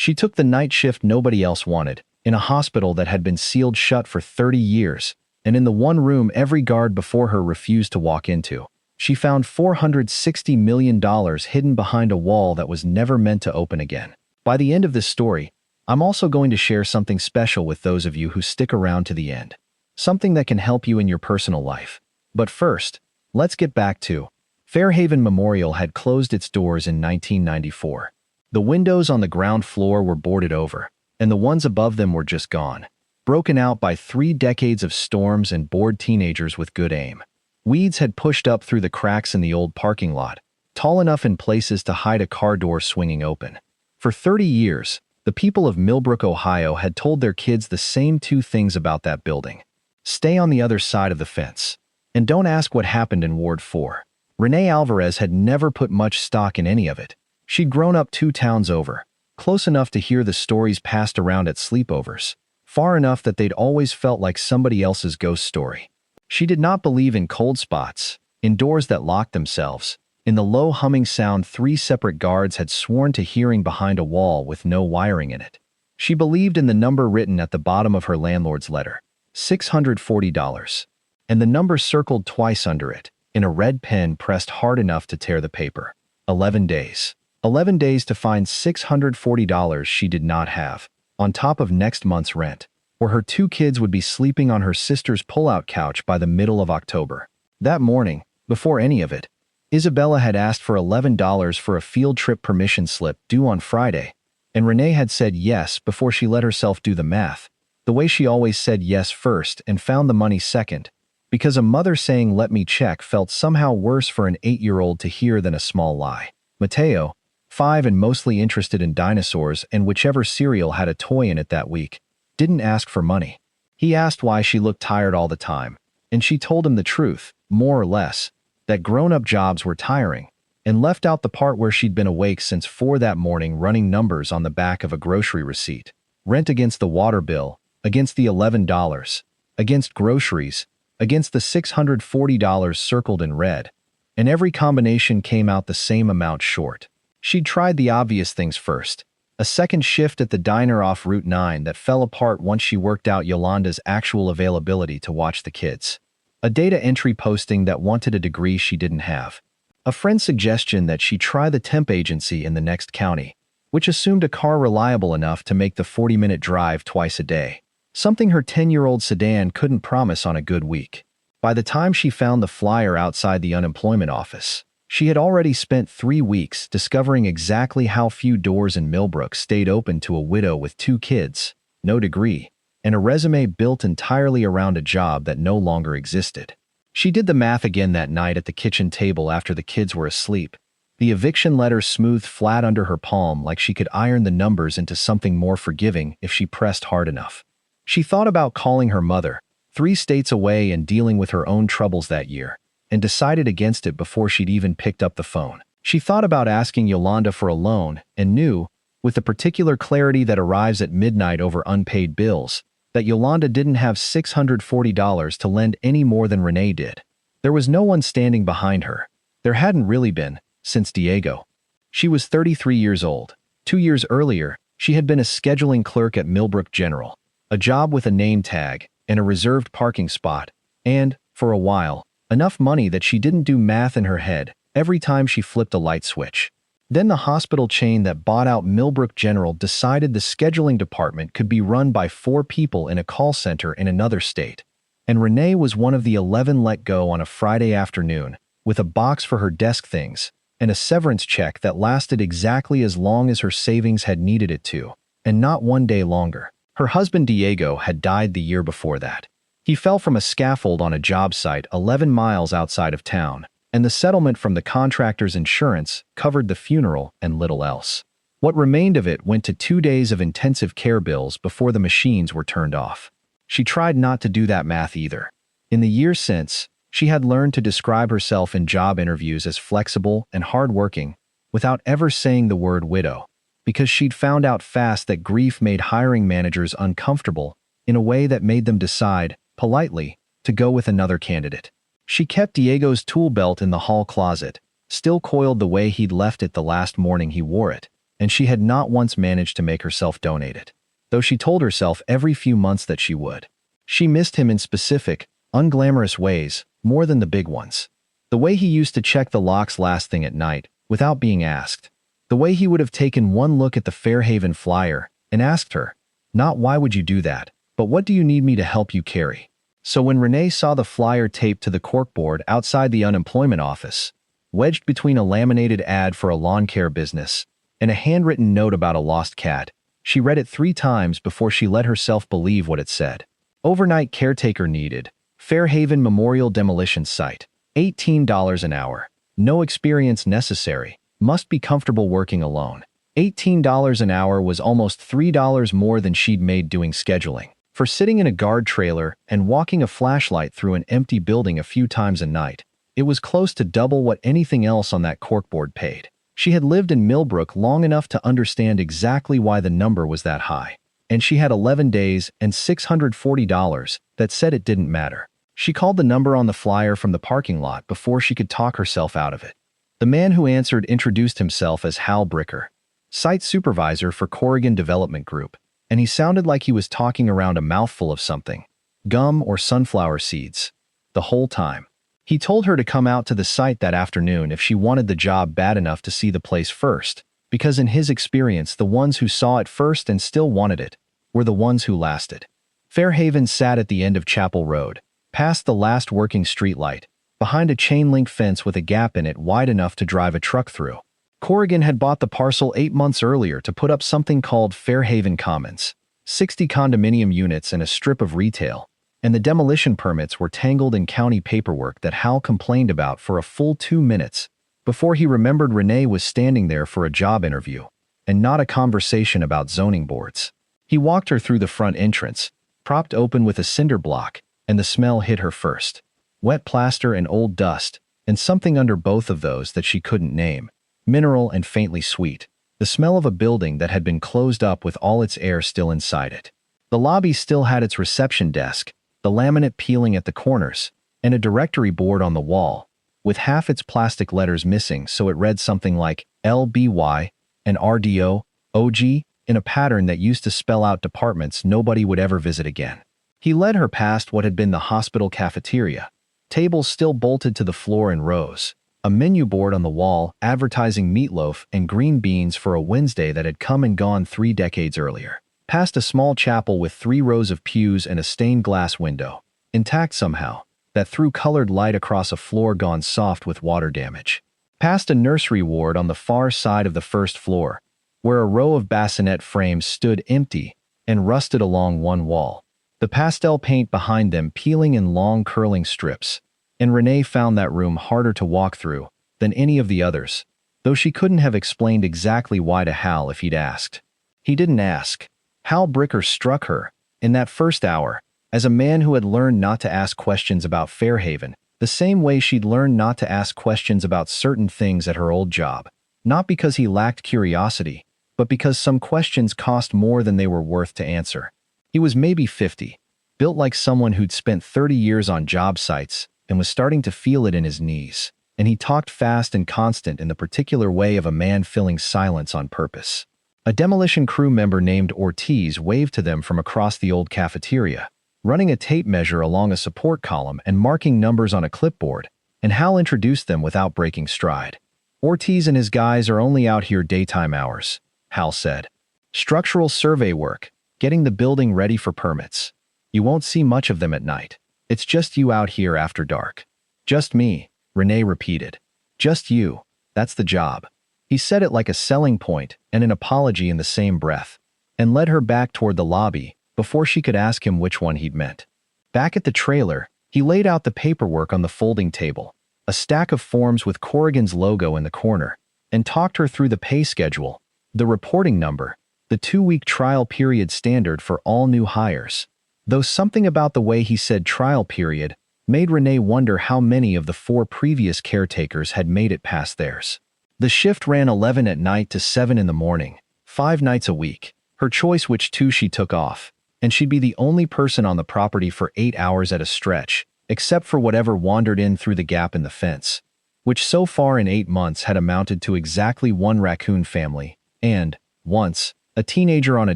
She took the night shift nobody else wanted, in a hospital that had been sealed shut for 30 years, and in the one room every guard before her refused to walk into. She found $460 million hidden behind a wall that was never meant to open again. By the end of this story, I'm also going to share something special with those of you who stick around to the end. Something that can help you in your personal life. But first, let's get back to Fairhaven Memorial had closed its doors in 1994. The windows on the ground floor were boarded over, and the ones above them were just gone, broken out by 3 decades of storms and bored teenagers with good aim. Weeds had pushed up through the cracks in the old parking lot, tall enough in places to hide a car door swinging open. For 30 years, the people of Millbrook, Ohio had told their kids the same 2 things about that building. Stay on the other side of the fence. And don't ask what happened in Ward 4. Renee Alvarez had never put much stock in any of it. She'd grown up 2 towns over, close enough to hear the stories passed around at sleepovers, far enough that they'd always felt like somebody else's ghost story. She did not believe in cold spots, in doors that locked themselves, in the low humming sound 3 separate guards had sworn to hearing behind a wall with no wiring in it. She believed in the number written at the bottom of her landlord's letter, $640, and the number circled twice under it, in a red pen pressed hard enough to tear the paper. 11 days. 11 days to find $640 she did not have, on top of next month's rent, or her 2 kids would be sleeping on her sister's pull-out couch by the middle of October. That morning, before any of it, Isabella had asked for $11 for a field trip permission slip due on Friday, and Renee had said yes before she let herself do the math, the way she always said yes first and found the money second, because a mother saying "let me check" felt somehow worse for an 8-year-old to hear than a small lie. Mateo, 5 and mostly interested in dinosaurs and whichever cereal had a toy in it that week, didn't ask for money. He asked why she looked tired all the time, and she told him the truth, more or less, that grown-up jobs were tiring, and left out the part where she'd been awake since 4 that morning running numbers on the back of a grocery receipt. Rent against the water bill, against the $11, against groceries, against the $640 circled in red, and every combination came out the same amount short. She'd tried the obvious things first, a second shift at the diner off Route 9 that fell apart once she worked out Yolanda's actual availability to watch the kids, a data entry posting that wanted a degree she didn't have, a friend's suggestion that she try the temp agency in the next county, which assumed a car reliable enough to make the 40-minute drive twice a day, something her 10-year-old sedan couldn't promise on a good week. By the time she found the flyer outside the unemployment office, she had already spent 3 weeks discovering exactly how few doors in Millbrook stayed open to a widow with 2 kids, no degree, and a resume built entirely around a job that no longer existed. She did the math again that night at the kitchen table after the kids were asleep, the eviction letter smoothed flat under her palm like she could iron the numbers into something more forgiving if she pressed hard enough. She thought about calling her mother, 3 states away and dealing with her own troubles that year, and decided against it before she'd even picked up the phone. She thought about asking Yolanda for a loan and knew, with the particular clarity that arrives at midnight over unpaid bills, that Yolanda didn't have $640 to lend any more than Renee did. There was no one standing behind her. There hadn't really been, since Diego. She was 33 years old. 2 years earlier, she had been a scheduling clerk at Millbrook General, a job with a name tag and a reserved parking spot, and, for a while, enough money that she didn't do math in her head every time she flipped a light switch. Then the hospital chain that bought out Millbrook General decided the scheduling department could be run by 4 people in a call center in another state, and Renee was one of the 11 let go on a Friday afternoon, with a box for her desk things and a severance check that lasted exactly as long as her savings had needed it to, and not 1 day longer. Her husband Diego had died the year before that. He fell from a scaffold on a job site 11 miles outside of town, and the settlement from the contractor's insurance covered the funeral and little else. What remained of it went to 2 days of intensive care bills before the machines were turned off. She tried not to do that math either. In the years since, she had learned to describe herself in job interviews as flexible and hardworking without ever saying the word widow, because she'd found out fast that grief made hiring managers uncomfortable in a way that made them decide, politely, to go with another candidate. She kept Diego's tool belt in the hall closet, still coiled the way he'd left it the last morning he wore it, and she had not once managed to make herself donate it, though she told herself every few months that she would. She missed him in specific, unglamorous ways, more than the big ones. The way he used to check the locks last thing at night, without being asked. The way he would have taken one look at the Fairhaven flyer and asked her, not why would you do that, but what do you need me to help you carry? So when Renee saw the flyer taped to the corkboard outside the unemployment office, wedged between a laminated ad for a lawn care business and a handwritten note about a lost cat, she read it 3 times before she let herself believe what it said. Overnight caretaker needed. Fairhaven Memorial Demolition Site. $18 an hour. No experience necessary. Must be comfortable working alone. $18 an hour was almost $3 more than she'd made doing scheduling. For sitting in a guard trailer and walking a flashlight through an empty building a few times a night, it was close to double what anything else on that corkboard paid. She had lived in Millbrook long enough to understand exactly why the number was that high. And she had 11 days and $640 that said it didn't matter. She called the number on the flyer from the parking lot before she could talk herself out of it. The man who answered introduced himself as Hal Bricker, site supervisor for Corazon Development Group, and he sounded like he was talking around a mouthful of something, gum or sunflower seeds, the whole time. He told her to come out to the site that afternoon if she wanted the job bad enough to see the place first, because in his experience the ones who saw it first and still wanted it were the ones who lasted. Fairhaven sat at the end of Chapel Road, past the last working streetlight, behind a chain-link fence with a gap in it wide enough to drive a truck through. Corazon had bought the parcel 8 months earlier to put up something called Fairhaven Commons, 60 condominium units and a strip of retail, and the demolition permits were tangled in county paperwork that Hal complained about for a full 2 minutes before he remembered Renee was standing there for a job interview, and not a conversation about zoning boards. He walked her through the front entrance, propped open with a cinder block, and the smell hit her first. Wet plaster and old dust, and something under both of those that she couldn't name. Mineral and faintly sweet. The smell of a building that had been closed up with all its air still inside it. The lobby still had its reception desk, the laminate peeling at the corners, and a directory board on the wall, with half its plastic letters missing so it read something like LBY and RDO, OG, in a pattern that used to spell out departments nobody would ever visit again. He led her past what had been the hospital cafeteria, tables still bolted to the floor in rows, a menu board on the wall advertising meatloaf and green beans for a Wednesday that had come and gone 3 decades earlier, past a small chapel with 3 rows of pews and a stained glass window, intact somehow, that threw colored light across a floor gone soft with water damage, past a nursery ward on the far side of the first floor, where a row of bassinet frames stood empty and rusted along one wall, the pastel paint behind them peeling in long curling strips, and Renee found that room harder to walk through than any of the others, though she couldn't have explained exactly why to Hal if he'd asked. He didn't ask. Hal Bricker struck her, in that first hour, as a man who had learned not to ask questions about Fairhaven, the same way she'd learned not to ask questions about certain things at her old job, not because he lacked curiosity, but because some questions cost more than they were worth to answer. He was maybe 50, built like someone who'd spent 30 years on job sites and was starting to feel it in his knees, and he talked fast and constant in the particular way of a man filling silence on purpose. A demolition crew member named Ortiz waved to them from across the old cafeteria, running a tape measure along a support column and marking numbers on a clipboard, and Hal introduced them without breaking stride. Ortiz and his guys are only out here daytime hours, Hal said. Structural survey work, getting the building ready for permits. You won't see much of them at night. It's just you out here after dark. Just me, Renee repeated. Just you. That's the job. He said it like a selling point and an apology in the same breath, and led her back toward the lobby before she could ask him which one he'd meant. Back at the trailer, he laid out the paperwork on the folding table, a stack of forms with Corazon's logo in the corner, and talked her through the pay schedule, the reporting number, the 2-week trial period standard for all new hires. Though something about the way he said trial period made Renee wonder how many of the 4 previous caretakers had made it past theirs. The shift ran 11 at night to 7 in the morning, 5 nights a week, her choice which 2 she took off, and she'd be the only person on the property for 8 hours at a stretch, except for whatever wandered in through the gap in the fence, which so far in 8 months had amounted to exactly 1 raccoon family, and, Once, a teenager on a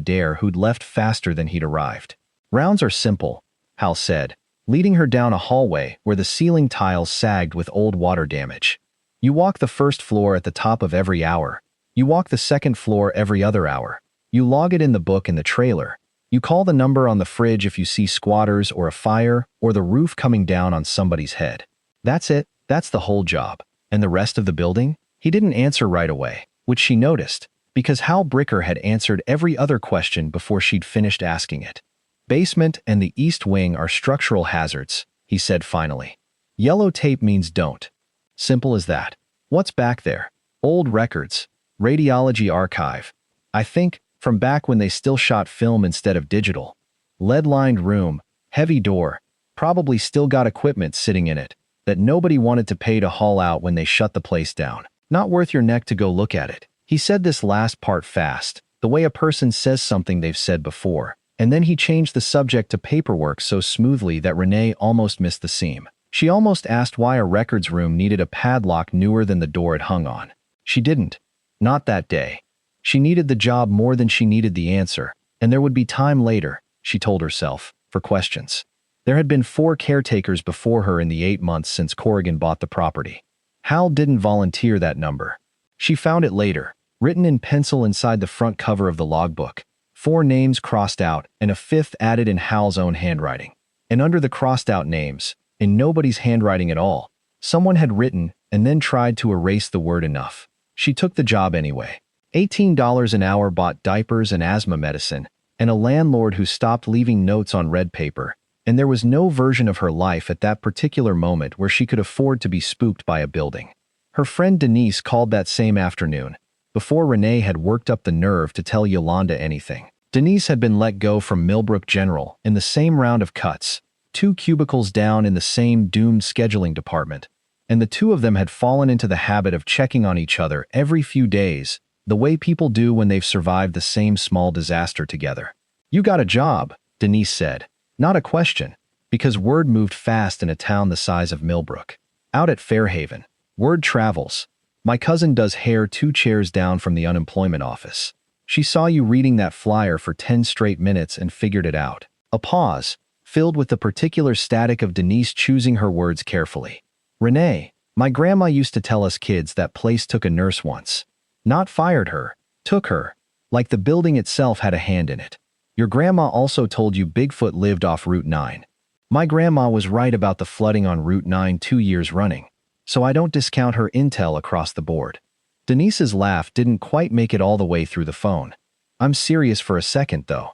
dare who'd left faster than he'd arrived. Rounds are simple, Hal said, leading her down a hallway where the ceiling tiles sagged with old water damage. You walk the first floor at the top of every hour. You walk the second floor every other hour. You log it in the book in the trailer. You call the number on the fridge if you see squatters or a fire or the roof coming down on somebody's head. That's it. That's the whole job. And the rest of the building? He didn't answer right away, which she noticed, because Hal Bricker had answered every other question before she'd finished asking it. Basement and the east wing are structural hazards, he said finally. Yellow tape means don't. Simple as that. What's back there? Old records. Radiology archive. I think, from back when they still shot film instead of digital. Lead-lined room, heavy door, probably still got equipment sitting in it that nobody wanted to pay to haul out when they shut the place down. Not worth your neck to go look at it. He said this last part fast, the way a person says something they've said before, and then he changed the subject to paperwork so smoothly that Renee almost missed the seam. She almost asked why a records room needed a padlock newer than the door it hung on. She didn't. Not that day. She needed the job more than she needed the answer, and there would be time later, she told herself, for questions. There had been 4 caretakers before her in the 8 months since Corrigan bought the property. Hal didn't volunteer that number. She found it later, written in pencil inside the front cover of the logbook, 4 names crossed out and a 5th added in Hal's own handwriting. And under the crossed-out names, in nobody's handwriting at all, someone had written and then tried to erase the word enough. She took the job anyway. $18 an hour bought diapers and asthma medicine, and a landlord who stopped leaving notes on red paper, and there was no version of her life at that particular moment where she could afford to be spooked by a building. Her friend Denise called that same afternoon, before Renee had worked up the nerve to tell Yolanda anything. Denise had been let go from Millbrook General in the same round of cuts, 2 cubicles down in the same doomed scheduling department, and the 2 of them had fallen into the habit of checking on each other every few days, the way people do when they've survived the same small disaster together. "You got a job," Denise said. Not a question, because word moved fast in a town the size of Millbrook. Out at Fairhaven, word travels. My cousin does hair 2 chairs down from the unemployment office. She saw you reading that flyer for 10 straight minutes and figured it out. A pause, filled with the particular static of Denise choosing her words carefully. "Renee, my grandma used to tell us kids that place took a nurse once. Not fired her, took her, like the building itself had a hand in it. Your grandma also told you Bigfoot lived off Route 9. My grandma was right about the flooding on Route 9 2 years running, so I don't discount her intel across the board." Denise's laugh didn't quite make it all the way through the phone. "I'm serious for a second, though.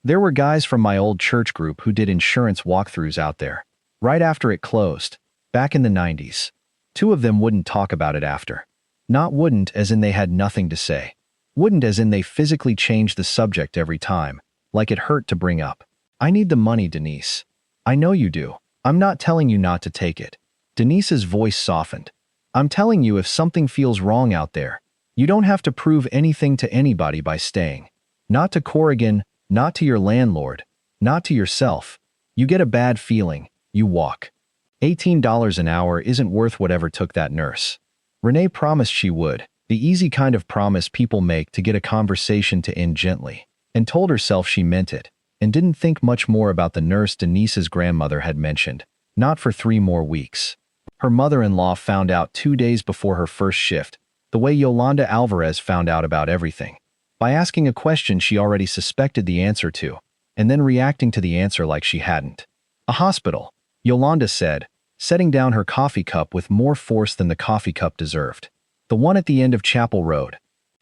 There were guys from my old church group who did insurance walkthroughs out there, right after it closed, back in the 90s. 2 of them wouldn't talk about it after. Not wouldn't as in they had nothing to say. Wouldn't as in they physically changed the subject every time, like it hurt to bring up. I need the money, Denise. I know you do. I'm not telling you not to take it." Denise's voice softened. "I'm telling you if something feels wrong out there, you don't have to prove anything to anybody by staying. Not to Corrigan, not to your landlord, not to yourself. You get a bad feeling, you walk. $18 an hour isn't worth whatever took that nurse." Renee promised she would, the easy kind of promise people make to get a conversation to end gently, and told herself she meant it, and didn't think much more about the nurse Denise's grandmother had mentioned, not for 3 more weeks. Her mother-in-law found out 2 days before her first shift, the way Yolanda Alvarez found out about everything, by asking a question she already suspected the answer to, and then reacting to the answer like she hadn't. "A hospital," Yolanda said, setting down her coffee cup with more force than the coffee cup deserved. "The one at the end of Chapel Road."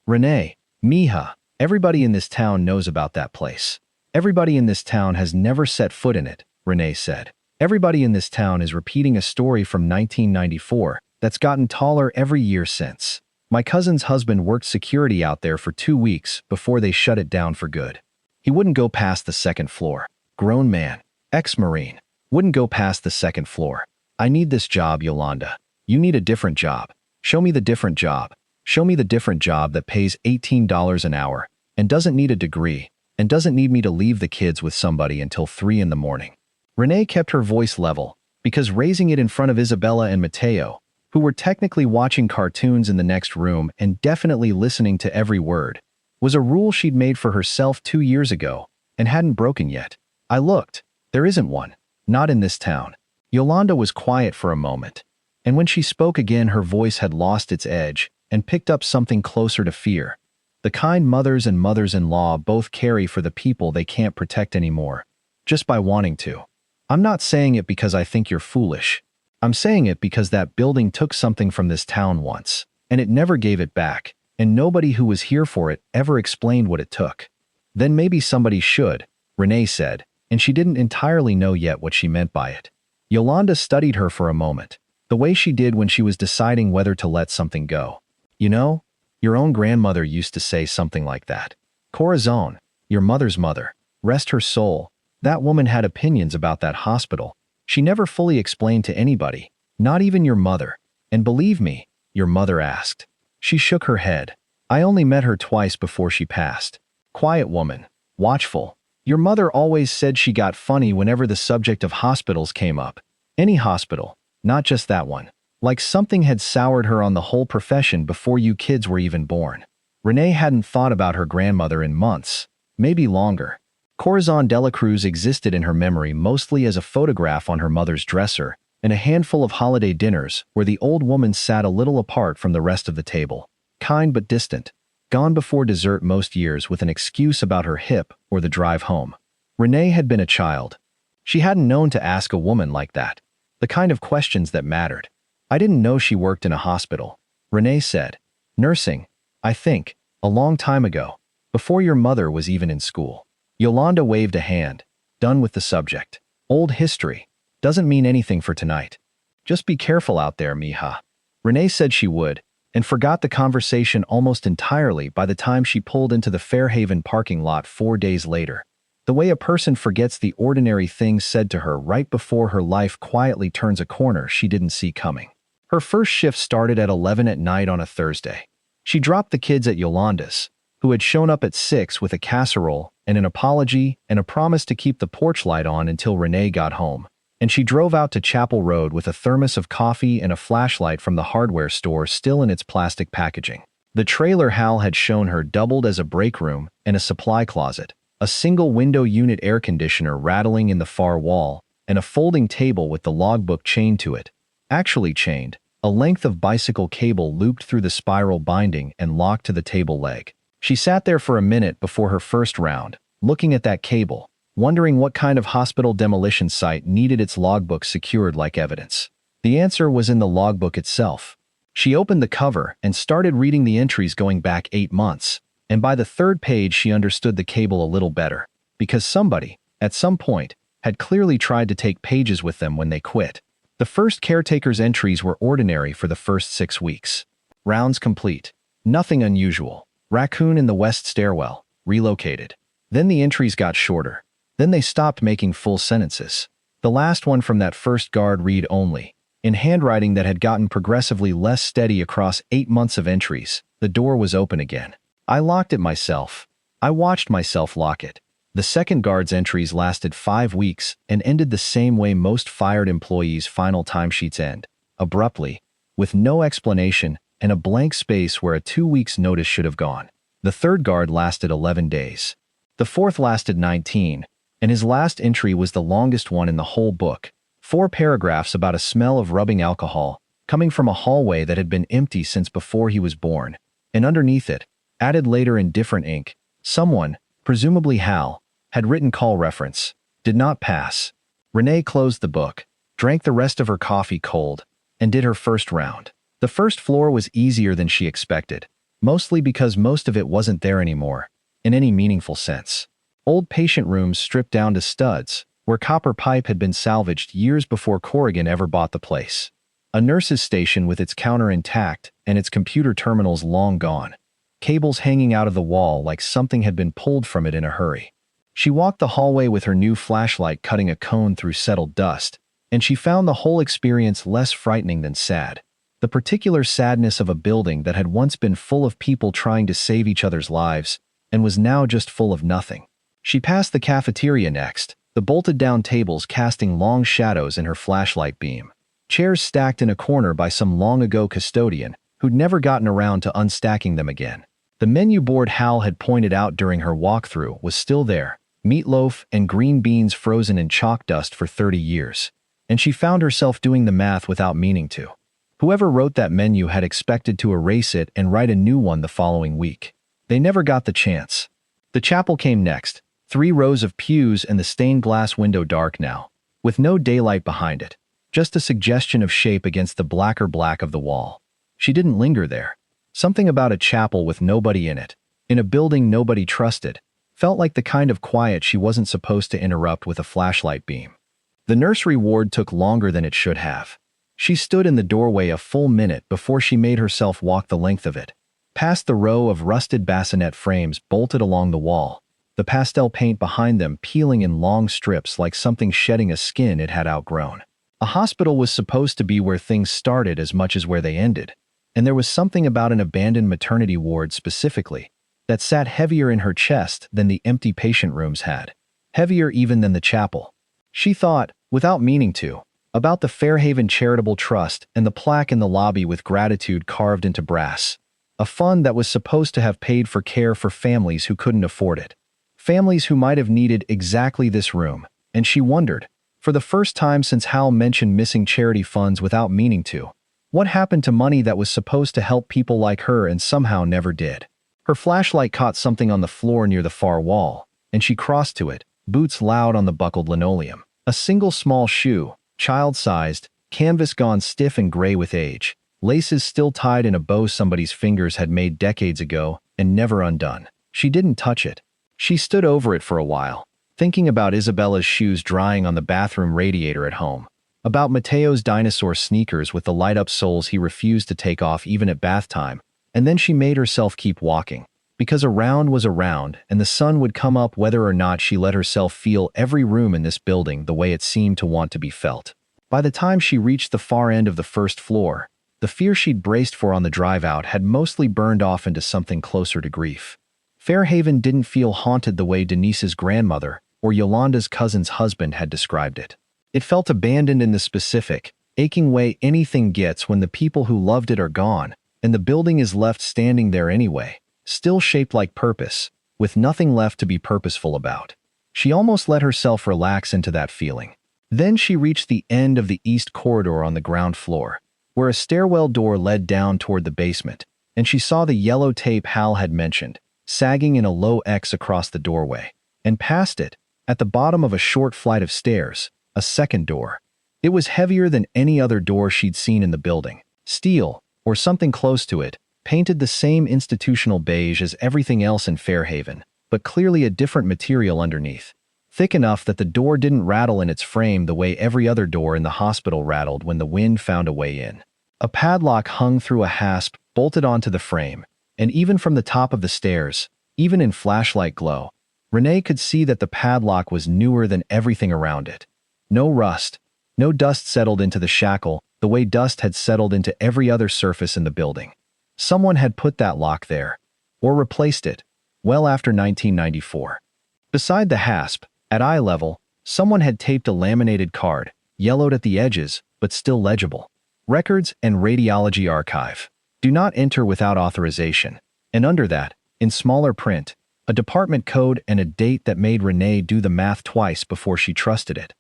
"Renee, mija, everybody in this town knows about that place. Everybody in this town has never set foot in it," Renee said. "Everybody in this town is repeating a story from 1994 that's gotten taller every year since. My cousin's husband worked security out there for 2 weeks before they shut it down for good. He wouldn't go past the 2nd floor. Grown man, ex-Marine, wouldn't go past the 2nd floor. I need this job, Yolanda. You need a different job. Show me the different job. Show me the different job that pays $18 an hour and doesn't need a degree and doesn't need me to leave the kids with somebody until 3 in the morning." Renee kept her voice level because raising it in front of Isabella and Mateo, who were technically watching cartoons in the next room and definitely listening to every word, Was a rule she'd made for herself 2 years ago and hadn't broken yet. I looked. There isn't one. Not in this town. Yolanda was quiet for a moment, and when she spoke again her voice had lost its edge and picked up something closer to fear. The kind mothers and mothers-in-law both carry for the people they can't protect anymore, just by wanting to. I'm not saying it because I think you're foolish. I'm saying it because that building took something from this town once, and it never gave it back, and nobody who was here for it ever explained what it took. Then maybe somebody should, Renee said, and she didn't entirely know yet what she meant by it. Yolanda studied her for a moment, the way she did when she was deciding whether to let something go. You know, your own grandmother used to say something like that. Corazon, your mother's mother, rest her soul, that woman had opinions about that hospital. She never fully explained to anybody, not even your mother. And believe me, your mother asked. She shook her head. I only met her twice before she passed. Quiet woman, watchful. Your mother always said she got funny whenever the subject of hospitals came up. Any hospital, not just that one. Like something had soured her on the whole profession before you kids were even born. Renee hadn't thought about her grandmother in months, maybe longer. Corazon Delacruz existed in her memory mostly as a photograph on her mother's dresser and a handful of holiday dinners where the old woman sat a little apart from the rest of the table, kind but distant, gone before dessert most years with an excuse about her hip or the drive home. Renee had been a child. She hadn't known to ask a woman like that, the kind of questions that mattered. I didn't know she worked in a hospital, Renee said. Nursing, I think, a long time ago, before your mother was even in school. Yolanda waved a hand, done with the subject. Old history. Doesn't mean anything for tonight. Just be careful out there, mija. Renee said she would, and forgot the conversation almost entirely by the time she pulled into the Fairhaven parking lot 4 days later. The way a person forgets the ordinary things said to her right before her life quietly turns a corner she didn't see coming. Her first shift started at 11 at night on a Thursday. She dropped the kids at Yolanda's, who had shown up at 6 with a casserole and an apology and a promise to keep the porch light on until Renee got home. And she drove out to Chapel Road with a thermos of coffee and a flashlight from the hardware store still in its plastic packaging. The trailer Hal had shown her doubled as a break room and a supply closet, a single window unit air conditioner rattling in the far wall, and a folding table with the logbook chained to it. Actually chained, a length of bicycle cable looped through the spiral binding and locked to the table leg. She sat there for a minute before her first round, looking at that cable, wondering what kind of hospital demolition site needed its logbook secured like evidence. The answer was in the logbook itself. She opened the cover and started reading the entries going back 8 months, and by the 3rd page she understood the cable a little better, because somebody, at some point, had clearly tried to take pages with them when they quit. The first caretaker's entries were ordinary for the first 6 weeks. Rounds complete. Nothing unusual. Raccoon in the west stairwell. Relocated. Then the entries got shorter. Then they stopped making full sentences. The last one from that first guard read only, in handwriting that had gotten progressively less steady across 8 months of entries. The door was open again. I locked it myself. I watched myself lock it. The second guard's entries lasted 5 weeks and ended the same way most fired employees' final timesheets end, abruptly, with no explanation and a blank space where a 2 weeks notice should have gone. The third guard lasted 11 days. The fourth lasted 19, and his last entry was the longest one in the whole book, 4 paragraphs about a smell of rubbing alcohol coming from a hallway that had been empty since before he was born, and underneath it, added later in different ink, someone, presumably Hal, had written call reference. Did not pass. Renee closed the book, drank the rest of her coffee cold, and did her first round. The first floor was easier than she expected, mostly because most of it wasn't there anymore, in any meaningful sense. Old patient rooms stripped down to studs, where copper pipe had been salvaged years before Corrigan ever bought the place. A nurse's station with its counter intact and its computer terminals long gone. Cables hanging out of the wall like something had been pulled from it in a hurry. She walked the hallway with her new flashlight cutting a cone through settled dust, and she found the whole experience less frightening than sad. The particular sadness of a building that had once been full of people trying to save each other's lives, and was now just full of nothing. She passed the cafeteria next, the bolted-down tables casting long shadows in her flashlight beam. Chairs stacked in a corner by some long-ago custodian who'd never gotten around to unstacking them again. The menu board Hal had pointed out during her walkthrough was still there, meatloaf and green beans frozen in chalk dust for 30 years. And she found herself doing the math without meaning to. Whoever wrote that menu had expected to erase it and write a new one the following week. They never got the chance. The chapel came next, 3 rows of pews and the stained glass window dark now, with no daylight behind it, just a suggestion of shape against the blacker black of the wall. She didn't linger there. Something about a chapel with nobody in it, in a building nobody trusted, felt like the kind of quiet she wasn't supposed to interrupt with a flashlight beam. The nursery ward took longer than it should have. She stood in the doorway a full minute before she made herself walk the length of it, past the row of rusted bassinet frames bolted along the wall, the pastel paint behind them peeling in long strips like something shedding a skin it had outgrown. A hospital was supposed to be where things started as much as where they ended, and there was something about an abandoned maternity ward specifically that sat heavier in her chest than the empty patient rooms had, heavier even than the chapel. She thought, without meaning to, about the Fairhaven Charitable Trust and the plaque in the lobby with gratitude carved into brass, a fund that was supposed to have paid for care for families who couldn't afford it, families who might have needed exactly this room, and she wondered, for the first time since Hal mentioned missing charity funds without meaning to, what happened to money that was supposed to help people like her and somehow never did. Her flashlight caught something on the floor near the far wall, and she crossed to it, boots loud on the buckled linoleum. A single small shoe, child-sized, canvas gone stiff and gray with age, laces still tied in a bow somebody's fingers had made decades ago and never undone. She didn't touch it. She stood over it for a while, thinking about Isabella's shoes drying on the bathroom radiator at home, about Mateo's dinosaur sneakers with the light-up soles he refused to take off even at bath time, and then she made herself keep walking, because a round was a round and the sun would come up whether or not she let herself feel every room in this building the way it seemed to want to be felt. By the time she reached the far end of the first floor, the fear she'd braced for on the drive out had mostly burned off into something closer to grief. Fairhaven didn't feel haunted the way Denise's grandmother or Yolanda's cousin's husband had described it. It felt abandoned in the specific, aching way anything gets when the people who loved it are gone, and the building is left standing there anyway, still shaped like purpose, with nothing left to be purposeful about. She almost let herself relax into that feeling. Then she reached the end of the east corridor on the ground floor, where a stairwell door led down toward the basement, and she saw the yellow tape Hal had mentioned, sagging in a low X across the doorway, and past it, at the bottom of a short flight of stairs, a second door. It was heavier than any other door she'd seen in the building, steel, or something close to it, painted the same institutional beige as everything else in Fairhaven, but clearly a different material underneath, thick enough that the door didn't rattle in its frame the way every other door in the hospital rattled when the wind found a way in. A padlock hung through a hasp bolted onto the frame, and even from the top of the stairs, even in flashlight glow, Renee could see that the padlock was newer than everything around it. No rust, no dust settled into the shackle the way dust had settled into every other surface in the building. Someone had put that lock there, or replaced it, well after 1994. Beside the hasp, at eye level, someone had taped a laminated card, yellowed at the edges, but still legible. Records and Radiology Archive. Do not enter without authorization. And under that, in smaller print, a department code and a date that made Renee do the math twice before she trusted it.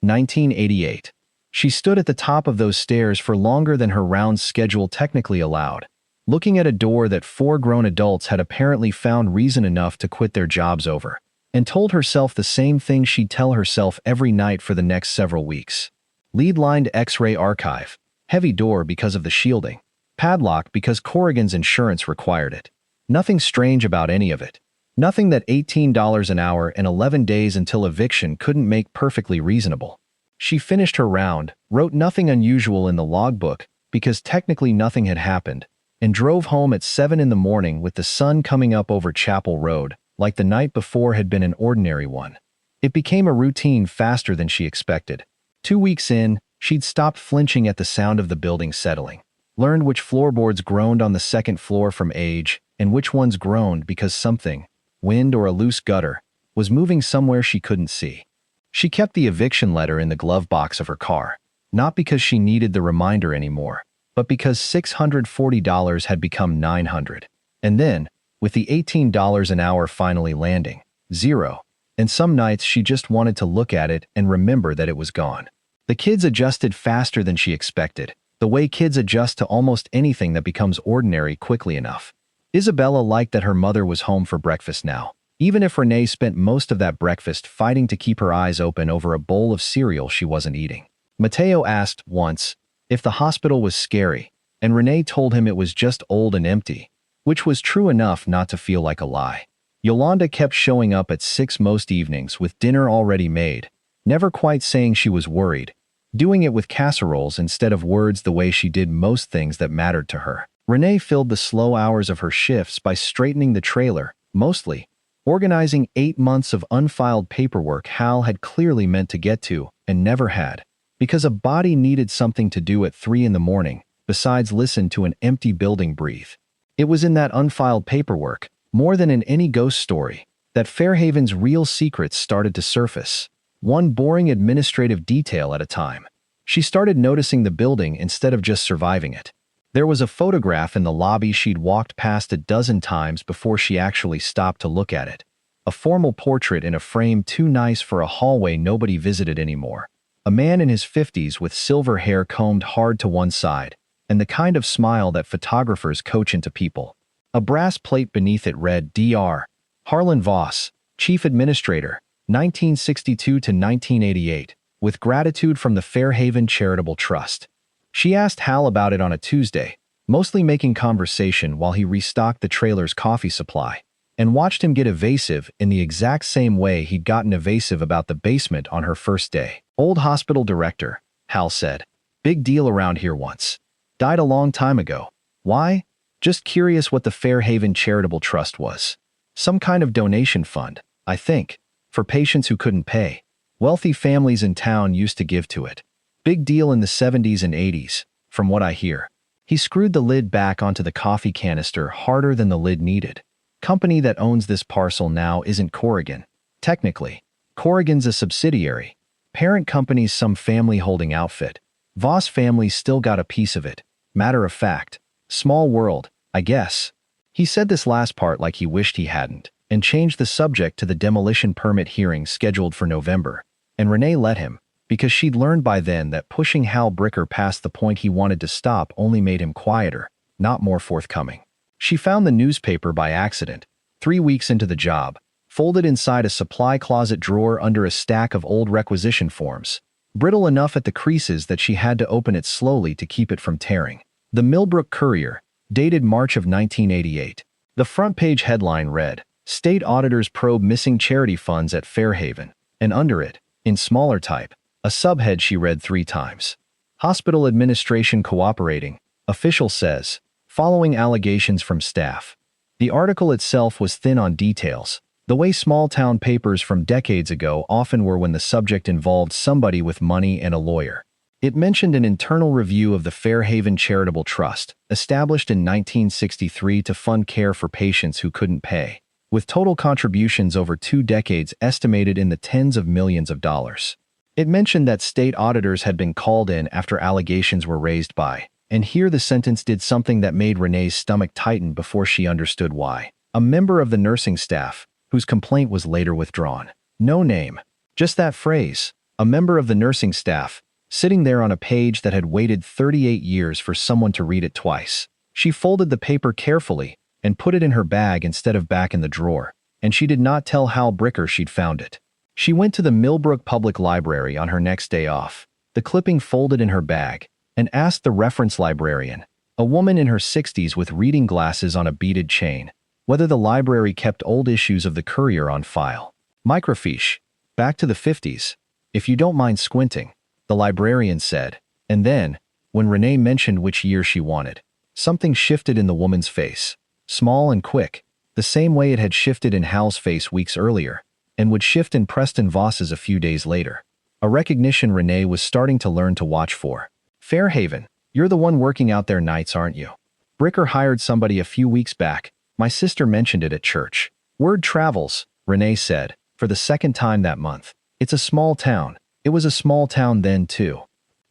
1988. She stood at the top of those stairs for longer than her round schedule technically allowed, looking at a door that 4 grown adults had apparently found reason enough to quit their jobs over, and told herself the same thing she'd tell herself every night for the next several weeks. Lead-lined X-ray archive. Heavy door because of the shielding. Padlock because Corrigan's insurance required it. Nothing strange about any of it. Nothing that $18 an hour and 11 days until eviction couldn't make perfectly reasonable. She finished her round, wrote nothing unusual in the logbook because technically nothing had happened, and drove home at 7 in the morning with the sun coming up over Chapel Road, like the night before had been an ordinary one. It became a routine faster than she expected. 2 weeks in, she'd stopped flinching at the sound of the building settling, learned which floorboards groaned on the second floor from age, and which ones groaned because something, wind or a loose gutter, was moving somewhere she couldn't see. She kept the eviction letter in the glove box of her car, not because she needed the reminder anymore, but because $640 had become $900. And then, with the $18 an hour finally landing. 0. And some nights she just wanted to look at it and remember that it was gone. The kids adjusted faster than she expected, the way kids adjust to almost anything that becomes ordinary quickly enough. Isabella liked that her mother was home for breakfast now, even if Renee spent most of that breakfast fighting to keep her eyes open over a bowl of cereal she wasn't eating. Mateo asked, once, if the hospital was scary, and Renee told him it was just old and empty, which was true enough not to feel like a lie. Yolanda kept showing up at 6 most evenings with dinner already made, never quite saying she was worried, doing it with casseroles instead of words the way she did most things that mattered to her. Renee filled the slow hours of her shifts by straightening the trailer, mostly, organizing 8 months of unfiled paperwork Hal had clearly meant to get to and never had, because a body needed something to do at 3 in the morning, besides listen to an empty building breathe. It was in that unfiled paperwork, more than in any ghost story, that Fairhaven's real secrets started to surface, one boring administrative detail at a time. She started noticing the building instead of just surviving it. There was a photograph in the lobby she'd walked past a dozen times before she actually stopped to look at it. A formal portrait in a frame too nice for a hallway nobody visited anymore. A man in his 50s with silver hair combed hard to one side, and the kind of smile that photographers coach into people. A brass plate beneath it read Dr. Harlan Voss, Chief Administrator, 1962 to 1988, with gratitude from the Fairhaven Charitable Trust. She asked Hal about it on a Tuesday, mostly making conversation while he restocked the trailer's coffee supply, and watched him get evasive in the exact same way he'd gotten evasive about the basement on her first day. Old hospital director, Hal said. Big deal around here once. Died a long time ago. Why? Just curious what the Fairhaven Charitable Trust was. Some kind of donation fund, I think, for patients who couldn't pay. Wealthy families in town used to give to it. Big deal in the 70s and 80s, from what I hear. He screwed the lid back onto the coffee canister harder than the lid needed. Company that owns this parcel now isn't Corrigan. Technically, Corrigan's a subsidiary. Parent company's some family holding outfit. Voss family's still got a piece of it. Matter of fact. Small world, I guess. He said this last part like he wished he hadn't, and changed the subject to the demolition permit hearing scheduled for November. And Renee let him, because she'd learned by then that pushing Hal Bricker past the point he wanted to stop only made him quieter, not more forthcoming. She found the newspaper by accident, 3 weeks into the job, folded inside a supply closet drawer under a stack of old requisition forms, brittle enough at the creases that she had to open it slowly to keep it from tearing. The Millbrook Courier, dated March of 1988. The front page headline read, State Auditors Probe Missing Charity Funds at Fairhaven, and under it, in smaller type, a subhead she read 3 times. Hospital Administration Cooperating, official says, following allegations from staff. The article itself was thin on details, the way small-town papers from decades ago often were when the subject involved somebody with money and a lawyer. It mentioned an internal review of the Fairhaven Charitable Trust, established in 1963 to fund care for patients who couldn't pay, with total contributions over 2 decades estimated in the tens of millions of dollars. It mentioned that state auditors had been called in after allegations were raised by, and here the sentence did something that made Renee's stomach tighten before she understood why. A member of the nursing staff, whose complaint was later withdrawn. No name. Just that phrase, a member of the nursing staff, sitting there on a page that had waited 38 years for someone to read it twice. She folded the paper carefully and put it in her bag instead of back in the drawer, and she did not tell Hal Bricker she'd found it. She went to the Millbrook Public Library on her next day off, the clipping folded in her bag, and asked the reference librarian, a woman in her 60s with reading glasses on a beaded chain, whether the library kept old issues of the Courier on file. Microfiche, back to the 50s, if you don't mind squinting, the librarian said, and then, when Renee mentioned which year she wanted, something shifted in the woman's face, small and quick, the same way it had shifted in Hal's face weeks earlier, and would shift in Preston Voss's a few days later. A recognition Renee was starting to learn to watch for. Fairhaven, you're the one working out there nights, aren't you? Bricker hired somebody a few weeks back. My sister mentioned it at church. Word travels, Renee said, for the second time that month. It's a small town. It was a small town then, too.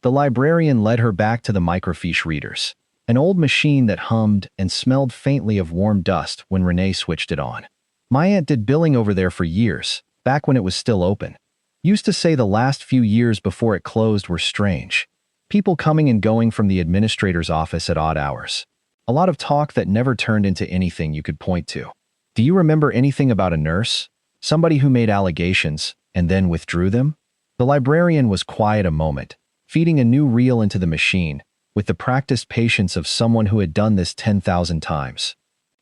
The librarian led her back to the microfiche readers. An old machine that hummed and smelled faintly of warm dust when Renee switched it on. My aunt did billing over there for years, back when it was still open. Used to say the last few years before it closed were strange. People coming and going from the administrator's office at odd hours. A lot of talk that never turned into anything you could point to. Do you remember anything about a nurse? Somebody who made allegations and then withdrew them? The librarian was quiet a moment, feeding a new reel into the machine, with the practiced patience of someone who had done this 10,000 times.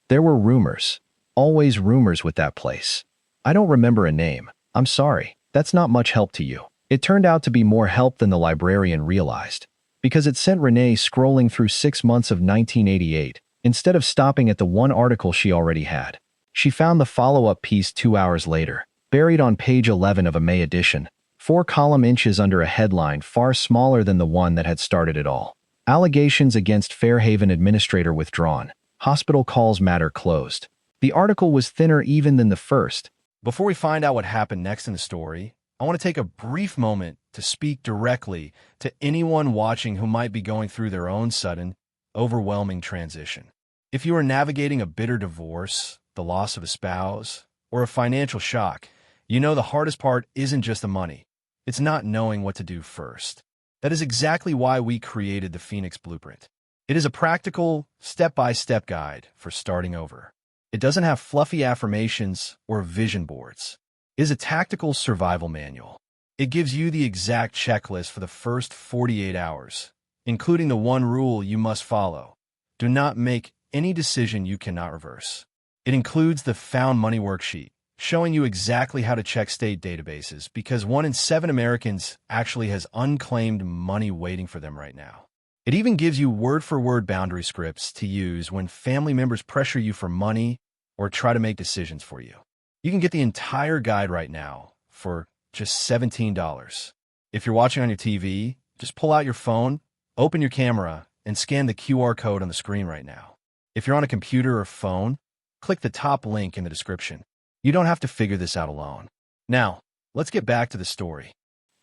There were rumors. Always rumors with that place. I don't remember a name. I'm sorry. That's not much help to you. It turned out to be more help than the librarian realized, because it sent Renee scrolling through 6 months of 1988, instead of stopping at the one article she already had. She found the follow-up piece 2 hours later, buried on page 11 of a May edition, 4 column inches under a headline far smaller than the one that had started it all. Allegations against Fairhaven administrator withdrawn. Hospital calls matter closed. The article was thinner even than the first. Before we find out what happened next in the story, I want to take a brief moment to speak directly to anyone watching who might be going through their own sudden, overwhelming transition. If you are navigating a bitter divorce, the loss of a spouse, or a financial shock, you know the hardest part isn't just the money. It's not knowing what to do first. That is exactly why we created the Phoenix Blueprint. It is a practical, step-by-step guide for starting over. It doesn't have fluffy affirmations or vision boards. It is a tactical survival manual. It gives you the exact checklist for the first 48 hours, including the one rule you must follow. Do not make any decision you cannot reverse. It includes the Found Money worksheet, showing you exactly how to check state databases because 1 in 7 Americans actually has unclaimed money waiting for them right now. It even gives you word-for-word boundary scripts to use when family members pressure you for money or try to make decisions for you. You can get the entire guide right now for just $17. If you're watching on your TV, just pull out your phone, open your camera, and scan the QR code on the screen right now. If you're on a computer or phone, click the top link in the description. You don't have to figure this out alone. Now, let's get back to the story.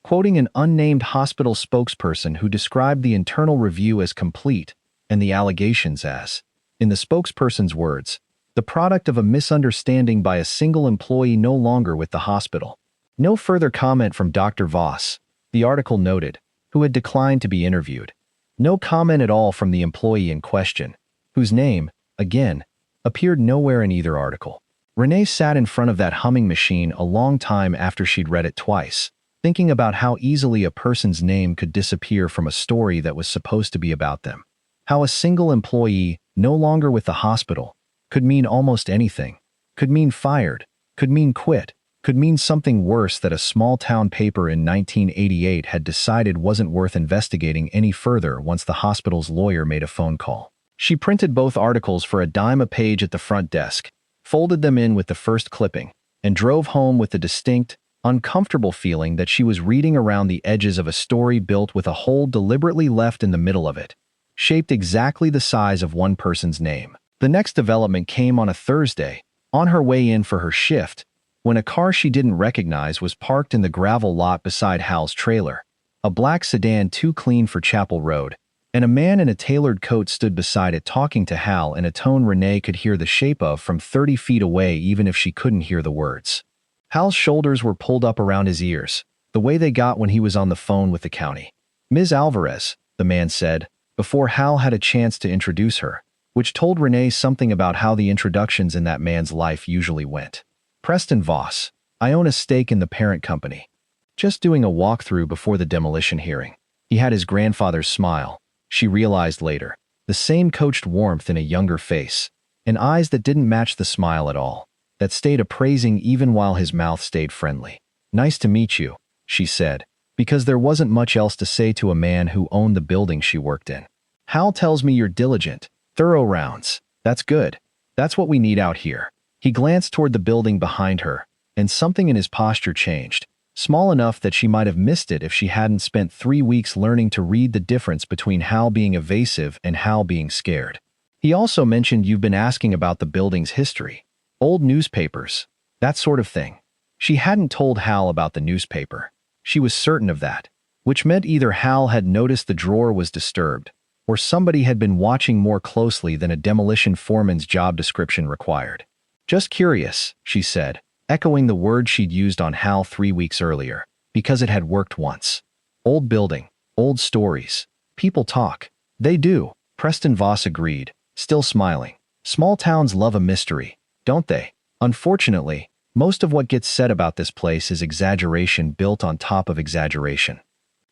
Quoting an unnamed hospital spokesperson who described the internal review as complete and the allegations as, in the spokesperson's words, the product of a misunderstanding by a single employee no longer with the hospital. No further comment from Dr. Voss, the article noted, who had declined to be interviewed. No comment at all from the employee in question, whose name, again, appeared nowhere in either article. Renee sat in front of that humming machine a long time after she'd read it twice, thinking about how easily a person's name could disappear from a story that was supposed to be about them. How a single employee, no longer with the hospital, could mean almost anything. Could mean fired, could mean quit, could mean something worse that a small-town paper in 1988 had decided wasn't worth investigating any further once the hospital's lawyer made a phone call. She printed both articles for a dime a page at the front desk, folded them in with the first clipping, and drove home with the distinct, uncomfortable feeling that she was reading around the edges of a story built with a hole deliberately left in the middle of it, shaped exactly the size of one person's name. The next development came on a Thursday, on her way in for her shift, when a car she didn't recognize was parked in the gravel lot beside Hal's trailer, a black sedan too clean for Chapel Road, and a man in a tailored coat stood beside it talking to Hal in a tone Renee could hear the shape of from 30 feet away even if she couldn't hear the words. Hal's shoulders were pulled up around his ears, the way they got when he was on the phone with the county. "Ms. Alvarez," the man said, before Hal had a chance to introduce her, which told Renee something about how the introductions in that man's life usually went. "Preston Voss. I own a stake in the parent company. Just doing a walkthrough before the demolition hearing." He had his grandfather's smile, she realized later, the same coached warmth in a younger face, and eyes that didn't match the smile at all, that stayed appraising even while his mouth stayed friendly. "Nice to meet you," she said, because there wasn't much else to say to a man who owned the building she worked in. "Hal tells me you're diligent. Thorough rounds. That's good. That's what we need out here." He glanced toward the building behind her, and something in his posture changed, small enough that she might have missed it if she hadn't spent 3 weeks learning to read the difference between Hal being evasive and Hal being scared. He also mentioned you've been asking about the building's history. Old newspapers. That sort of thing. She hadn't told Hal about the newspaper. She was certain of that, which meant either Hal had noticed the drawer was disturbed, or somebody had been watching more closely than a demolition foreman's job description required. "Just curious," she said, echoing the word she'd used on Hal 3 weeks earlier, because it had worked once. "Old building, old stories. People talk." "They do," Preston Voss agreed, still smiling. "Small towns love a mystery, don't they?" Unfortunately, most of what gets said about this place is exaggeration built on top of exaggeration.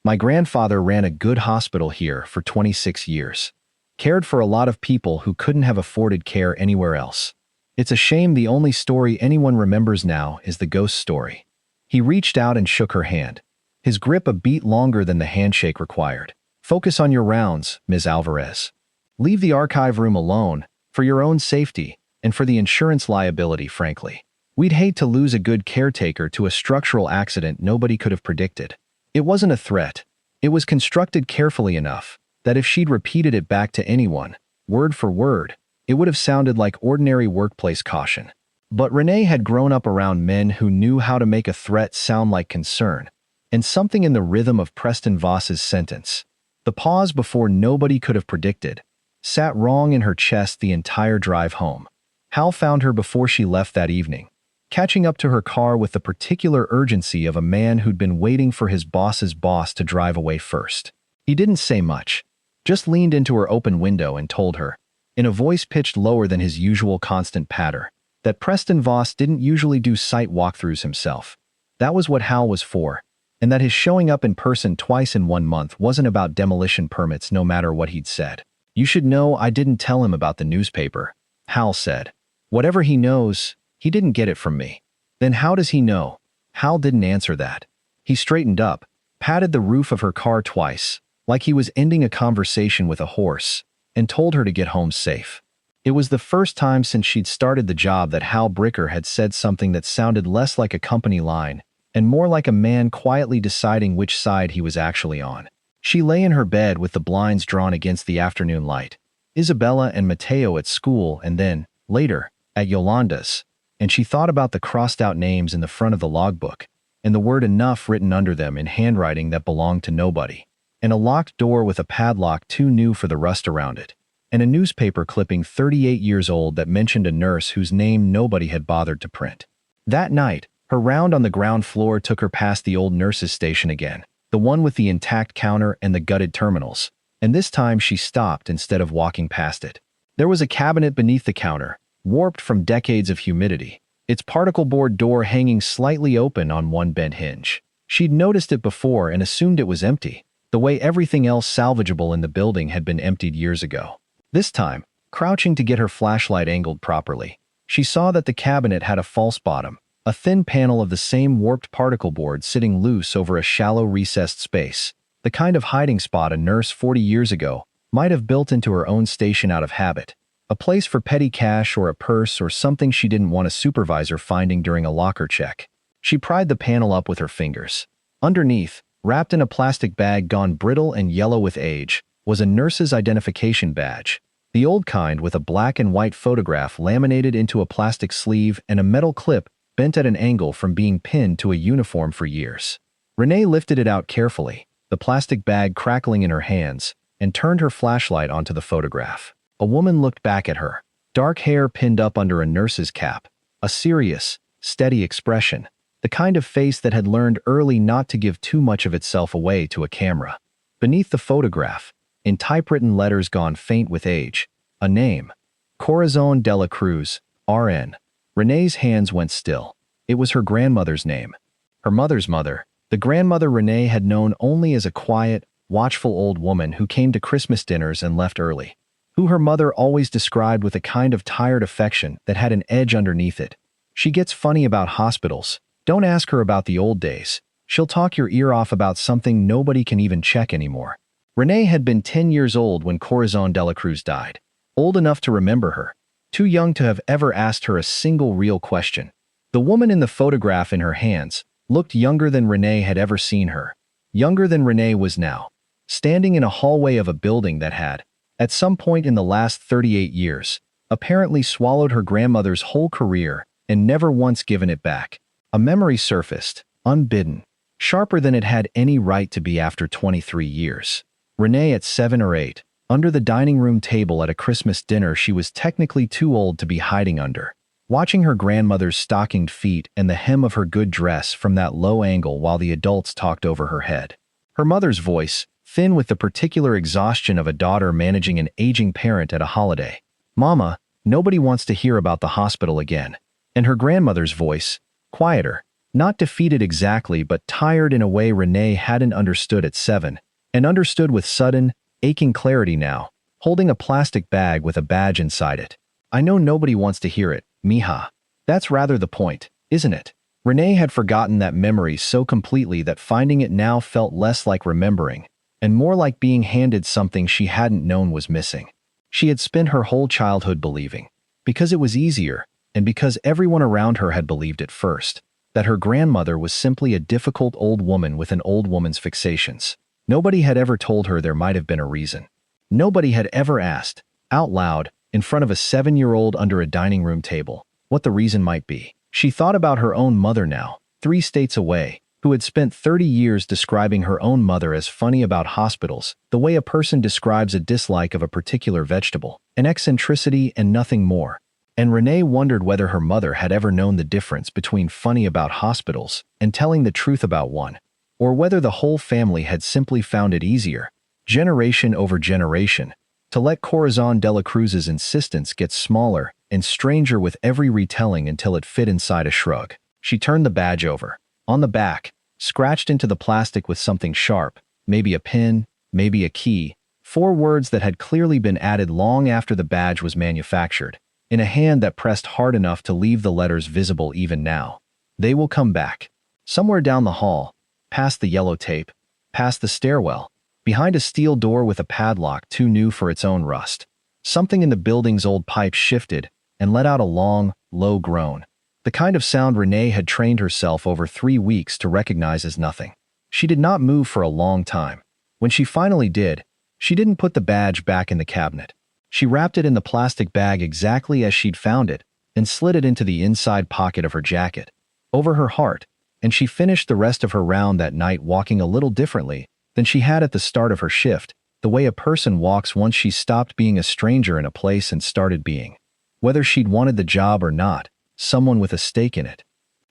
My grandfather ran a good hospital here for 26 years. Cared for a lot of people who couldn't have afforded care anywhere else. It's a shame the only story anyone remembers now is the ghost story. He reached out and shook her hand, his grip a beat longer than the handshake required. "Focus on your rounds, Ms. Alvarez. Leave the archive room alone, for your own safety, and for the insurance liability, frankly. We'd hate to lose a good caretaker to a structural accident nobody could have predicted." It wasn't a threat. It was constructed carefully enough that if she'd repeated it back to anyone, word for word, it would have sounded like ordinary workplace caution. But Renee had grown up around men who knew how to make a threat sound like concern, and something in the rhythm of Preston Voss's sentence, the pause before nobody could have predicted, sat wrong in her chest the entire drive home. Hal found her before she left that evening, catching up to her car with the particular urgency of a man who'd been waiting for his boss's boss to drive away first. He didn't say much, just leaned into her open window and told her, in a voice pitched lower than his usual constant patter, that Preston Voss didn't usually do site walkthroughs himself. That was what Hal was for, and that his showing up in person twice in 1 month wasn't about demolition permits no matter what he'd said. "You should know I didn't tell him about the newspaper," Hal said. "Whatever he knows, he didn't get it from me." "Then how does he know?" Hal didn't answer that. He straightened up, patted the roof of her car twice, like he was ending a conversation with a horse, and told her to get home safe. It was the first time since she'd started the job that Hal Bricker had said something that sounded less like a company line and more like a man quietly deciding which side he was actually on. She lay in her bed with the blinds drawn against the afternoon light. Isabella and Mateo at school, and then, later, at Yolanda's, and she thought about the crossed-out names in the front of the logbook, and the word enough written under them in handwriting that belonged to nobody, and a locked door with a padlock too new for the rust around it, and a newspaper clipping 38 years old that mentioned a nurse whose name nobody had bothered to print. That night, her round on the ground floor took her past the old nurse's station again, the one with the intact counter and the gutted terminals, and this time she stopped instead of walking past it. There was a cabinet beneath the counter, warped from decades of humidity, its particle board door hanging slightly open on one bent hinge. She'd noticed it before and assumed it was empty, the way everything else salvageable in the building had been emptied years ago. This time, crouching to get her flashlight angled properly, she saw that the cabinet had a false bottom, a thin panel of the same warped particle board sitting loose over a shallow recessed space, the kind of hiding spot a nurse 40 years ago might have built into her own station out of habit. A place for petty cash or a purse or something she didn't want a supervisor finding during a locker check. She pried the panel up with her fingers. Underneath, wrapped in a plastic bag gone brittle and yellow with age, was a nurse's identification badge, the old kind with a black and white photograph laminated into a plastic sleeve and a metal clip bent at an angle from being pinned to a uniform for years. Renee lifted it out carefully, the plastic bag crackling in her hands, and turned her flashlight onto the photograph. A woman looked back at her, dark hair pinned up under a nurse's cap, a serious, steady expression, the kind of face that had learned early not to give too much of itself away to a camera. Beneath the photograph, in typewritten letters gone faint with age, a name, Corazon Delacruz, RN. Renee's hands went still. It was her grandmother's name. Her mother's mother, the grandmother Renee had known only as a quiet, watchful old woman who came to Christmas dinners and left early, who her mother always described with a kind of tired affection that had an edge underneath it. "She gets funny about hospitals. Don't ask her about the old days. She'll talk your ear off about something nobody can even check anymore." Renee had been 10 years old when Corazon Delacruz died, old enough to remember her, too young to have ever asked her a single real question. The woman in the photograph in her hands looked younger than Renee had ever seen her, younger than Renee was now, standing in a hallway of a building that had, at some point in the last 38 years, apparently swallowed her grandmother's whole career and never once given it back. A memory surfaced, unbidden, sharper than it had any right to be after 23 years. Renee at 7 or 8, Under the dining room table at a Christmas dinner she was technically too old to be hiding under. Watching her grandmother's stockinged feet and the hem of her good dress from that low angle while the adults talked over her head. Her mother's voice, thin with the particular exhaustion of a daughter managing an aging parent at a holiday. "Mama, nobody wants to hear about the hospital again." And her grandmother's voice, quieter, not defeated exactly but tired in a way Renee hadn't understood at 7, and understood with sudden, aching clarity now, holding a plastic bag with a badge inside it. "I know nobody wants to hear it, mija. That's rather the point, isn't it?" Renee had forgotten that memory so completely that finding it now felt less like remembering, and more like being handed something she hadn't known was missing. She had spent her whole childhood believing, because it was easier, and because everyone around her had believed it first, that her grandmother was simply a difficult old woman with an old woman's fixations. Nobody had ever told her there might have been a reason. Nobody had ever asked, out loud, in front of a 7-year-old under a dining room table, what the reason might be. She thought about her own mother now, 3 states away, who had spent 30 years describing her own mother as funny about hospitals, the way a person describes a dislike of a particular vegetable, an eccentricity and nothing more. And Renee wondered whether her mother had ever known the difference between funny about hospitals and telling the truth about one, or whether the whole family had simply found it easier, generation over generation, to let Corazon Delacruz's insistence get smaller and stranger with every retelling until it fit inside a shrug. She turned the badge over. On the back, scratched into the plastic with something sharp, maybe a pin, maybe a key, 4 words that had clearly been added long after the badge was manufactured, in a hand that pressed hard enough to leave the letters visible even now. "They will come back." Somewhere down the hall, past the yellow tape, past the stairwell, behind a steel door with a padlock too new for its own rust, something in the building's old pipe shifted and let out a long, low groan. The kind of sound Renee had trained herself over 3 weeks to recognize as nothing. She did not move for a long time. When she finally did, she didn't put the badge back in the cabinet. She wrapped it in the plastic bag exactly as she'd found it and slid it into the inside pocket of her jacket, over her heart, and she finished the rest of her round that night walking a little differently than she had at the start of her shift, the way a person walks once she stopped being a stranger in a place and started being, whether she'd wanted the job or not, someone with a stake in it.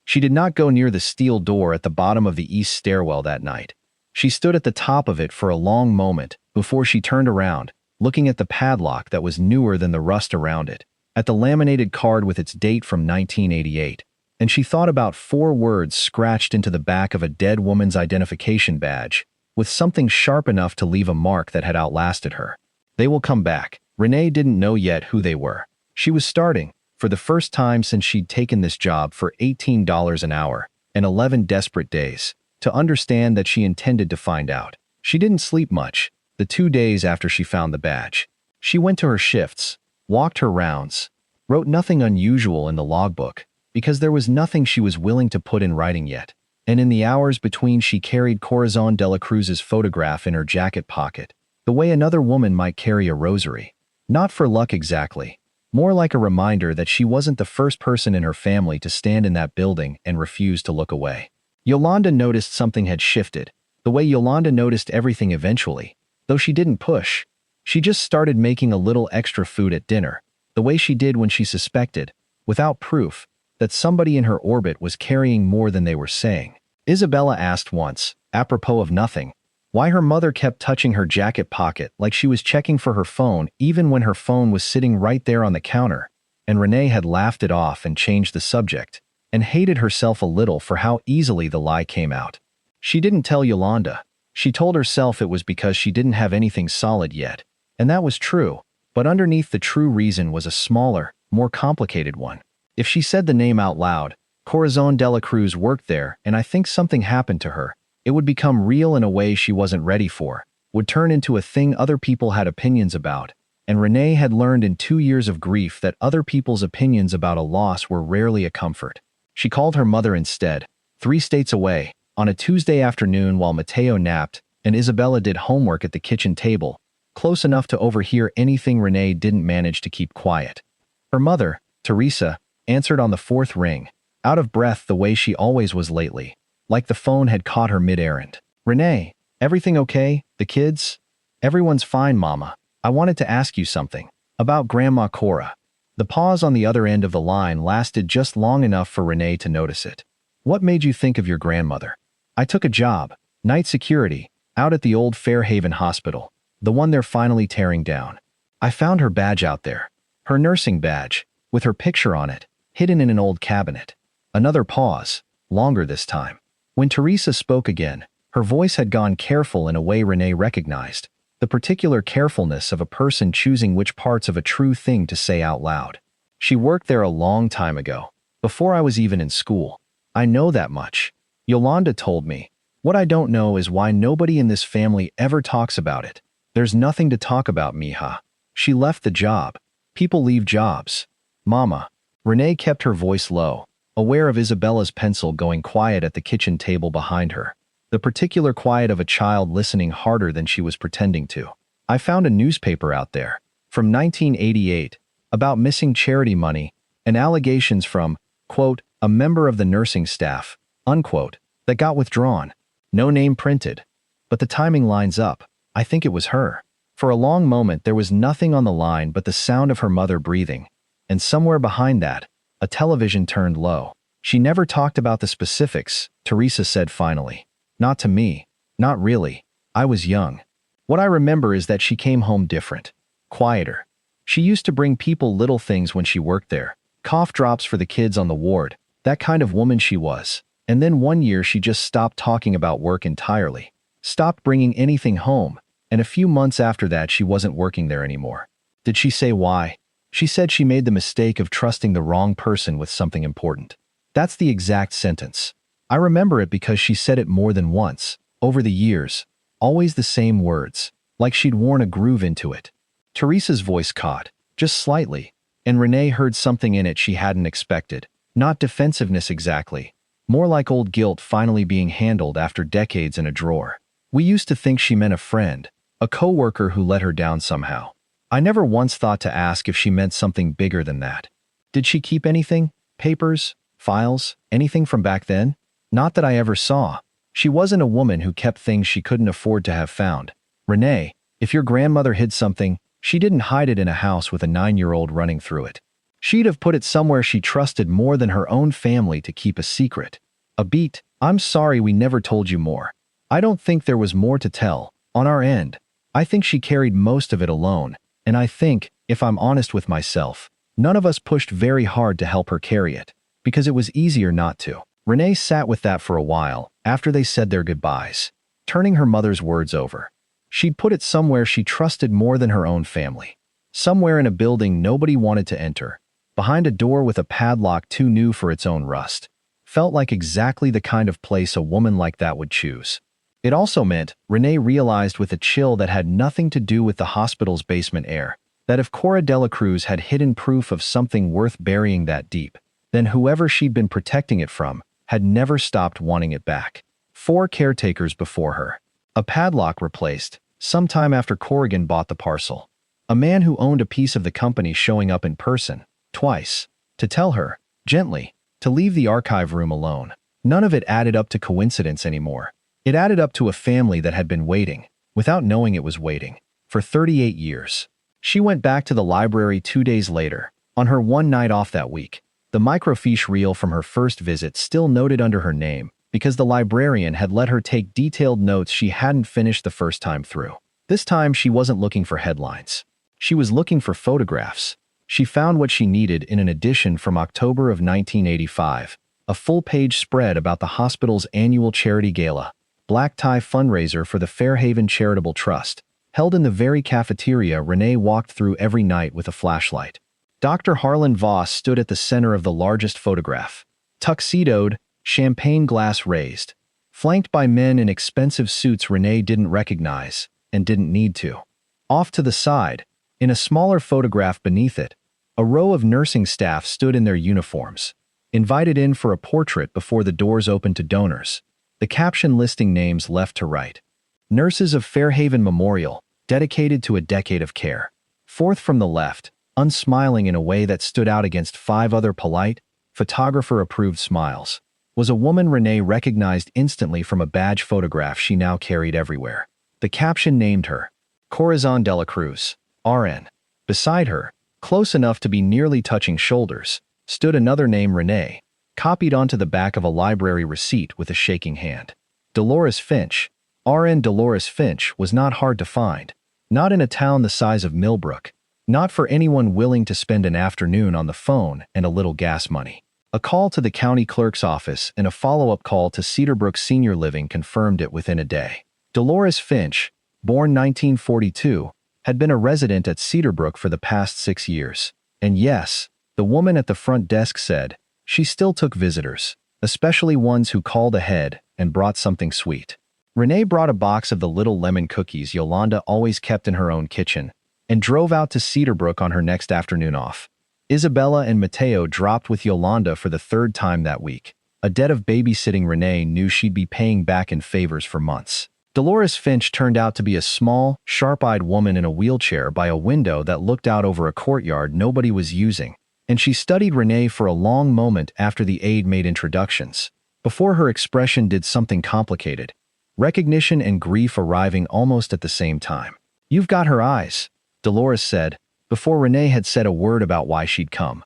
She did not go near the steel door at the bottom of the east stairwell that night. She stood at the top of it for a long moment before she turned around, looking at the padlock that was newer than the rust around it, at the laminated card with its date from 1988, and she thought about 4 words scratched into the back of a dead woman's identification badge, with something sharp enough to leave a mark that had outlasted her. "They will come back." Renee didn't know yet who they were. She was starting, for the first time since she'd taken this job for $18 an hour and 11 desperate days, to understand that she intended to find out. She didn't sleep much the 2 days after she found the badge. She went to her shifts, walked her rounds, wrote nothing unusual in the logbook, because there was nothing she was willing to put in writing yet, and in the hours between she carried Corazon Delacruz's photograph in her jacket pocket, the way another woman might carry a rosary. Not for luck exactly, more like a reminder that she wasn't the first person in her family to stand in that building and refuse to look away. Yolanda noticed something had shifted, the way Yolanda noticed everything eventually, though she didn't push. She just started making a little extra food at dinner, the way she did when she suspected, without proof, that somebody in her orbit was carrying more than they were saying. Isabella asked once, apropos of nothing, why her mother kept touching her jacket pocket like she was checking for her phone even when her phone was sitting right there on the counter, and Renee had laughed it off and changed the subject, and hated herself a little for how easily the lie came out. She didn't tell Yolanda. She told herself it was because she didn't have anything solid yet, and that was true, but underneath the true reason was a smaller, more complicated one. If she said the name out loud, Corazon Delacruz worked there, and I think something happened to her. It would become real in a way she wasn't ready for, would turn into a thing other people had opinions about, and Renee had learned in 2 years of grief that other people's opinions about a loss were rarely a comfort. She called her mother instead, 3 states away, on a Tuesday afternoon while Mateo napped and Isabella did homework at the kitchen table, close enough to overhear anything Renee didn't manage to keep quiet. Her mother, Teresa, answered on the 4th ring, out of breath the way she always was lately, like the phone had caught her mid-errand. "Renee, everything okay? The kids?" "Everyone's fine, Mama. I wanted to ask you something. About Grandma Cora. The pause on the other end of the line lasted just long enough for Renee to notice it. What made you think of your grandmother? I took a job, night security, out at the old Fairhaven Hospital, the one they're finally tearing down. I found her badge out there. Her nursing badge, with her picture on it, hidden in an old cabinet. Another pause, longer this time. When Teresa spoke again, her voice had gone careful in a way Renee recognized, the particular carefulness of a person choosing which parts of a true thing to say out loud. She worked there a long time ago, before I was even in school. I know that much. Yolanda told me. What I don't know is why nobody in this family ever talks about it. There's nothing to talk about, mija. She left the job. People leave jobs. Mama. Renee kept her voice low, aware of Isabella's pencil going quiet at the kitchen table behind her. The particular quiet of a child listening harder than she was pretending to. I found a newspaper out there, from 1988, about missing charity money and allegations from, quote, a member of the nursing staff, unquote, that got withdrawn. No name printed. But the timing lines up. I think it was her. For a long moment there was nothing on the line but the sound of her mother breathing. And somewhere behind that, a television turned low. She never talked about the specifics, Teresa said finally. Not to me. Not really. I was young. What I remember is that she came home different. Quieter. She used to bring people little things when she worked there. Cough drops for the kids on the ward. That kind of woman she was. And then one year she just stopped talking about work entirely. Stopped bringing anything home. And a few months after that she wasn't working there anymore. Did she say why? She said she made the mistake of trusting the wrong person with something important. That's the exact sentence. I remember it because she said it more than once, over the years, always the same words, like she'd worn a groove into it. Teresa's voice caught, just slightly, and Renee heard something in it she hadn't expected. Not defensiveness exactly, more like old guilt finally being handled after decades in a drawer. We used to think she meant a friend, a coworker who let her down somehow. I never once thought to ask if she meant something bigger than that. Did she keep anything? Papers? Files? Anything from back then? Not that I ever saw. She wasn't a woman who kept things she couldn't afford to have found. Renee, if your grandmother hid something, she didn't hide it in a house with a 9-year-old running through it. She'd have put it somewhere she trusted more than her own family to keep a secret. A beat. I'm sorry we never told you more. I don't think there was more to tell, on our end. I think she carried most of it alone, and I think, if I'm honest with myself, none of us pushed very hard to help her carry it, because it was easier not to. Renee sat with that for a while, after they said their goodbyes, turning her mother's words over. She'd put it somewhere she trusted more than her own family. Somewhere in a building nobody wanted to enter, behind a door with a padlock too new for its own rust. Felt like exactly the kind of place a woman like that would choose. It also meant, Renee realized with a chill that had nothing to do with the hospital's basement air, that if Corazon Delacruz had hidden proof of something worth burying that deep, then whoever she'd been protecting it from had never stopped wanting it back. 4 caretakers before her. A padlock replaced, sometime after Corrigan bought the parcel. A man who owned a piece of the company showing up in person, twice, to tell her, gently, to leave the archive room alone. None of it added up to coincidence anymore. It added up to a family that had been waiting, without knowing it was waiting, for 38 years. She went back to the library 2 days later, on her one night off that week. The microfiche reel from her first visit still noted under her name, because the librarian had let her take detailed notes she hadn't finished the first time through. This time she wasn't looking for headlines. She was looking for photographs. She found what she needed in an edition from October of 1985, a full-page spread about the hospital's annual charity gala, black tie fundraiser for the Fairhaven Charitable Trust, held in the very cafeteria Renee walked through every night with a flashlight. Dr. Harlan Voss stood at the center of the largest photograph, tuxedoed, champagne glass raised, flanked by men in expensive suits Renee didn't recognize and didn't need to. Off to the side, in a smaller photograph beneath it, a row of nursing staff stood in their uniforms, invited in for a portrait before the doors opened to donors, the caption listing names left to right. Nurses of Fairhaven Memorial, dedicated to a decade of care. Fourth from the left, unsmiling in a way that stood out against 5 other polite, photographer-approved smiles, was a woman Renee recognized instantly from a badge photograph she now carried everywhere. The caption named her, Corazon Delacruz. RN. Beside her, close enough to be nearly touching shoulders, stood another name, Renee, copied onto the back of a library receipt with a shaking hand. Dolores Finch. RN Dolores Finch was not hard to find. Not in a town the size of Millbrook. Not for anyone willing to spend an afternoon on the phone and a little gas money. A call to the county clerk's office and a follow-up call to Cedarbrook Senior Living confirmed it within a day. Dolores Finch, born 1942, had been a resident at Cedarbrook for the past 6 years. And yes, the woman at the front desk said, she still took visitors, especially ones who called ahead and brought something sweet. Renee brought a box of the little lemon cookies Yolanda always kept in her own kitchen and drove out to Cedarbrook on her next afternoon off. Isabella and Mateo dropped with Yolanda for the 3rd time that week, a debt of babysitting Renee knew she'd be paying back in favors for months. Dolores Finch turned out to be a small, sharp-eyed woman in a wheelchair by a window that looked out over a courtyard nobody was using, and she studied Renee for a long moment after the aide made introductions, before her expression did something complicated, recognition and grief arriving almost at the same time. "You've got her eyes," Dolores said, before Renee had said a word about why she'd come.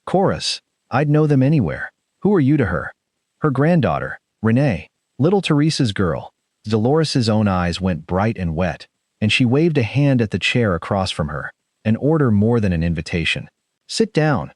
"Chorus, I'd know them anywhere. Who are you to her?" "Her granddaughter, Renee, little Teresa's girl." Dolores's own eyes went bright and wet, and she waved a hand at the chair across from her, an order more than an invitation. Sit down.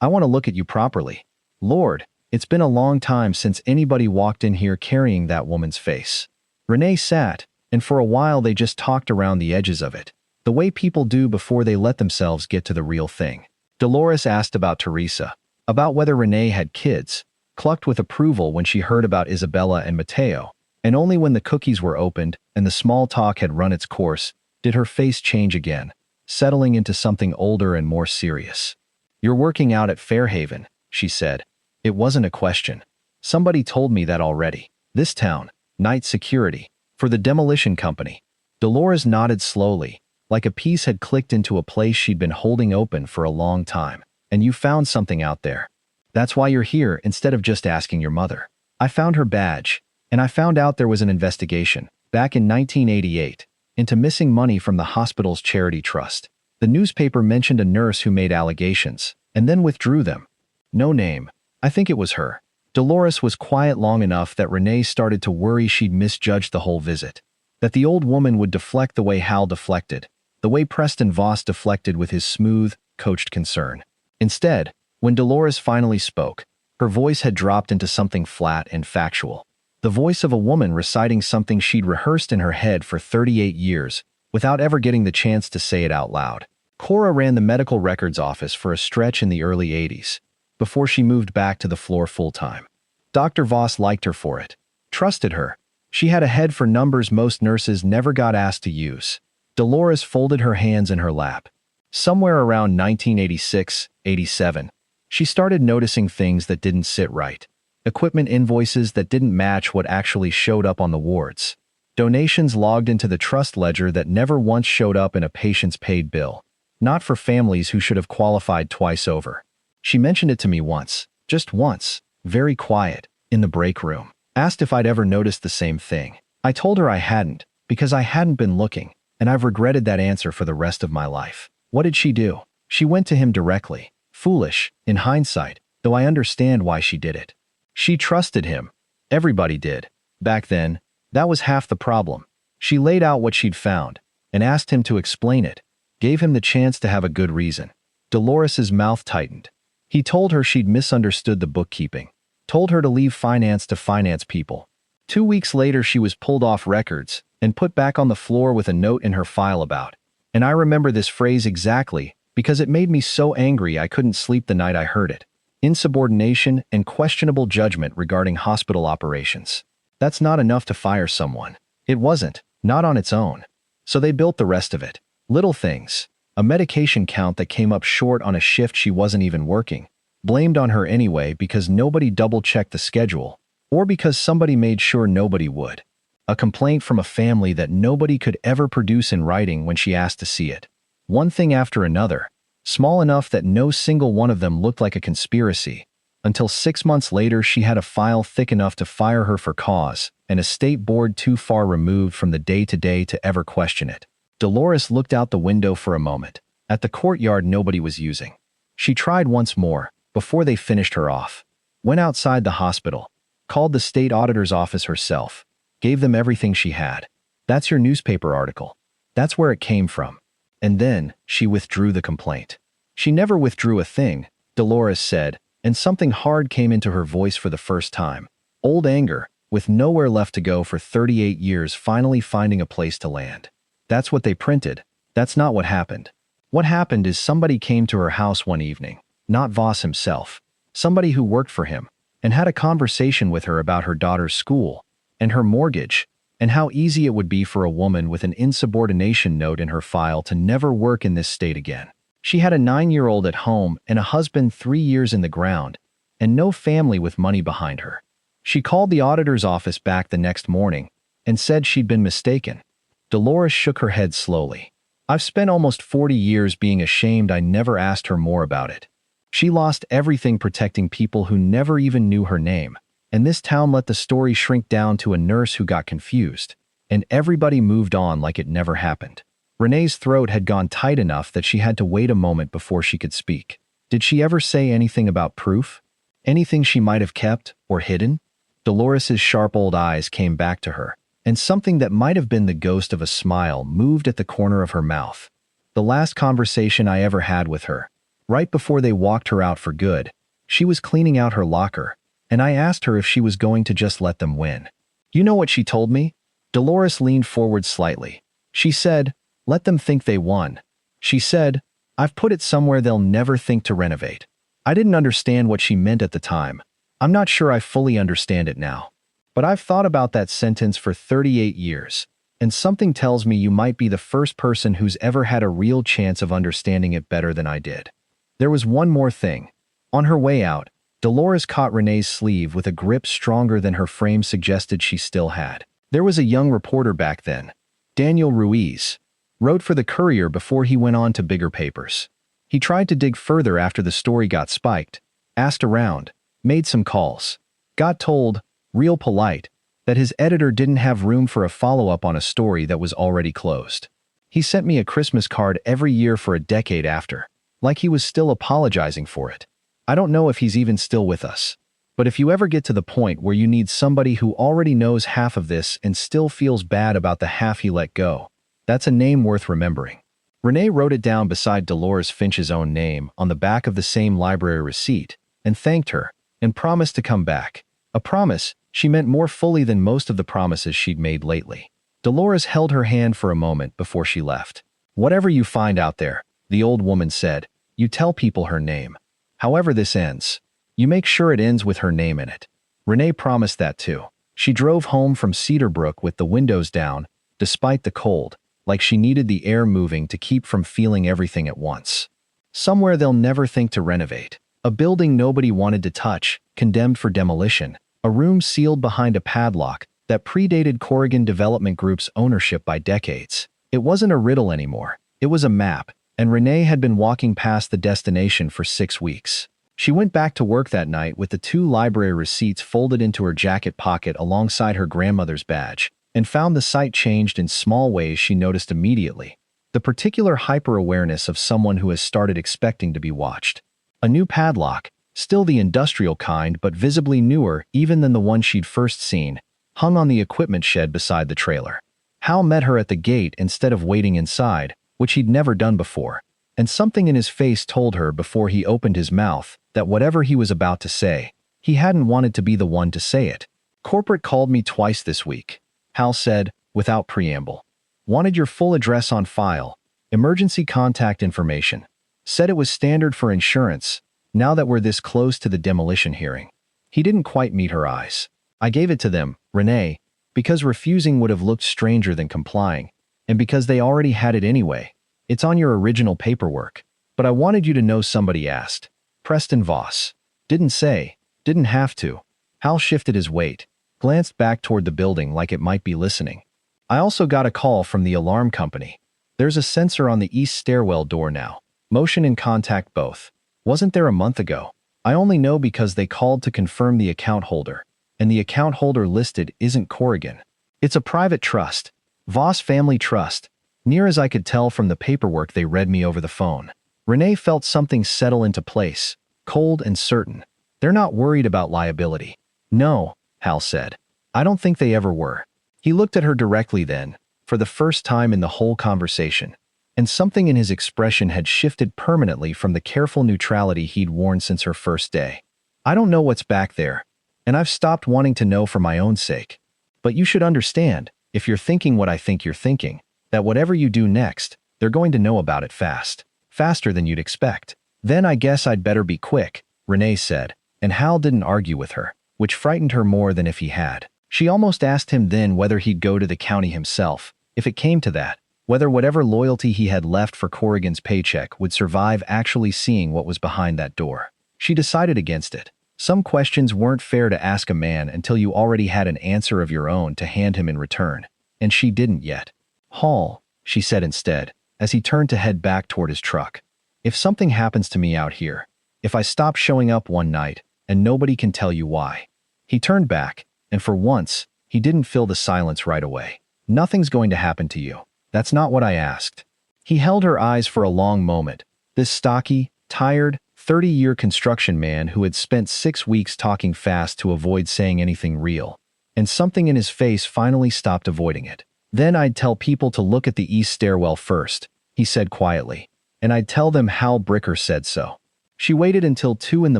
I want to look at you properly. Lord, it's been a long time since anybody walked in here carrying that woman's face." Renee sat, and for a while they just talked around the edges of it, the way people do before they let themselves get to the real thing. Dolores asked about Teresa, about whether Renee had kids, clucked with approval when she heard about Isabella and Mateo, and only when the cookies were opened and the small talk had run its course did her face change again, settling into something older and more serious. "You're working out at Fairhaven," she said. "It wasn't a question. Somebody told me that already. This town, night security, for the demolition company." Dolores nodded slowly, like a piece had clicked into a place she'd been holding open for a long time. "And you found something out there. That's why you're here instead of just asking your mother." "I found her badge, and I found out there was an investigation, back in 1988, into missing money from the hospital's charity trust. The newspaper mentioned a nurse who made allegations, and then withdrew them. No name. I think it was her." Dolores was quiet long enough that Renee started to worry she'd misjudged the whole visit, that the old woman would deflect the way Hal deflected, the way Preston Voss deflected with his smooth, coached concern. Instead, when Dolores finally spoke, her voice had dropped into something flat and factual. The voice of a woman reciting something she'd rehearsed in her head for 38 years, without ever getting the chance to say it out loud. Cora ran the medical records office for a stretch in the early 80s, before she moved back to the floor full-time. Dr. Voss liked her for it, trusted her. She had a head for numbers most nurses never got asked to use. Dolores folded her hands in her lap. Somewhere around 1986-87, she started noticing things that didn't sit right. Equipment invoices that didn't match what actually showed up on the wards. Donations logged into the trust ledger that never once showed up in a patient's paid bill. Not for families who should have qualified twice over. She mentioned it to me once, just once, very quiet, in the break room. Asked if I'd ever noticed the same thing. I told her I hadn't, because I hadn't been looking, and I've regretted that answer for the rest of my life. What did she do? She went to him directly. Foolish, in hindsight, though I understand why she did it. She trusted him. Everybody did. Back then, that was half the problem. She laid out what she'd found, and asked him to explain it. Gave him the chance to have a good reason. Dolores's mouth tightened. He told her she'd misunderstood the bookkeeping. Told her to leave finance to finance people. 2 weeks later she was pulled off records, and put back on the floor with a note in her file about. And I remember this phrase exactly, because it made me so angry I couldn't sleep the night I heard it. Insubordination and questionable judgment regarding hospital operations. That's not enough to fire someone. It wasn't, not on its own. So they built the rest of it. Little things. A medication count that came up short on a shift she wasn't even working. Blamed on her anyway because nobody double-checked the schedule, or because somebody made sure nobody would. A complaint from a family that nobody could ever produce in writing when she asked to see it. One thing after another, small enough that no single one of them looked like a conspiracy, until 6 months later she had a file thick enough to fire her for cause, and a state board too far removed from the day-to-day to ever question it. Dolores looked out the window for a moment. At the courtyard nobody was using. She tried once more, before they finished her off. Went outside the hospital. Called the state auditor's office herself. Gave them everything she had. That's your newspaper article. That's where it came from. And then, she withdrew the complaint. She never withdrew a thing, Dolores said, and something hard came into her voice for the first time. Old anger, with nowhere left to go for 38 years finally finding a place to land. That's what they printed. That's not what happened. What happened is somebody came to her house one evening, not Voss himself, somebody who worked for him, and had a conversation with her about her daughter's school, and her mortgage, and how easy it would be for a woman with an insubordination note in her file to never work in this state again. She had a 9-year-old at home and a husband 3 years in the ground, and no family with money behind her. She called the auditor's office back the next morning and said she'd been mistaken. Dolores shook her head slowly. I've spent almost 40 years being ashamed I never asked her more about it. She lost everything protecting people who never even knew her name, and this town let the story shrink down to a nurse who got confused, and everybody moved on like it never happened. Renee's throat had gone tight enough that she had to wait a moment before she could speak. Did she ever say anything about proof? Anything she might have kept or hidden? Dolores's sharp old eyes came back to her, and something that might have been the ghost of a smile moved at the corner of her mouth. The last conversation I ever had with her, right before they walked her out for good, she was cleaning out her locker, and I asked her if she was going to just let them win. You know what she told me? Dolores leaned forward slightly. She said, let them think they won. She said, I've put it somewhere they'll never think to renovate. I didn't understand what she meant at the time. I'm not sure I fully understand it now. But I've thought about that sentence for 38 years, and something tells me you might be the first person who's ever had a real chance of understanding it better than I did. There was one more thing. On her way out, Dolores caught Renee's sleeve with a grip stronger than her frame suggested she still had. There was a young reporter back then, Daniel Ruiz, wrote for the Courier before he went on to bigger papers. He tried to dig further after the story got spiked, asked around, made some calls, got told, real polite, that his editor didn't have room for a follow-up on a story that was already closed. He sent me a Christmas card every year for a decade after, like he was still apologizing for it. I don't know if he's even still with us. But if you ever get to the point where you need somebody who already knows half of this and still feels bad about the half he let go, that's a name worth remembering. Renee wrote it down beside Dolores Finch's own name on the back of the same library receipt and thanked her and promised to come back. A promise she meant more fully than most of the promises she'd made lately. Dolores held her hand for a moment before she left. Whatever you find out there, the old woman said, you tell people her name. However this ends, you make sure it ends with her name in it. Renee promised that too. She drove home from Cedarbrook with the windows down, despite the cold, like she needed the air moving to keep from feeling everything at once. Somewhere they'll never think to renovate. A building nobody wanted to touch, condemned for demolition. A room sealed behind a padlock that predated Corazon Development Group's ownership by decades. It wasn't a riddle anymore. It was a map, and Renee had been walking past the destination for 6 weeks. She went back to work that night with the 2 library receipts folded into her jacket pocket alongside her grandmother's badge, and found the site changed in small ways she noticed immediately. The particular hyper-awareness of someone who has started expecting to be watched. A new padlock, still the industrial kind but visibly newer even than the one she'd first seen, hung on the equipment shed beside the trailer. Hal met her at the gate instead of waiting inside, which he'd never done before, and something in his face told her before he opened his mouth that whatever he was about to say, he hadn't wanted to be the one to say it. Corporate called me twice this week, Hal said, without preamble. Wanted your full address on file, emergency contact information. Said it was standard for insurance, now that we're this close to the demolition hearing. He didn't quite meet her eyes. I gave it to them, Renee, because refusing would have looked stranger than complying, and because they already had it anyway. It's on your original paperwork. But I wanted you to know somebody asked. Preston Voss. Didn't say. Didn't have to. Hal shifted his weight, glanced back toward the building like it might be listening. I also got a call from the alarm company. There's a sensor on the east stairwell door now. Motion and contact both. Wasn't there a month ago. I only know because they called to confirm the account holder, and the account holder listed isn't Corazon. It's a private trust. Voss Family Trust. Near as I could tell from the paperwork they read me over the phone. Renee felt something settle into place, cold and certain. They're not worried about liability. No, Hal said. I don't think they ever were. He looked at her directly then, for the first time in the whole conversation, and something in his expression had shifted permanently from the careful neutrality he'd worn since her first day. I don't know what's back there, and I've stopped wanting to know for my own sake. But you should understand, if you're thinking what I think you're thinking, that whatever you do next, they're going to know about it fast. Faster than you'd expect. Then I guess I'd better be quick, Renee said, and Hal didn't argue with her, which frightened her more than if he had. She almost asked him then whether he'd go to the county himself, if it came to that, whether whatever loyalty he had left for Corrigan's paycheck would survive actually seeing what was behind that door. She decided against it. Some questions weren't fair to ask a man until you already had an answer of your own to hand him in return, and she didn't yet. Hall, she said instead, as he turned to head back toward his truck. If something happens to me out here, if I stop showing up one night and nobody can tell you why. He turned back, and for once, he didn't fill the silence right away. Nothing's going to happen to you. That's not what I asked. He held her eyes for a long moment. This stocky, tired, 30-year construction man who had spent 6 weeks talking fast to avoid saying anything real. And something in his face finally stopped avoiding it. Then I'd tell people to look at the east stairwell first, he said quietly, and I'd tell them Hal Bricker said so. She waited until 2 in the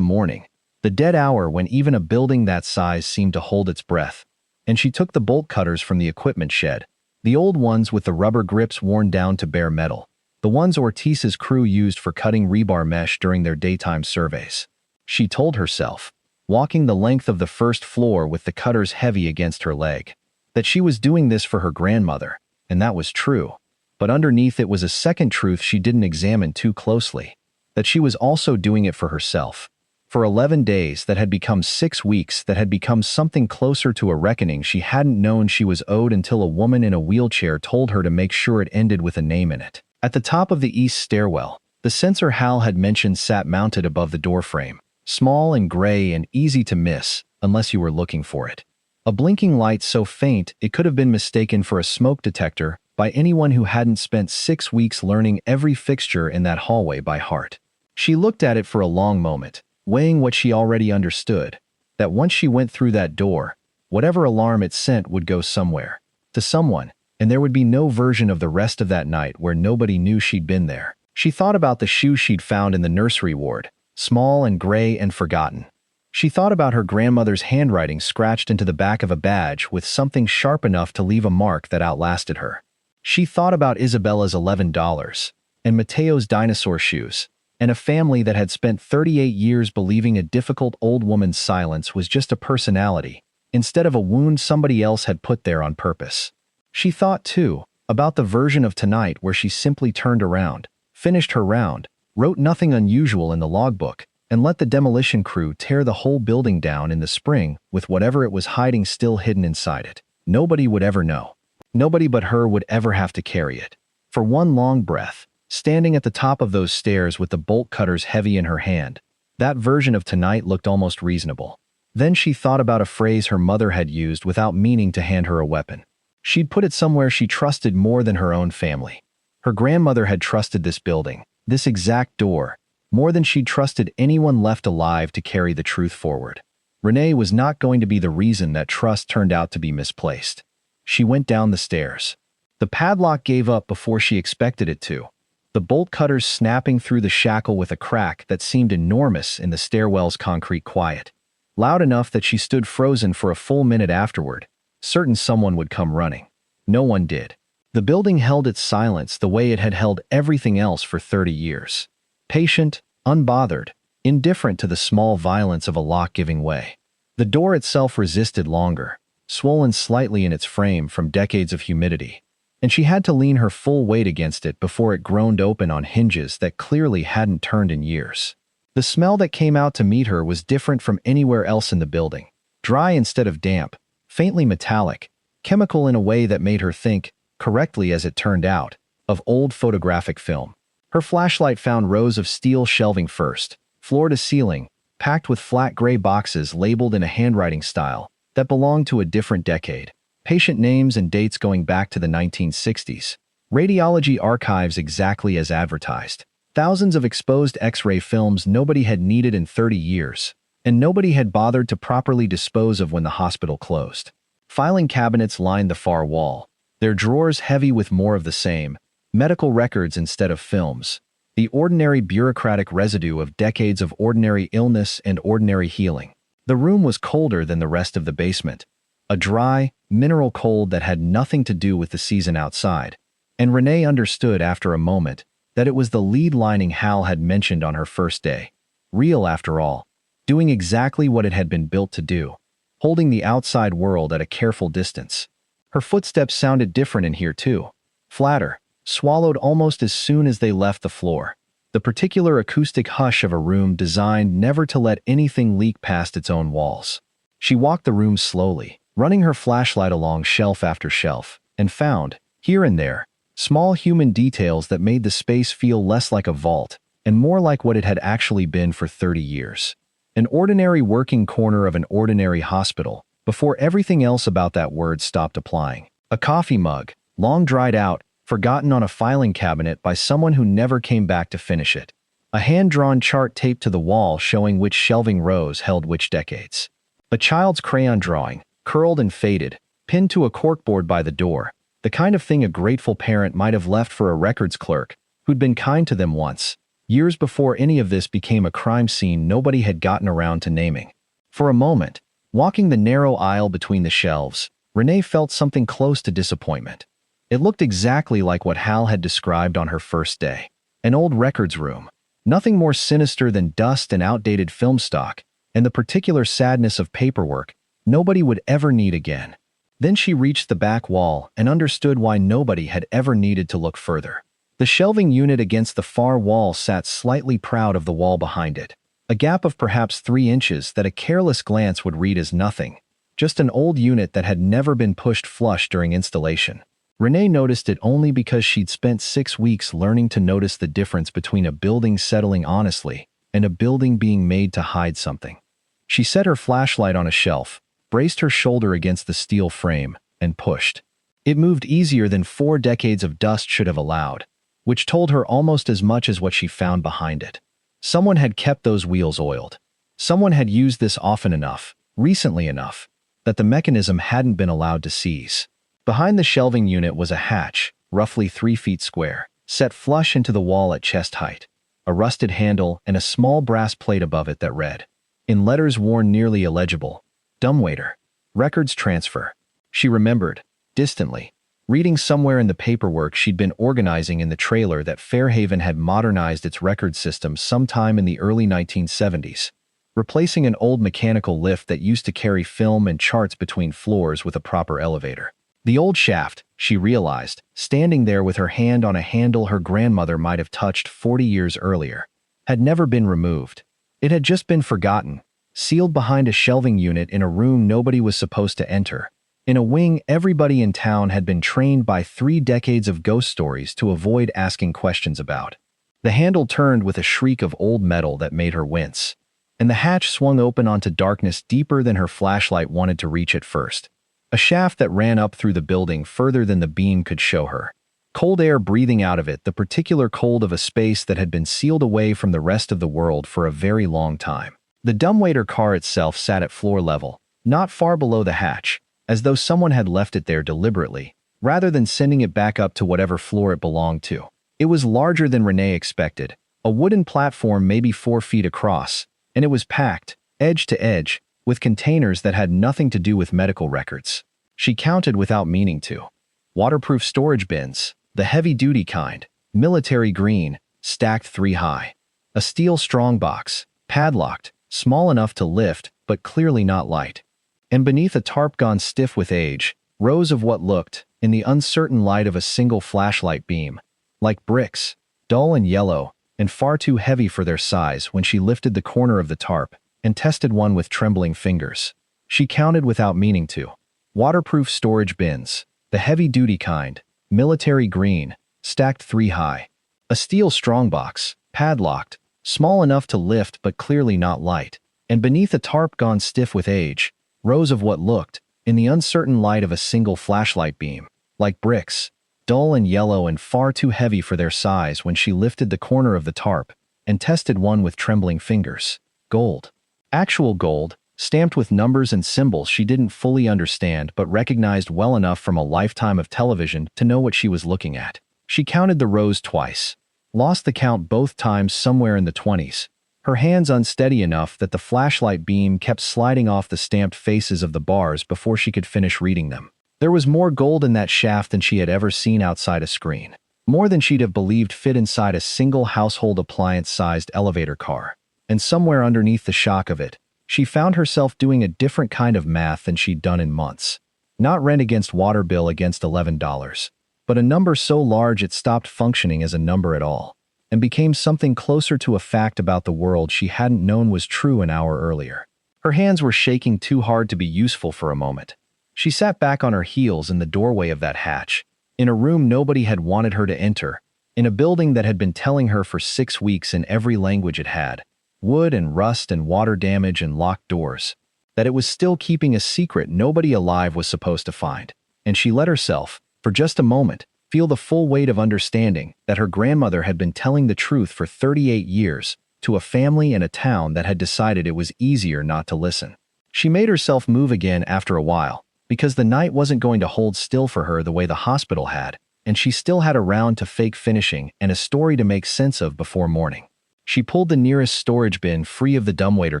morning, the dead hour when even a building that size seemed to hold its breath, and she took the bolt cutters from the equipment shed, the old ones with the rubber grips worn down to bare metal, the ones Ortiz's crew used for cutting rebar mesh during their daytime surveys. She told herself, walking the length of the first floor with the cutters heavy against her leg, that she was doing this for her grandmother, and that was true. But underneath it was a second truth she didn't examine too closely, that she was also doing it for herself. For 11 days that had become 6 weeks that had become something closer to a reckoning she hadn't known she was owed until a woman in a wheelchair told her to make sure it ended with a name in it. At the top of the east stairwell, the sensor Hal had mentioned sat mounted above the doorframe, small and gray and easy to miss unless you were looking for it. A blinking light so faint it could have been mistaken for a smoke detector by anyone who hadn't spent 6 weeks learning every fixture in that hallway by heart. She looked at it for a long moment, weighing what she already understood, that once she went through that door, whatever alarm it sent would go somewhere, to someone, and there would be no version of the rest of that night where nobody knew she'd been there. She thought about the shoes she'd found in the nursery ward, small and gray and forgotten. She thought about her grandmother's handwriting scratched into the back of a badge with something sharp enough to leave a mark that outlasted her. She thought about Isabella's $11, and Mateo's dinosaur shoes, and a family that had spent 38 years believing a difficult old woman's silence was just a personality, instead of a wound somebody else had put there on purpose. She thought, too, about the version of tonight where she simply turned around, finished her round, wrote nothing unusual in the logbook, and let the demolition crew tear the whole building down in the spring with whatever it was hiding still hidden inside it. Nobody would ever know. Nobody but her would ever have to carry it. For one long breath, standing at the top of those stairs with the bolt cutters heavy in her hand, that version of tonight looked almost reasonable. Then she thought about a phrase her mother had used without meaning to hand her a weapon. She'd put it somewhere she trusted more than her own family. Her grandmother had trusted this building, this exact door, more than she'd trusted anyone left alive to carry the truth forward. Renee was not going to be the reason that trust turned out to be misplaced. She went down the stairs. The padlock gave up before she expected it to, the bolt cutters snapping through the shackle with a crack that seemed enormous in the stairwell's concrete quiet, loud enough that she stood frozen for a full minute afterward, certain someone would come running. No one did. The building held its silence the way it had held everything else for 30 years. Patient, unbothered, indifferent to the small violence of a lock giving way. The door itself resisted longer, swollen slightly in its frame from decades of humidity, and she had to lean her full weight against it before it groaned open on hinges that clearly hadn't turned in years. The smell that came out to meet her was different from anywhere else in the building, dry instead of damp, faintly metallic, chemical in a way that made her think, correctly as it turned out, of old photographic film. Her flashlight found rows of steel shelving first, floor to ceiling, packed with flat gray boxes labeled in a handwriting style that belonged to a different decade. Patient names and dates going back to the 1960s. Radiology archives exactly as advertised. Thousands of exposed X-ray films nobody had needed in 30 years, and nobody had bothered to properly dispose of when the hospital closed. Filing cabinets lined the far wall, their drawers heavy with more of the same, medical records instead of films, the ordinary bureaucratic residue of decades of ordinary illness and ordinary healing. The room was colder than the rest of the basement, a dry, mineral cold that had nothing to do with the season outside, and Renee understood after a moment that it was the lead lining Hal had mentioned on her first day. Real after all, doing exactly what it had been built to do, holding the outside world at a careful distance. Her footsteps sounded different in here too, flatter, swallowed almost as soon as they left the floor. The particular acoustic hush of a room designed never to let anything leak past its own walls. She walked the room slowly, running her flashlight along shelf after shelf, and found, here and there, small human details that made the space feel less like a vault and more like what it had actually been for 30 years. An ordinary working corner of an ordinary hospital, before everything else about that word stopped applying. A coffee mug, long dried out, forgotten on a filing cabinet by someone who never came back to finish it. A hand-drawn chart taped to the wall showing which shelving rows held which decades. A child's crayon drawing, curled and faded, pinned to a corkboard by the door, the kind of thing a grateful parent might have left for a records clerk who'd been kind to them once, years before any of this became a crime scene nobody had gotten around to naming. For a moment, walking the narrow aisle between the shelves, Renee felt something close to disappointment. It looked exactly like what Hal had described on her first day. An old records room. Nothing more sinister than dust and outdated film stock, and the particular sadness of paperwork nobody would ever need again. Then she reached the back wall and understood why nobody had ever needed to look further. The shelving unit against the far wall sat slightly proud of the wall behind it. A gap of perhaps 3 inches that a careless glance would read as nothing. Just an old unit that had never been pushed flush during installation. Renee noticed it only because she'd spent 6 weeks learning to notice the difference between a building settling honestly and a building being made to hide something. She set her flashlight on a shelf, braced her shoulder against the steel frame, and pushed. It moved easier than 4 decades of dust should have allowed, which told her almost as much as what she found behind it. Someone had kept those wheels oiled. Someone had used this often enough, recently enough, that the mechanism hadn't been allowed to seize. Behind the shelving unit was a hatch, roughly 3 feet square, set flush into the wall at chest height, a rusted handle and a small brass plate above it that read, in letters worn nearly illegible, "Dumbwaiter. Records transfer." She remembered, distantly, reading somewhere in the paperwork she'd been organizing in the trailer that Fairhaven had modernized its record system sometime in the early 1970s, replacing an old mechanical lift that used to carry film and charts between floors with a proper elevator. The old shaft, she realized, standing there with her hand on a handle her grandmother might have touched 40 years earlier, had never been removed. It had just been forgotten, sealed behind a shelving unit in a room nobody was supposed to enter. In a wing everybody in town had been trained by 3 decades of ghost stories to avoid asking questions about. The handle turned with a shriek of old metal that made her wince, and the hatch swung open onto darkness deeper than her flashlight wanted to reach at first. A shaft that ran up through the building further than the beam could show her. Cold air breathing out of it, the particular cold of a space that had been sealed away from the rest of the world for a very long time. The dumbwaiter car itself sat at floor level, not far below the hatch, as though someone had left it there deliberately, rather than sending it back up to whatever floor it belonged to. It was larger than Renee expected, a wooden platform maybe 4 feet across, and it was packed, edge to edge, with containers that had nothing to do with medical records. She counted without meaning to. Waterproof storage bins, the heavy-duty kind, military green, stacked 3 high. A steel strongbox, padlocked, small enough to lift, but clearly not light. And beneath a tarp gone stiff with age, rows of what looked, in the uncertain light of a single flashlight beam, like bricks, dull and yellow, and far too heavy for their size when she lifted the corner of the tarp and tested one with trembling fingers. She counted without meaning to. Waterproof storage bins, the heavy-duty kind, military green, stacked 3 high. A steel strongbox, padlocked, small enough to lift but clearly not light. And beneath a tarp gone stiff with age, rows of what looked, in the uncertain light of a single flashlight beam, like bricks, dull and yellow and far too heavy for their size when she lifted the corner of the tarp and tested one with trembling fingers. Gold. Actual gold, stamped with numbers and symbols she didn't fully understand but recognized well enough from a lifetime of television to know what she was looking at. She counted the rows twice, lost the count both times somewhere in the 20s, her hands unsteady enough that the flashlight beam kept sliding off the stamped faces of the bars before she could finish reading them. There was more gold in that shaft than she had ever seen outside a screen, more than she'd have believed fit inside a single household appliance-sized elevator car. And somewhere underneath the shock of it, she found herself doing a different kind of math than she'd done in months. Not rent against water bill against $11, but a number so large it stopped functioning as a number at all, and became something closer to a fact about the world she hadn't known was true an hour earlier. Her hands were shaking too hard to be useful for a moment. She sat back on her heels in the doorway of that hatch, in a room nobody had wanted her to enter, in a building that had been telling her for 6 weeks in every language it had, wood and rust and water damage and locked doors, that it was still keeping a secret nobody alive was supposed to find. And she let herself, for just a moment, feel the full weight of understanding that her grandmother had been telling the truth for 38 years to a family and a town that had decided it was easier not to listen. She made herself move again after a while, because the night wasn't going to hold still for her the way the hospital had, and she still had a round to fake finishing and a story to make sense of before morning. She pulled the nearest storage bin free of the dumbwaiter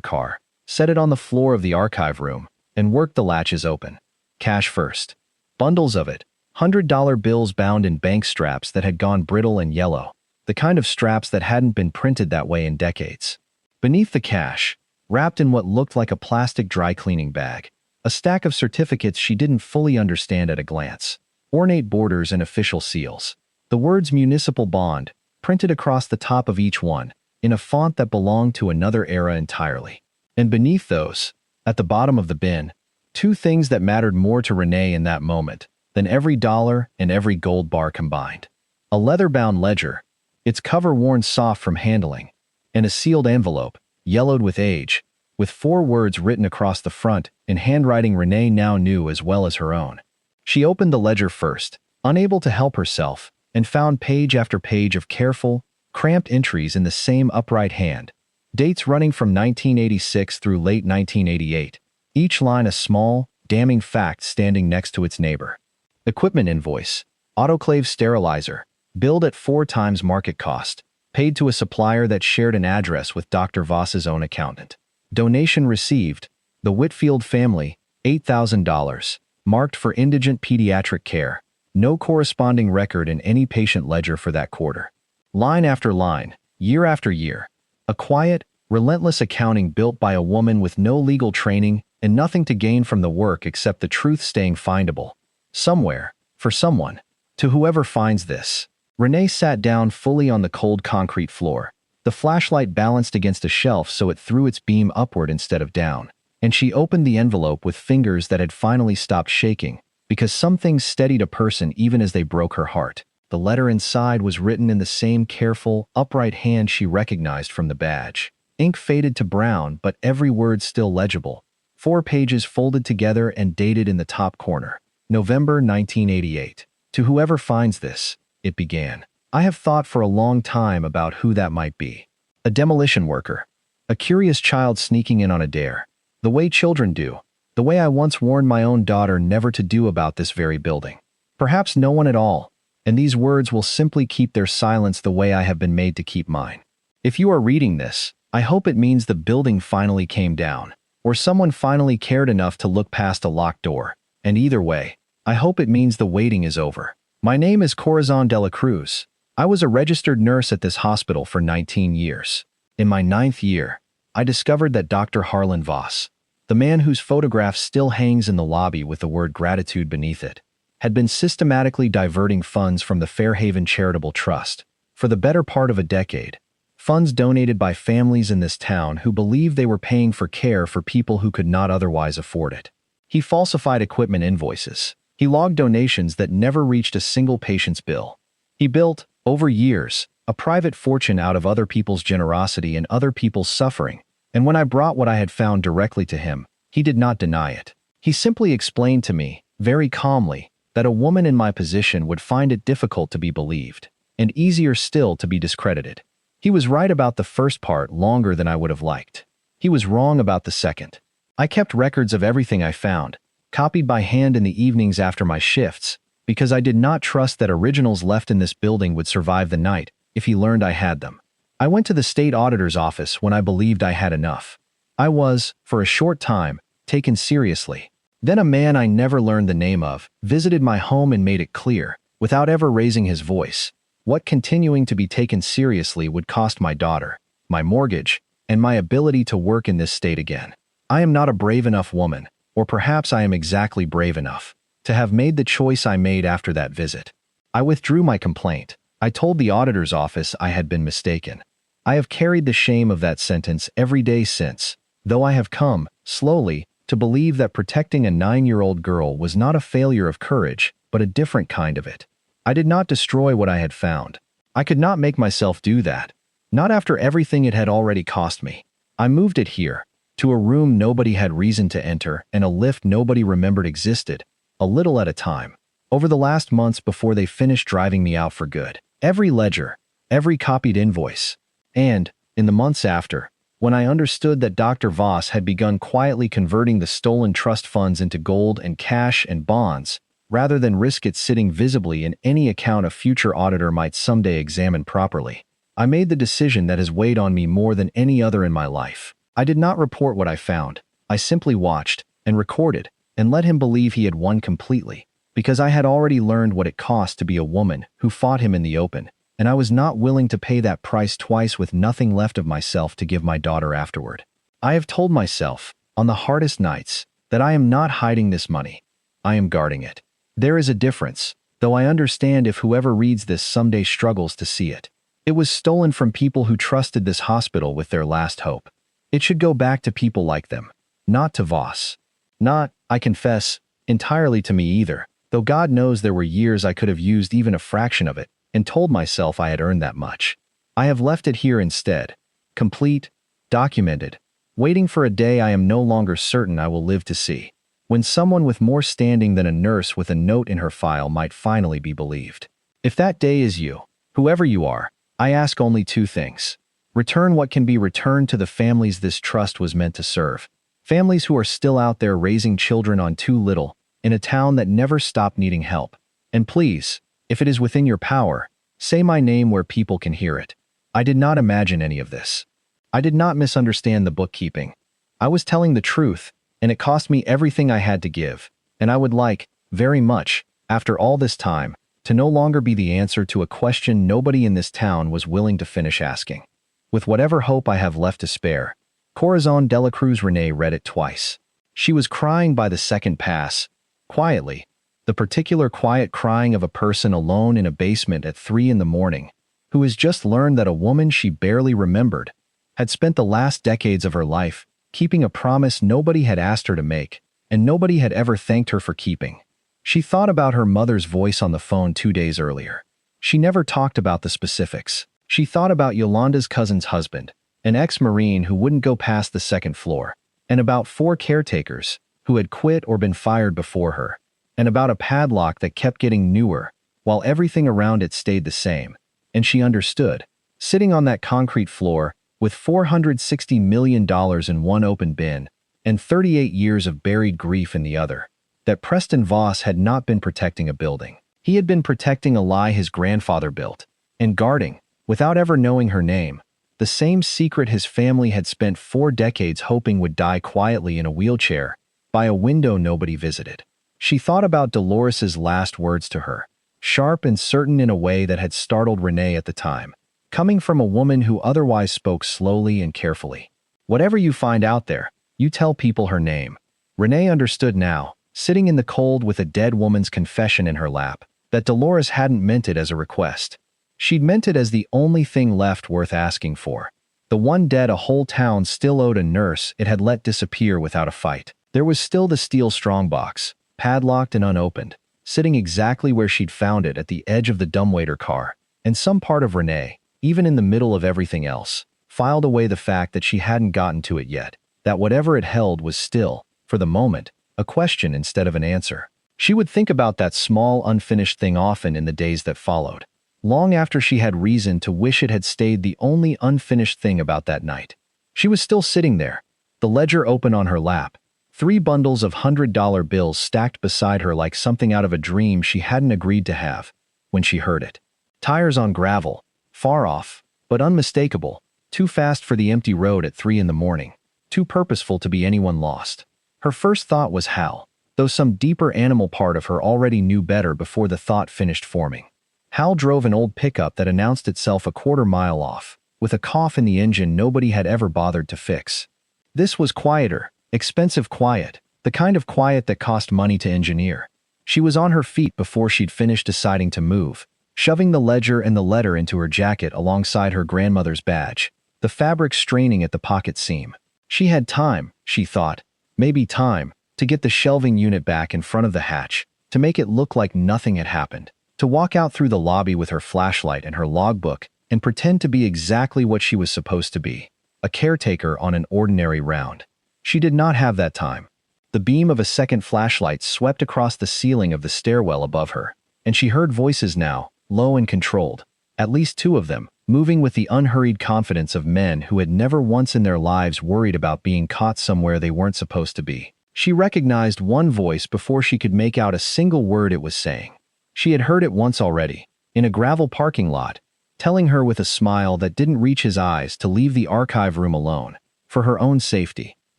car, set it on the floor of the archive room, and worked the latches open. Cash first. Bundles of it, $100 bills bound in bank straps that had gone brittle and yellow, the kind of straps that hadn't been printed that way in decades. Beneath the cash, wrapped in what looked like a plastic dry cleaning bag, a stack of certificates she didn't fully understand at a glance, ornate borders and official seals. The words municipal bond, printed across the top of each one, in a font that belonged to another era entirely. And beneath those, at the bottom of the bin, 2 things that mattered more to Renee in that moment than every dollar and every gold bar combined. A leather-bound ledger, its cover worn soft from handling, and a sealed envelope, yellowed with age, with 4 words written across the front in handwriting Renee now knew as well as her own. She opened the ledger first, unable to help herself, and found page after page of careful, cramped entries in the same upright hand, dates running from 1986 through late 1988, each line a small, damning fact standing next to its neighbor. Equipment invoice, autoclave sterilizer, billed at 4 times market cost, paid to a supplier that shared an address with Dr. Voss's own accountant. Donation received, the Whitfield family, $8,000, marked for indigent pediatric care, no corresponding record in any patient ledger for that quarter. Line after line, year after year, a quiet, relentless accounting built by a woman with no legal training and nothing to gain from the work except the truth staying findable. Somewhere, for someone, to whoever finds this. Renee sat down fully on the cold concrete floor, the flashlight balanced against a shelf so it threw its beam upward instead of down, and she opened the envelope with fingers that had finally stopped shaking, because some things steadied a person even as they broke her heart. The letter inside was written in the same careful, upright hand she recognized from the badge. Ink faded to brown, but every word still legible. 4 pages folded together and dated in the top corner. November 1988. To whoever finds this, it began. I have thought for a long time about who that might be. A demolition worker. A curious child sneaking in on a dare. The way children do. The way I once warned my own daughter never to do about this very building. Perhaps no one at all. And these words will simply keep their silence the way I have been made to keep mine. If you are reading this, I hope it means the building finally came down, or someone finally cared enough to look past a locked door. And either way, I hope it means the waiting is over. My name is Corazon Delacruz. I was a registered nurse at this hospital for 19 years. In my 9th year, I discovered that Dr. Harlan Voss, the man whose photograph still hangs in the lobby with the word gratitude beneath it, had been systematically diverting funds from the Fairhaven Charitable Trust for the better part of a decade, funds donated by families in this town who believed they were paying for care for people who could not otherwise afford it. He falsified equipment invoices. He logged donations that never reached a single patient's bill. He built, over years, a private fortune out of other people's generosity and other people's suffering, and when I brought what I had found directly to him, he did not deny it. He simply explained to me, very calmly, that a woman in my position would find it difficult to be believed, and easier still to be discredited. He was right about the first part longer than I would have liked. He was wrong about the second. I kept records of everything I found, copied by hand in the evenings after my shifts, because I did not trust that originals left in this building would survive the night if he learned I had them. I went to the state auditor's office when I believed I had enough. I was, for a short time, taken seriously. Then a man I never learned the name of visited my home and made it clear, without ever raising his voice, what continuing to be taken seriously would cost my daughter, my mortgage, and my ability to work in this state again. I am not a brave enough woman, or perhaps I am exactly brave enough, to have made the choice I made after that visit. I withdrew my complaint. I told the auditor's office I had been mistaken. I have carried the shame of that sentence every day since, though I have come, slowly, to believe that protecting a 9-year-old girl was not a failure of courage, but a different kind of it. I did not destroy what I had found. I could not make myself do that. Not after everything it had already cost me. I moved it here, to a room nobody had reason to enter and a lift nobody remembered existed, a little at a time. Over the last months before they finished driving me out for good. Every ledger, every copied invoice. And, in the months after, when I understood that Dr. Voss had begun quietly converting the stolen trust funds into gold and cash and bonds, rather than risk it sitting visibly in any account a future auditor might someday examine properly, I made the decision that has weighed on me more than any other in my life. I did not report what I found. I simply watched, and recorded, and let him believe he had won completely, because I had already learned what it cost to be a woman who fought him in the open, and I was not willing to pay that price twice with nothing left of myself to give my daughter afterward. I have told myself, on the hardest nights, that I am not hiding this money. I am guarding it. There is a difference, though I understand if whoever reads this someday struggles to see it. It was stolen from people who trusted this hospital with their last hope. It should go back to people like them, not to Voss. Not, I confess, entirely to me either, though God knows there were years I could have used even a fraction of it, and told myself I had earned that much. I have left it here instead, complete, documented, waiting for a day I am no longer certain I will live to see, when someone with more standing than a nurse with a note in her file might finally be believed. If that day is you, whoever you are, I ask only two things. Return what can be returned to the families this trust was meant to serve. Families who are still out there raising children on too little, in a town that never stopped needing help. And please, if it is within your power, say my name where people can hear it. I did not imagine any of this. I did not misunderstand the bookkeeping. I was telling the truth, and it cost me everything I had to give, and I would like, very much, after all this time, to no longer be the answer to a question nobody in this town was willing to finish asking. With whatever hope I have left to spare, Corazon Delacruz. Renee read it twice. She was crying by the second pass, quietly, the particular quiet crying of a person alone in a basement at 3 in the morning, who has just learned that a woman she barely remembered had spent the last decades of her life keeping a promise nobody had asked her to make, and nobody had ever thanked her for keeping. She thought about her mother's voice on the phone 2 days earlier. She never talked about the specifics. She thought about Yolanda's cousin's husband, an ex-Marine who wouldn't go past the 2nd floor, and about 4 caretakers who had quit or been fired before her, and about a padlock that kept getting newer, while everything around it stayed the same. And she understood, sitting on that concrete floor, with $460 million in one open bin, and 38 years of buried grief in the other, that Preston Voss had not been protecting a building. He had been protecting a lie his grandfather built, and guarding, without ever knowing her name, the same secret his family had spent 4 decades hoping would die quietly in a wheelchair, by a window nobody visited. She thought about Dolores's last words to her, sharp and certain in a way that had startled Renee at the time, coming from a woman who otherwise spoke slowly and carefully. Whatever you find out there, you tell people her name. Renee understood now, sitting in the cold with a dead woman's confession in her lap, that Dolores hadn't meant it as a request. She'd meant it as the only thing left worth asking for. The one debt a whole town still owed a nurse it had let disappear without a fight. There was still the steel strongbox, padlocked and unopened, sitting exactly where she'd found it at the edge of the dumbwaiter car, and some part of Renee, even in the middle of everything else, filed away the fact that she hadn't gotten to it yet, that whatever it held was still, for the moment, a question instead of an answer. She would think about that small, unfinished thing often in the days that followed, long after she had reason to wish it had stayed the only unfinished thing about that night. She was still sitting there, the ledger open on her lap, 3 bundles of $100 bills stacked beside her like something out of a dream she hadn't agreed to have, when she heard it. Tires on gravel, far off, but unmistakable, too fast for the empty road at 3 in the morning, too purposeful to be anyone lost. Her first thought was Hal, though some deeper animal part of her already knew better before the thought finished forming. Hal drove an old pickup that announced itself a quarter-mile off, with a cough in the engine nobody had ever bothered to fix. This was quieter, expensive quiet, the kind of quiet that cost money to engineer. She was on her feet before she'd finished deciding to move, shoving the ledger and the letter into her jacket alongside her grandmother's badge, the fabric straining at the pocket seam. She had time, she thought, maybe time, to get the shelving unit back in front of the hatch, to make it look like nothing had happened, to walk out through the lobby with her flashlight and her logbook and pretend to be exactly what she was supposed to be, a caretaker on an ordinary round. She did not have that time. The beam of a second flashlight swept across the ceiling of the stairwell above her, and she heard voices now, low and controlled, at least 2 of them, moving with the unhurried confidence of men who had never once in their lives worried about being caught somewhere they weren't supposed to be. She recognized one voice before she could make out a single word it was saying. She had heard it once already, in a gravel parking lot, telling her with a smile that didn't reach his eyes to leave the archive room alone, for her own safety.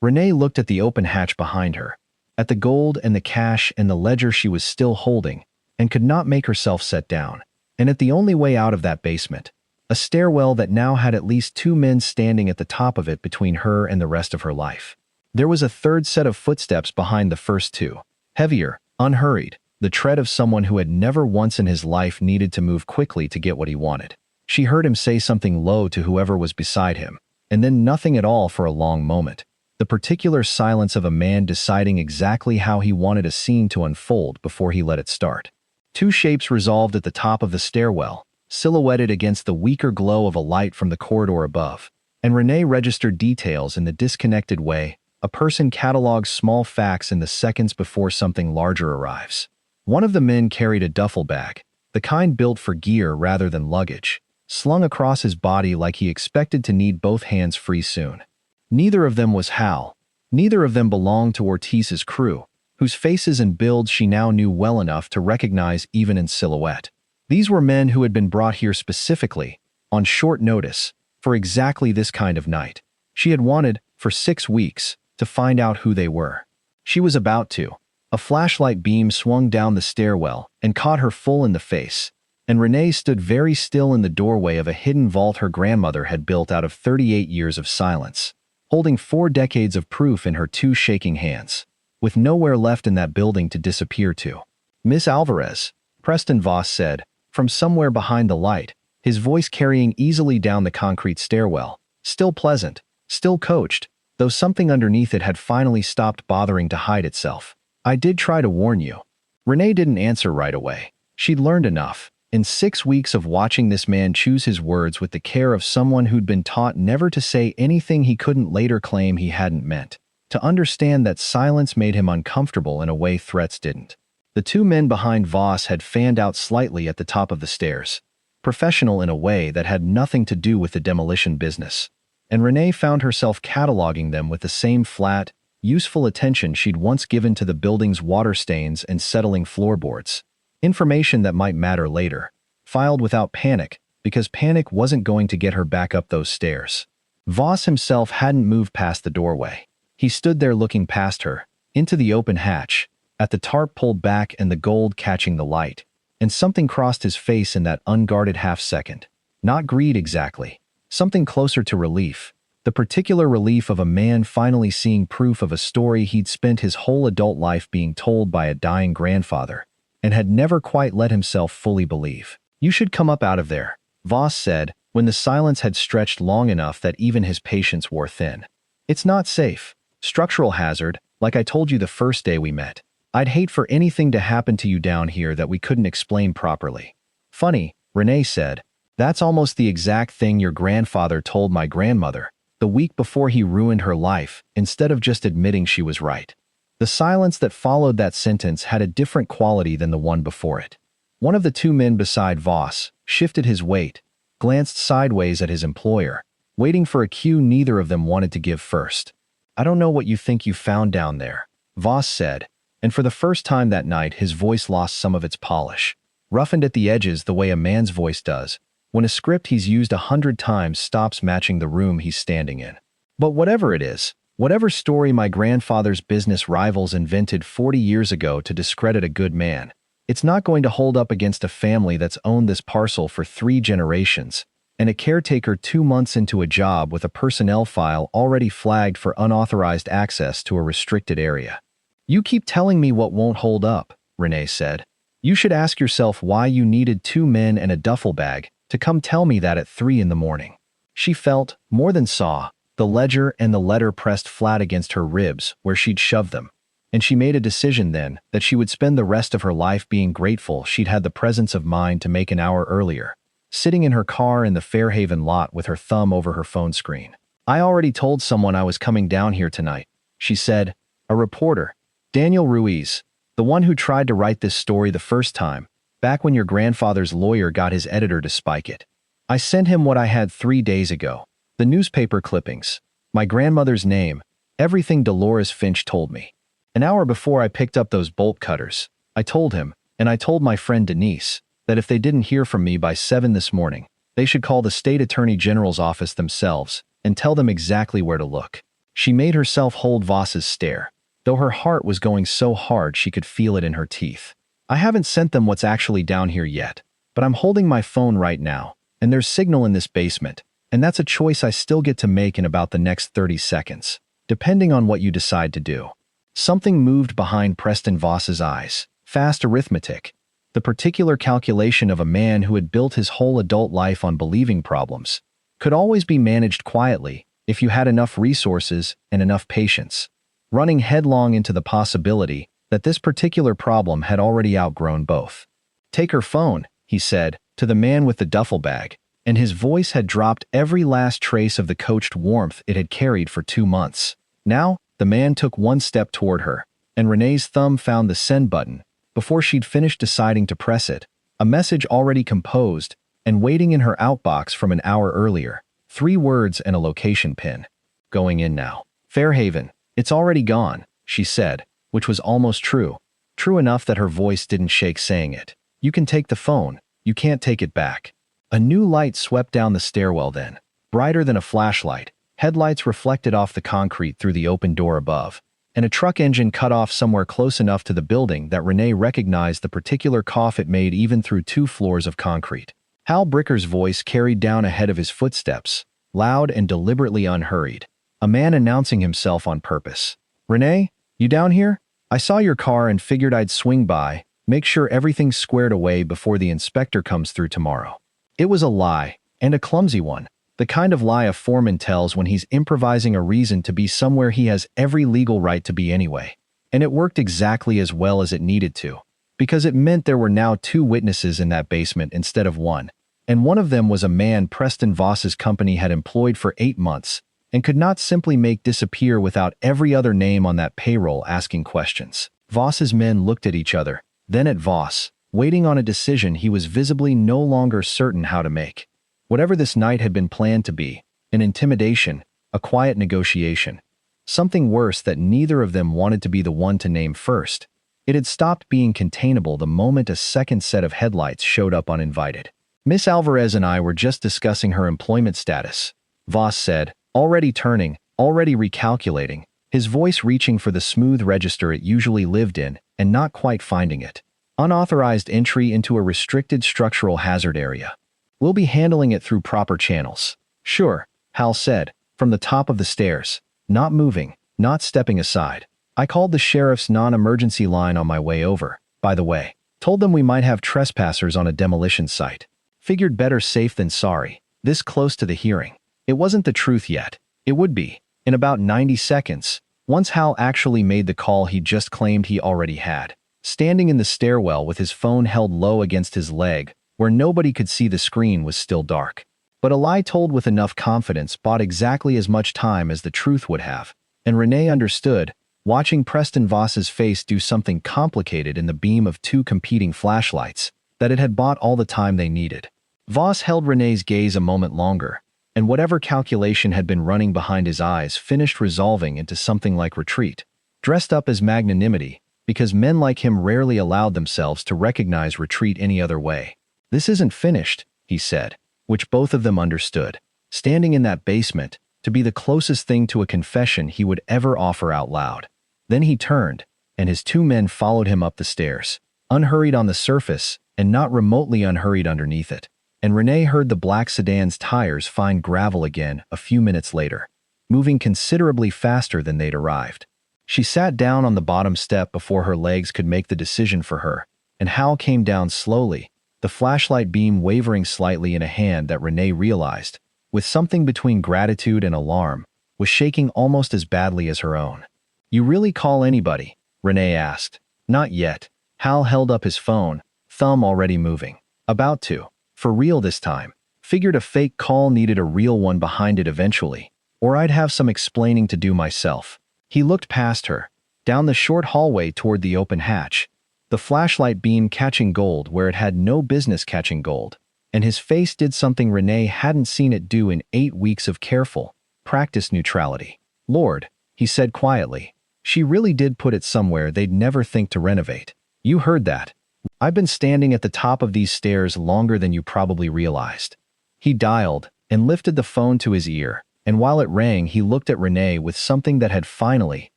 Renee looked at the open hatch behind her, at the gold and the cash and the ledger she was still holding, and could not make herself set down, and at the only way out of that basement, a stairwell that now had at least 2 men standing at the top of it between her and the rest of her life. There was a third set of footsteps behind the first 2, heavier, unhurried, the tread of someone who had never once in his life needed to move quickly to get what he wanted. She heard him say something low to whoever was beside him, and then nothing at all for a long moment, the particular silence of a man deciding exactly how he wanted a scene to unfold before he let it start. 2 shapes resolved at the top of the stairwell, silhouetted against the weaker glow of a light from the corridor above, and Renee registered details in the disconnected way a person catalogs small facts in the seconds before something larger arrives. One of the men carried a duffel bag, the kind built for gear rather than luggage, slung across his body like he expected to need both hands free soon. Neither of them was Hal. Neither of them belonged to Ortiz's crew, whose faces and builds she now knew well enough to recognize even in silhouette. These were men who had been brought here specifically, on short notice, for exactly this kind of night. She had wanted, for 6 weeks, to find out who they were. She was about to. A flashlight beam swung down the stairwell and caught her full in the face, and Renee stood very still in the doorway of a hidden vault her grandmother had built out of 38 years of silence, holding 4 decades of proof in her 2 shaking hands, with nowhere left in that building to disappear to. "Miss Alvarez," Preston Voss said, from somewhere behind the light, his voice carrying easily down the concrete stairwell, still pleasant, still coached, though something underneath it had finally stopped bothering to hide itself. "I did try to warn you." Renee didn't answer right away. She'd learned enough, in 6 weeks of watching this man choose his words with the care of someone who'd been taught never to say anything he couldn't later claim he hadn't meant, to understand that silence made him uncomfortable in a way threats didn't. The 2 men behind Voss had fanned out slightly at the top of the stairs, professional in a way that had nothing to do with the demolition business, and Renee found herself cataloging them with the same flat, useful attention she'd once given to the building's water stains and settling floorboards. Information that might matter later, filed without panic, because panic wasn't going to get her back up those stairs. Voss himself hadn't moved past the doorway. He stood there looking past her, into the open hatch, at the tarp pulled back and the gold catching the light, and something crossed his face in that unguarded half-second. Not greed exactly, something closer to relief, the particular relief of a man finally seeing proof of a story he'd spent his whole adult life being told by a dying grandfather, and had never quite let himself fully believe. "You should come up out of there," Voss said, when the silence had stretched long enough that even his patience wore thin. "It's not safe. Structural hazard, like I told you the first day we met. I'd hate for anything to happen to you down here that we couldn't explain properly." "Funny," Renee said. "That's almost the exact thing your grandfather told my grandmother, the week before he ruined her life, instead of just admitting she was right." The silence that followed that sentence had a different quality than the one before it. One of the two men beside Voss shifted his weight, glanced sideways at his employer, waiting for a cue neither of them wanted to give first. "I don't know what you think you found down there," Voss said, and for the first time that night his voice lost some of its polish, roughened at the edges the way a man's voice does when a script he's used 100 times stops matching the room he's standing in. "But whatever it is, whatever story my grandfather's business rivals invented 40 years ago to discredit a good man, it's not going to hold up against a family that's owned this parcel for 3 generations, and a caretaker 2 months into a job with a personnel file already flagged for unauthorized access to a restricted area." "You keep telling me what won't hold up," Renee said. "You should ask yourself why you needed 2 men and a duffel bag to come tell me that at 3 in the morning." She felt, more than saw, the ledger and the letter pressed flat against her ribs where she'd shoved them, and she made a decision then that she would spend the rest of her life being grateful she'd had the presence of mind to make an hour earlier, sitting in her car in the Fairhaven lot with her thumb over her phone screen. "I already told someone I was coming down here tonight," she said. "A reporter, Daniel Ruiz, the one who tried to write this story the first time, back when your grandfather's lawyer got his editor to spike it. I sent him what I had 3 days ago. The newspaper clippings, my grandmother's name, everything Dolores Finch told me. An hour before I picked up those bolt cutters, I told him, and I told my friend Denise, that if they didn't hear from me by 7 this morning, they should call the state attorney general's office themselves and tell them exactly where to look." She made herself hold Voss's stare, though her heart was going so hard she could feel it in her teeth. "I haven't sent them what's actually down here yet, but I'm holding my phone right now, and there's signal in this basement, and that's a choice I still get to make in about the next 30 seconds, depending on what you decide to do." Something moved behind Preston Voss's eyes. Fast arithmetic. The particular calculation of a man who had built his whole adult life on believing problems could always be managed quietly if you had enough resources and enough patience, running headlong into the possibility that this particular problem had already outgrown both. "Take her phone," he said, to the man with the duffel bag, and his voice had dropped every last trace of the coached warmth it had carried for 2 months. Now, the man took one step toward her, and Renee's thumb found the send button before she'd finished deciding to press it, a message already composed and waiting in her outbox from an hour earlier, 3 words and a location pin. "Going in now. Fairhaven, it's already gone," she said, which was almost true. True enough that her voice didn't shake saying it. "You can take the phone, you can't take it back." A new light swept down the stairwell then, brighter than a flashlight. Headlights reflected off the concrete through the open door above, and a truck engine cut off somewhere close enough to the building that Renee recognized the particular cough it made even through 2 floors of concrete. Hal Bricker's voice carried down ahead of his footsteps, loud and deliberately unhurried, a man announcing himself on purpose. "Renee, you down here? I saw your car and figured I'd swing by, make sure everything's squared away before the inspector comes through tomorrow." It was a lie, and a clumsy one. The kind of lie a foreman tells when he's improvising a reason to be somewhere he has every legal right to be anyway. And it worked exactly as well as it needed to, because it meant there were now 2 witnesses in that basement instead of 1, and one of them was a man Preston Voss's company had employed for 8 months and could not simply make disappear without every other name on that payroll asking questions. Voss's men looked at each other, then at Voss, waiting on a decision he was visibly no longer certain how to make. Whatever this night had been planned to be, an intimidation, a quiet negotiation, something worse that neither of them wanted to be the one to name first, it had stopped being containable the moment a second set of headlights showed up uninvited. "Miss Alvarez and I were just discussing her employment status," Voss said, already turning, already recalculating, his voice reaching for the smooth register it usually lived in and not quite finding it. "Unauthorized entry into a restricted structural hazard area. We'll be handling it through proper channels." "Sure," Hal said, from the top of the stairs, not moving, not stepping aside. "I called the sheriff's non-emergency line on my way over, by the way. Told them we might have trespassers on a demolition site. Figured better safe than sorry, this close to the hearing. It wasn't the truth yet. It would be, in about 90 seconds, once Hal actually made the call he just claimed he already had. Standing in the stairwell with his phone held low against his leg, where nobody could see the screen was still dark. But a lie told with enough confidence bought exactly as much time as the truth would have, and Renee understood watching Preston Voss's face do something complicated in the beam of two competing flashlights, that it had bought all the time they needed. Voss held Renee's gaze a moment longer, and whatever calculation had been running behind his eyes finished resolving into something like retreat, dressed up as magnanimity, because men like him rarely allowed themselves to recognize retreat any other way. "This isn't finished," he said, which both of them understood, standing in that basement, to be the closest thing to a confession he would ever offer out loud. Then he turned, and his two men followed him up the stairs, unhurried on the surface and not remotely unhurried underneath it, and Renee heard the black sedan's tires find gravel again a few minutes later, moving considerably faster than they'd arrived. She sat down on the bottom step before her legs could make the decision for her, and Hal came down slowly, the flashlight beam wavering slightly in a hand that Renee realized, with something between gratitude and alarm, was shaking almost as badly as her own. "You really call anybody?" Renee asked. "Not yet." Hal held up his phone, thumb already moving. "About to. For real this time. Figured a fake call needed a real one behind it eventually, or I'd have some explaining to do myself." He looked past her, down the short hallway toward the open hatch, the flashlight beam catching gold where it had no business catching gold, and his face did something Renee hadn't seen it do in 8 weeks of careful, practiced neutrality. "Lord," he said quietly, "she really did put it somewhere they'd never think to renovate. You heard that. I've been standing at the top of these stairs longer than you probably realized." He dialed and lifted the phone to his ear, and while it rang he looked at Renee with something that had finally,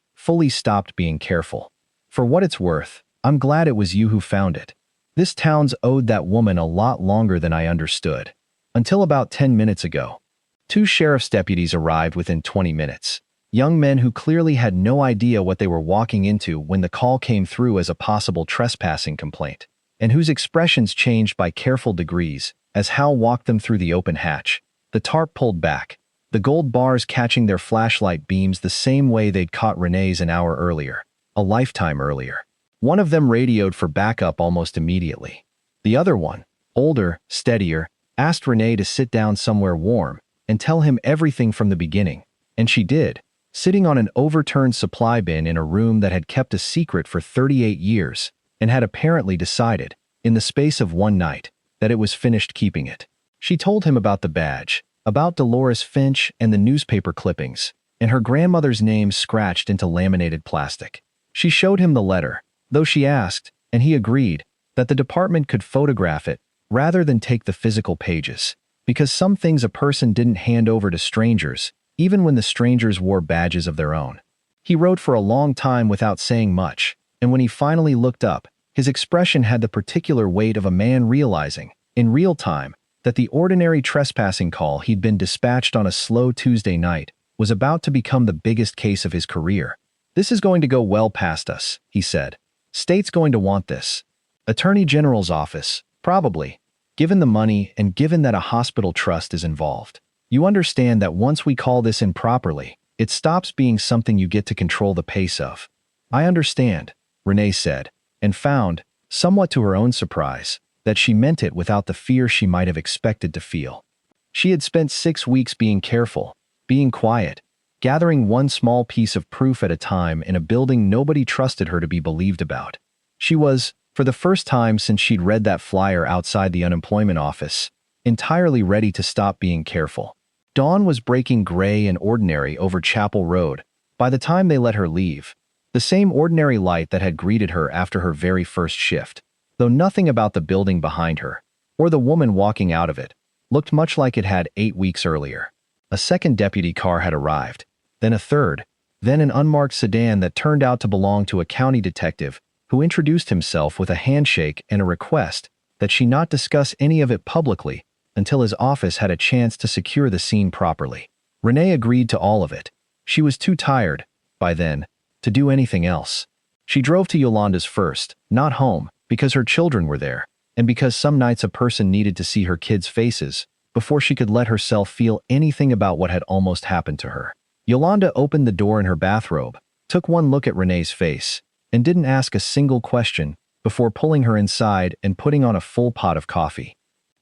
fully stopped being careful. "For what it's worth, I'm glad it was you who found it. This town's owed that woman a lot longer than I understood. Until about 10 minutes ago." 2 sheriff's deputies arrived within 20 minutes. Young men who clearly had no idea what they were walking into when the call came through as a possible trespassing complaint, and whose expressions changed by careful degrees as Hal walked them through the open hatch, the tarp pulled back, the gold bars catching their flashlight beams the same way they'd caught Renee's an hour earlier, a lifetime earlier. One of them radioed for backup almost immediately. The other one, older, steadier, asked Renee to sit down somewhere warm and tell him everything from the beginning, and she did, sitting on an overturned supply bin in a room that had kept a secret for 38 years and had apparently decided, in the space of one night, that it was finished keeping it. She told him about the badge, about Dolores Finch and the newspaper clippings, and her grandmother's name scratched into laminated plastic. She showed him the letter, though she asked, and he agreed, that the department could photograph it rather than take the physical pages, because some things a person didn't hand over to strangers, even when the strangers wore badges of their own. He wrote for a long time without saying much, and when he finally looked up, his expression had the particular weight of a man realizing, in real time, that the ordinary trespassing call he'd been dispatched on a slow Tuesday night was about to become the biggest case of his career. "This is going to go well past us," he said. "State's going to want this. Attorney General's office, probably, given the money and given that a hospital trust is involved. You understand that once we call this in properly, it stops being something you get to control the pace of." "I understand," Renee said, and found, somewhat to her own surprise, that she meant it without the fear she might have expected to feel. She had spent 6 weeks being careful, being quiet, gathering one small piece of proof at a time in a building nobody trusted her to be believed about. She was, for the first time since she'd read that flyer outside the unemployment office, entirely ready to stop being careful. Dawn was breaking gray and ordinary over Chapel Road by the time they let her leave, the same ordinary light that had greeted her after her very first shift, though nothing about the building behind her, or the woman walking out of it, looked much like it had 8 weeks earlier. A second deputy car had arrived, then a third, then an unmarked sedan that turned out to belong to a county detective who introduced himself with a handshake and a request that she not discuss any of it publicly until his office had a chance to secure the scene properly. Renee agreed to all of it. She was too tired, by then, to do anything else. She drove to Yolanda's first, not home, because her children were there, and because some nights a person needed to see her kids' faces before she could let herself feel anything about what had almost happened to her. Yolanda opened the door in her bathrobe, took one look at Renee's face, and didn't ask a single question before pulling her inside and putting on a full pot of coffee.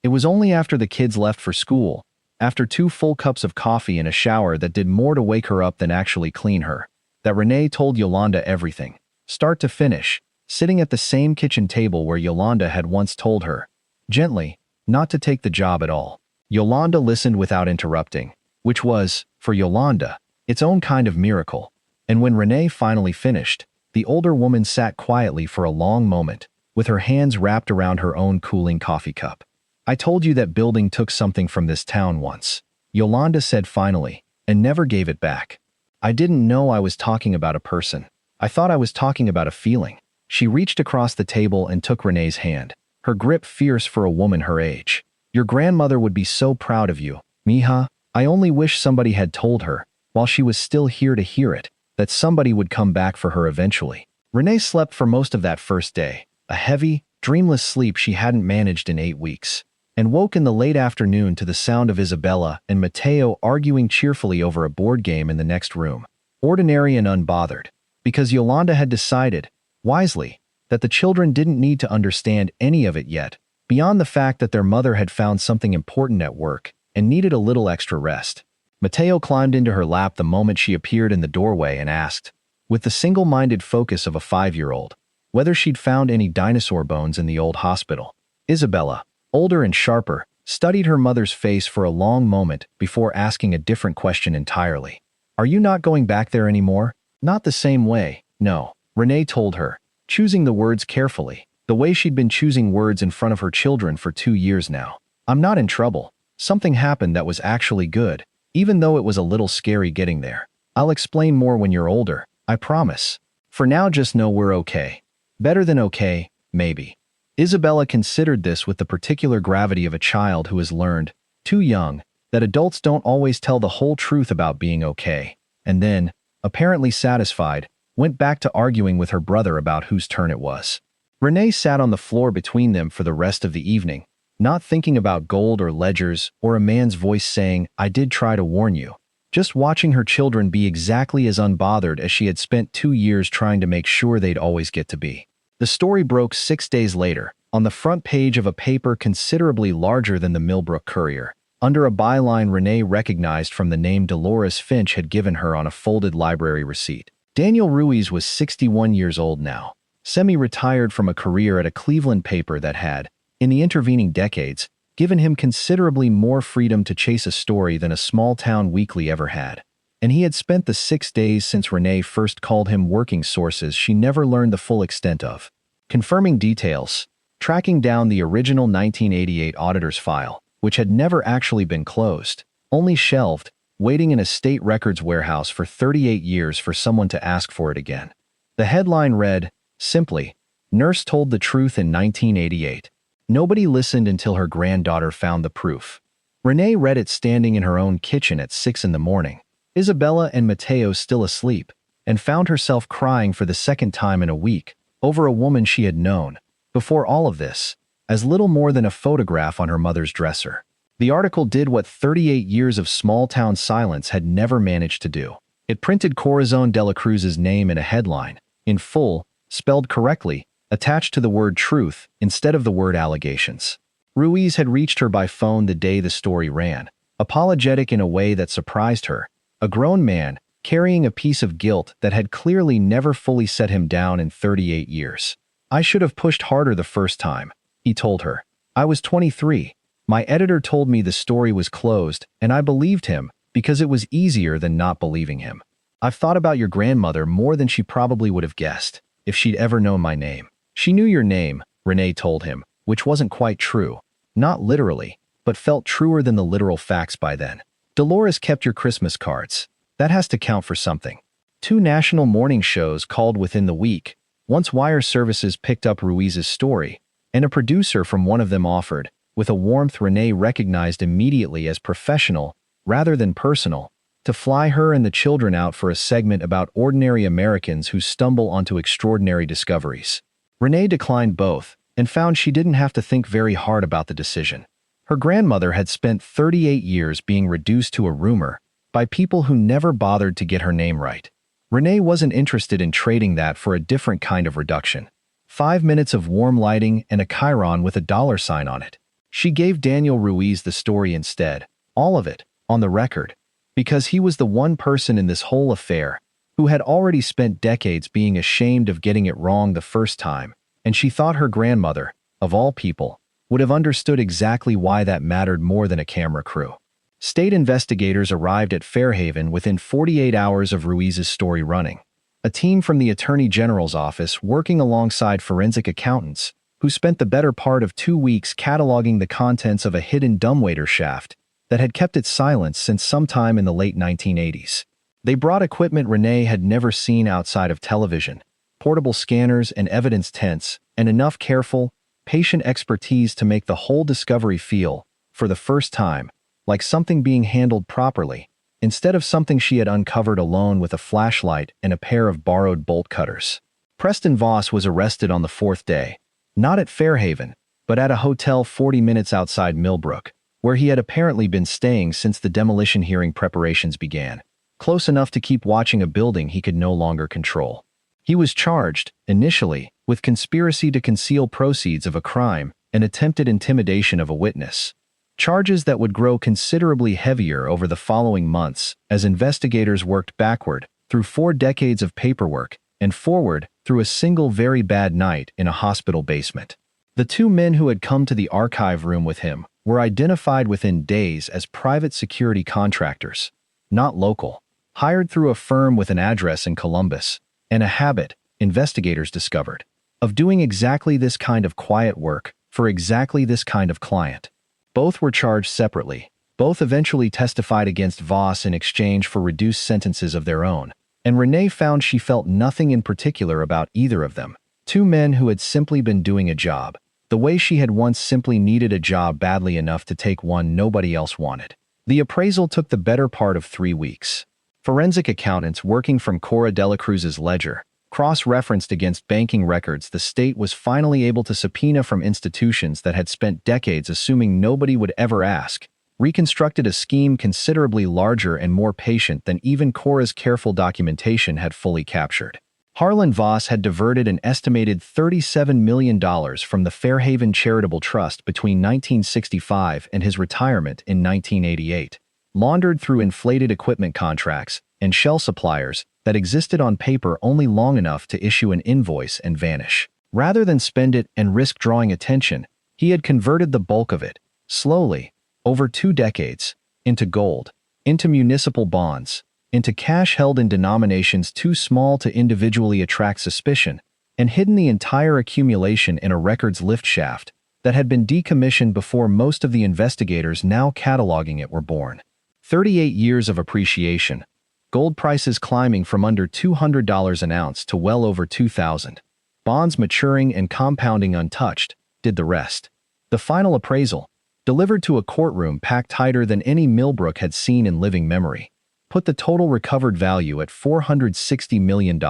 It was only after the kids left for school, after 2 full cups of coffee and a shower that did more to wake her up than actually clean her, that Renee told Yolanda everything, start to finish, sitting at the same kitchen table where Yolanda had once told her, gently, not to take the job at all. Yolanda listened without interrupting, which was, for Yolanda, its own kind of miracle. And when Renee finally finished, the older woman sat quietly for a long moment, with her hands wrapped around her own cooling coffee cup. I told you that building took something from this town once, Yolanda said finally, and never gave it back. I didn't know I was talking about a person. I thought I was talking about a feeling. She reached across the table and took Renee's hand, her grip fierce for a woman her age. Your grandmother would be so proud of you, mija. I only wish somebody had told her, while she was still here to hear it, that somebody would come back for her eventually. Renee slept for most of that first day, a heavy, dreamless sleep she hadn't managed in 8 weeks, and woke in the late afternoon to the sound of Isabella and Mateo arguing cheerfully over a board game in the next room, ordinary and unbothered, because Yolanda had decided, wisely, that the children didn't need to understand any of it yet, beyond the fact that their mother had found something important at work and needed a little extra rest. Mateo climbed into her lap the moment she appeared in the doorway and asked, with the single-minded focus of a 5-year-old, whether she'd found any dinosaur bones in the old hospital. Isabella, older and sharper, studied her mother's face for a long moment before asking a different question entirely. Are you not going back there anymore? Not the same way, no, Renee told her, choosing the words carefully, the way she'd been choosing words in front of her children for 2 years now. I'm not in trouble. Something happened that was actually good, even though it was a little scary getting there. I'll explain more when you're older, I promise. For now, just know we're okay. Better than okay, maybe. Isabella considered this with the particular gravity of a child who has learned, too young, that adults don't always tell the whole truth about being okay, and then, apparently satisfied, went back to arguing with her brother about whose turn it was. Renee sat on the floor between them for the rest of the evening, not thinking about gold or ledgers or a man's voice saying, I did try to warn you, just watching her children be exactly as unbothered as she had spent 2 years trying to make sure they'd always get to be. The story broke 6 days later, on the front page of a paper considerably larger than the Millbrook Courier, under a byline Renee recognized from the name Dolores Finch had given her on a folded library receipt. Daniel Ruiz was 61 years old now, semi-retired from a career at a Cleveland paper that had, in the intervening decades, given him considerably more freedom to chase a story than a small-town weekly ever had. And he had spent the 6 days since Renee first called him working sources she never learned the full extent of, confirming details, tracking down the original 1988 auditor's file, which had never actually been closed, only shelved, waiting in a state records warehouse for 38 years for someone to ask for it again. The headline read, simply, Nurse told the truth in 1988. Nobody listened until her granddaughter found the proof. Renee read it standing in her own kitchen at 6 in the morning, Isabella and Mateo still asleep, and found herself crying for the second time in a week over a woman she had known, before all of this, as little more than a photograph on her mother's dresser. The article did what 38 years of small-town silence had never managed to do. It printed Corazon Delacruz's name in a headline, in full, spelled correctly, attached to the word truth instead of the word allegations. Ruiz had reached her by phone the day the story ran, apologetic in a way that surprised her, a grown man, carrying a piece of guilt that had clearly never fully set him down in 38 years. I should have pushed harder the first time, he told her. I was 23. My editor told me the story was closed, and I believed him because it was easier than not believing him. I've thought about your grandmother more than she probably would have guessed, if she'd ever known my name. She knew your name, Renee told him, which wasn't quite true. Not literally, but felt truer than the literal facts by then. Dolores kept your Christmas cards. That has to count for something. 2 national morning shows called within the week, once wire services picked up Ruiz's story, and a producer from one of them offered, with a warmth Renee recognized immediately as professional rather than personal, to fly her and the children out for a segment about ordinary Americans who stumble onto extraordinary discoveries. Renee declined both and found she didn't have to think very hard about the decision. Her grandmother had spent 38 years being reduced to a rumor by people who never bothered to get her name right. Renee wasn't interested in trading that for a different kind of reduction. 5 minutes of warm lighting and a chyron with a $sign on it. She gave Daniel Ruiz the story instead, all of it, on the record, because he was the one person in this whole affair who had already spent decades being ashamed of getting it wrong the first time, and she thought her grandmother, of all people, would have understood exactly why that mattered more than a camera crew. State investigators arrived at Fairhaven within 48 hours of Ruiz's story running. A team from the Attorney General's office working alongside forensic accountants who spent the better part of 2 weeks cataloging the contents of a hidden dumbwaiter shaft that had kept its silence since sometime in the late 1980s. They brought equipment Renee had never seen outside of television, portable scanners and evidence tents, and enough careful, patient expertise to make the whole discovery feel, for the first time, like something being handled properly, instead of something she had uncovered alone with a flashlight and a pair of borrowed bolt cutters. Preston Voss was arrested on the 4th day, not at Fairhaven, but at a hotel 40 minutes outside Millbrook, where he had apparently been staying since the demolition hearing preparations began, close enough to keep watching a building he could no longer control. He was charged, initially, with conspiracy to conceal proceeds of a crime and attempted intimidation of a witness. Charges that would grow considerably heavier over the following months as investigators worked backward through 4 decades of paperwork and forward through a single very bad night in a hospital basement. The 2 men who had come to the archive room with him were identified within days as private security contractors, not local, hired through a firm with an address in Columbus, and a habit, investigators discovered, of doing exactly this kind of quiet work for exactly this kind of client. Both were charged separately. Both eventually testified against Voss in exchange for reduced sentences of their own, and Renee found she felt nothing in particular about either of them. 2 men who had simply been doing a job, the way she had once simply needed a job badly enough to take one nobody else wanted. The appraisal took the better part of 3 weeks. Forensic accountants working from Corazon Delacruz's ledger, cross-referenced against banking records the state was finally able to subpoena from institutions that had spent decades assuming nobody would ever ask, reconstructed a scheme considerably larger and more patient than even Cora's careful documentation had fully captured. Harlan Voss had diverted an estimated $37 million from the Fairhaven Charitable Trust between 1965 and his retirement in 1988, laundered through inflated equipment contracts and shell suppliers that existed on paper only long enough to issue an invoice and vanish. Rather than spend it and risk drawing attention, he had converted the bulk of it, slowly, over 2 decades, into gold, into municipal bonds, into cash held in denominations too small to individually attract suspicion, and hidden the entire accumulation in a records lift shaft that had been decommissioned before most of the investigators now cataloging it were born. 38 years of appreciation, gold prices climbing from under $200 an ounce to well over $2,000, bonds maturing and compounding untouched, did the rest. The final appraisal, delivered to a courtroom packed tighter than any Millbrook had seen in living memory, put the total recovered value at $460 million.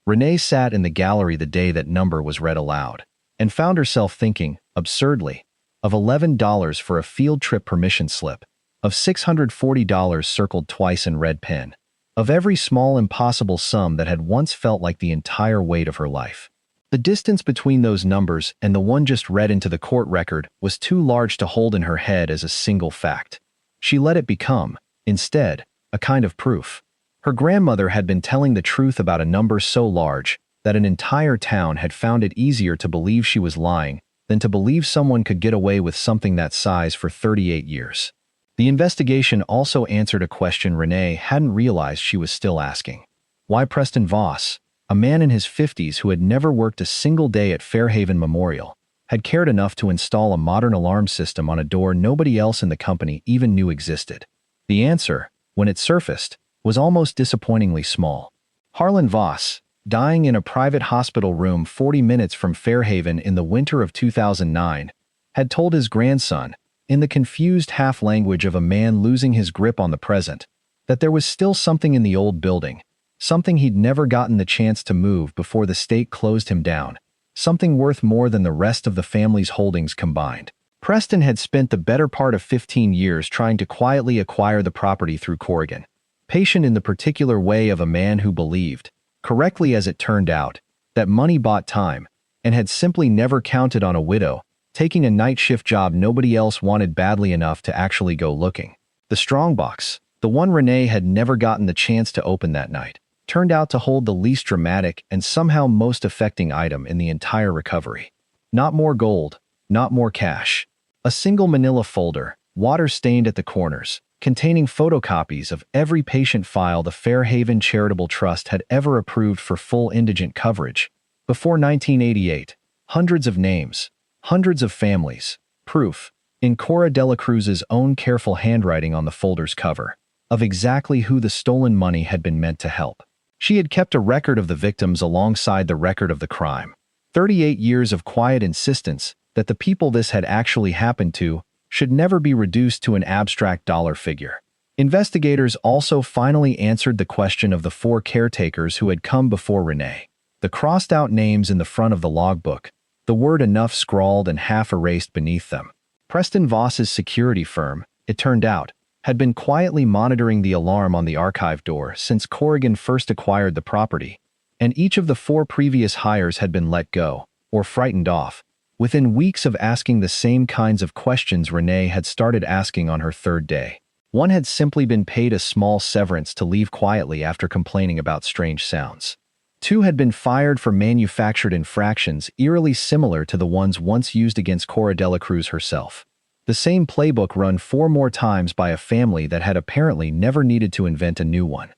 Renee sat in the gallery the day that number was read aloud, and found herself thinking, absurdly, of $11 for a field trip permission slip, of $640 circled twice in red pen, of every small impossible sum that had once felt like the entire weight of her life. The distance between those numbers and the one just read into the court record was too large to hold in her head as a single fact. She let it become, instead, a kind of proof. Her grandmother had been telling the truth about a number so large that an entire town had found it easier to believe she was lying than to believe someone could get away with something that size for 38 years. The investigation also answered a question Renee hadn't realized she was still asking. Why Preston Voss, a man in his 50s who had never worked a single day at Fairhaven Memorial, had cared enough to install a modern alarm system on a door nobody else in the company even knew existed? The answer, when it surfaced, was almost disappointingly small. Harlan Voss, dying in a private hospital room 40 minutes from Fairhaven in the winter of 2009, had told his grandson, in the confused half-language of a man losing his grip on the present, that there was still something in the old building, something he'd never gotten the chance to move before the state closed him down, something worth more than the rest of the family's holdings combined. Preston had spent the better part of 15 years trying to quietly acquire the property through Corrigan, patient in the particular way of a man who believed, correctly as it turned out, that money bought time, and had simply never counted on a widow taking a night shift job nobody else wanted badly enough to actually go looking. The strongbox, the one Renee had never gotten the chance to open that night, turned out to hold the least dramatic and somehow most affecting item in the entire recovery. Not more gold, not more cash. A single manila folder, water-stained at the corners, containing photocopies of every patient file the Fairhaven Charitable Trust had ever approved for full indigent coverage. Before 1988, hundreds of names, hundreds of families, proof, in Cora Delacruz's own careful handwriting on the folder's cover, of exactly who the stolen money had been meant to help. She had kept a record of the victims alongside the record of the crime. 38 years of quiet insistence that the people this had actually happened to should never be reduced to an abstract dollar figure. Investigators also finally answered the question of the 4 caretakers who had come before Renee. The crossed-out names in the front of the logbook, the word enough scrawled and half erased beneath them. Preston Voss's security firm, it turned out, had been quietly monitoring the alarm on the archive door since Corrigan first acquired the property, and each of the 4 previous hires had been let go, or frightened off, within weeks of asking the same kinds of questions Renee had started asking on her 3rd day. One had simply been paid a small severance to leave quietly after complaining about strange sounds. 2 had been fired for manufactured infractions eerily similar to the ones once used against Cora Delacruz herself. The same playbook run 4 more times by a family that had apparently never needed to invent a new one.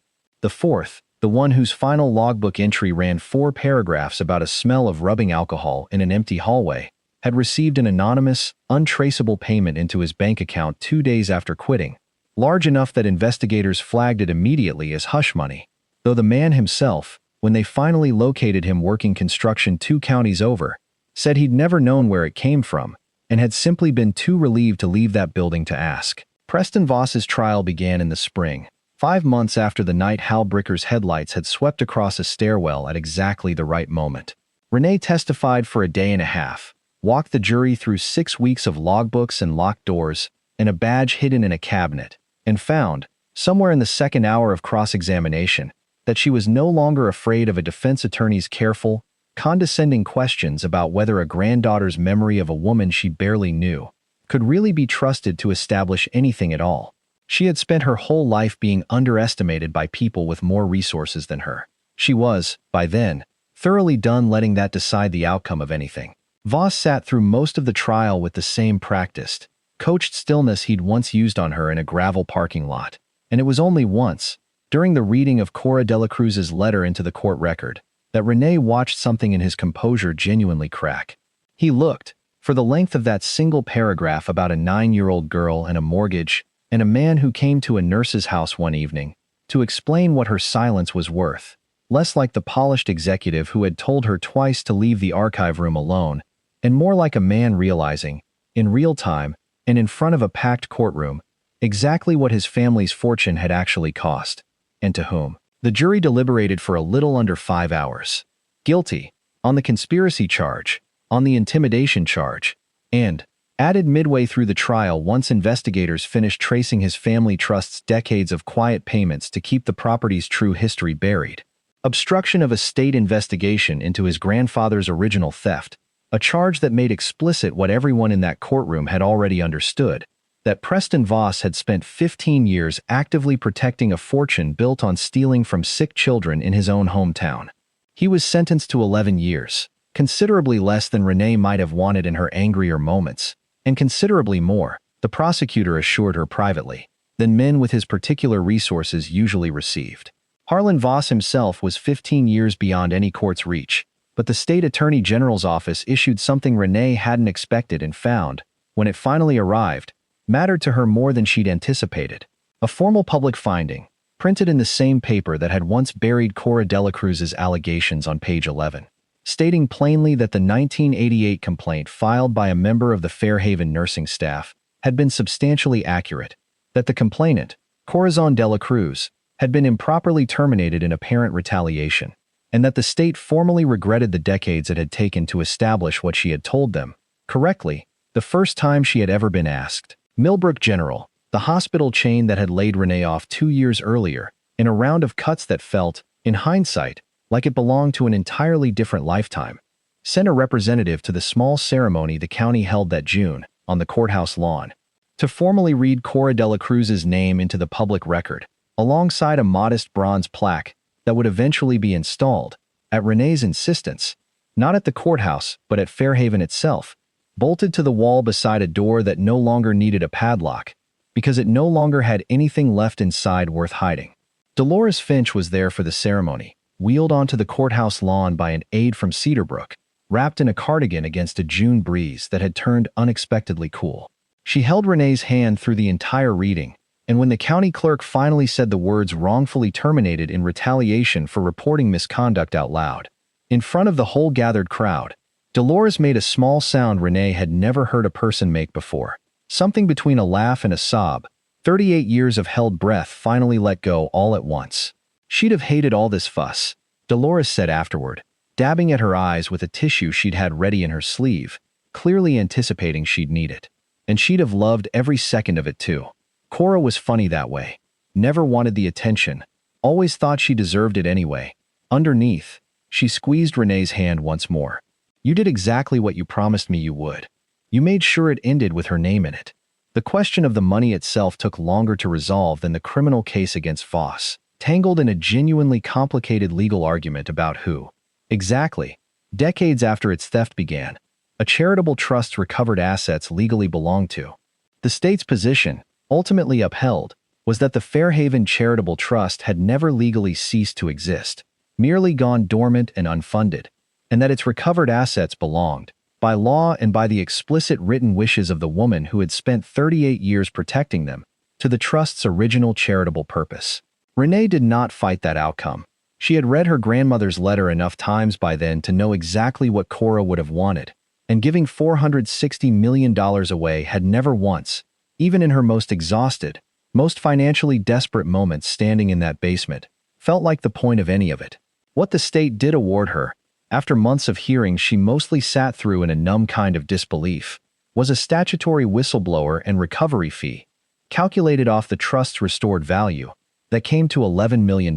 The 4th, the one whose final logbook entry ran 4 paragraphs about a smell of rubbing alcohol in an empty hallway, had received an anonymous, untraceable payment into his bank account 2 days after quitting, large enough that investigators flagged it immediately as hush money, though the man himself, when they finally located him working construction 2 counties over, said he'd never known where it came from and had simply been too relieved to leave that building to ask. Preston Voss's trial began in the spring, 5 months after the night Hal Bricker's headlights had swept across a stairwell at exactly the right moment. Renee testified for a day and a half, walked the jury through 6 weeks of logbooks and locked doors and a badge hidden in a cabinet, and found, somewhere in the 2nd hour of cross-examination, that she was no longer afraid of a defense attorney's careful, condescending questions about whether a granddaughter's memory of a woman she barely knew could really be trusted to establish anything at all. She had spent her whole life being underestimated by people with more resources than her. She was, by then, thoroughly done letting that decide the outcome of anything. Voss sat through most of the trial with the same practiced, coached stillness he'd once used on her in a gravel parking lot, and it was only once, during the reading of Cora Delacruz's letter into the court record, that Renee watched something in his composure genuinely crack. He looked, for the length of that single paragraph about a 9-year-old girl and a mortgage, and a man who came to a nurse's house one evening, to explain what her silence was worth, less like the polished executive who had told her twice to leave the archive room alone, and more like a man realizing, in real time, and in front of a packed courtroom, exactly what his family's fortune had actually cost, and to whom. The jury deliberated for a little under 5 hours. Guilty, on the conspiracy charge, on the intimidation charge, and, added midway through the trial once investigators finished tracing his family trust's decades of quiet payments to keep the property's true history buried. Obstruction of a state investigation into his grandfather's original theft, a charge that made explicit what everyone in that courtroom had already understood, that Preston Voss had spent 15 years actively protecting a fortune built on stealing from sick children in his own hometown. He was sentenced to 11 years, considerably less than Renee might have wanted in her angrier moments, and considerably more, the prosecutor assured her privately, than men with his particular resources usually received. Harlan Voss himself was 15 years beyond any court's reach, but the state attorney general's office issued something Renee hadn't expected and found, when it finally arrived, mattered to her more than she'd anticipated. A formal public finding, printed in the same paper that had once buried Cora Delacruz's allegations on page 11, stating plainly that the 1988 complaint filed by a member of the Fairhaven nursing staff had been substantially accurate, that the complainant, Corazon Delacruz, had been improperly terminated in apparent retaliation, and that the state formally regretted the decades it had taken to establish what she had told them, correctly, the first time she had ever been asked. Millbrook General, the hospital chain that had laid Renee off 2 years earlier, in a round of cuts that felt, in hindsight, like it belonged to an entirely different lifetime, sent a representative to the small ceremony the county held that June, on the courthouse lawn, to formally read Cora Delacruz's name into the public record, alongside a modest bronze plaque that would eventually be installed, at Renee's insistence, not at the courthouse but at Fairhaven itself, bolted to the wall beside a door that no longer needed a padlock, because it no longer had anything left inside worth hiding. Dolores Finch was there for the ceremony, wheeled onto the courthouse lawn by an aide from Cedarbrook, wrapped in a cardigan against a June breeze that had turned unexpectedly cool. She held Renee's hand through the entire reading, and when the county clerk finally said the words "wrongfully terminated in retaliation for reporting misconduct" out loud, in front of the whole gathered crowd, Dolores made a small sound Renee had never heard a person make before. Something between a laugh and a sob. 38 years of held breath finally let go all at once. She'd have hated all this fuss, Dolores said afterward, dabbing at her eyes with a tissue she'd had ready in her sleeve, clearly anticipating she'd need it. And she'd have loved every second of it too. Cora was funny that way. Never wanted the attention. Always thought she deserved it anyway. Underneath, she squeezed Renee's hand once more. You did exactly what you promised me you would. You made sure it ended with her name in it. The question of the money itself took longer to resolve than the criminal case against Voss, tangled in a genuinely complicated legal argument about who, exactly, decades after its theft began, a charitable trust's recovered assets legally belonged to. The state's position, ultimately upheld, was that the Fairhaven Charitable Trust had never legally ceased to exist, merely gone dormant and unfunded, and that its recovered assets belonged, by law and by the explicit written wishes of the woman who had spent 38 years protecting them, to the trust's original charitable purpose. Renee did not fight that outcome. She had read her grandmother's letter enough times by then to know exactly what Cora would have wanted, and giving $460 million away had never once, even in her most exhausted, most financially desperate moments standing in that basement, felt like the point of any of it. What the state did award her, after months of hearings she mostly sat through in a numb kind of disbelief, was a statutory whistleblower and recovery fee, calculated off the trust's restored value, that came to $11 million.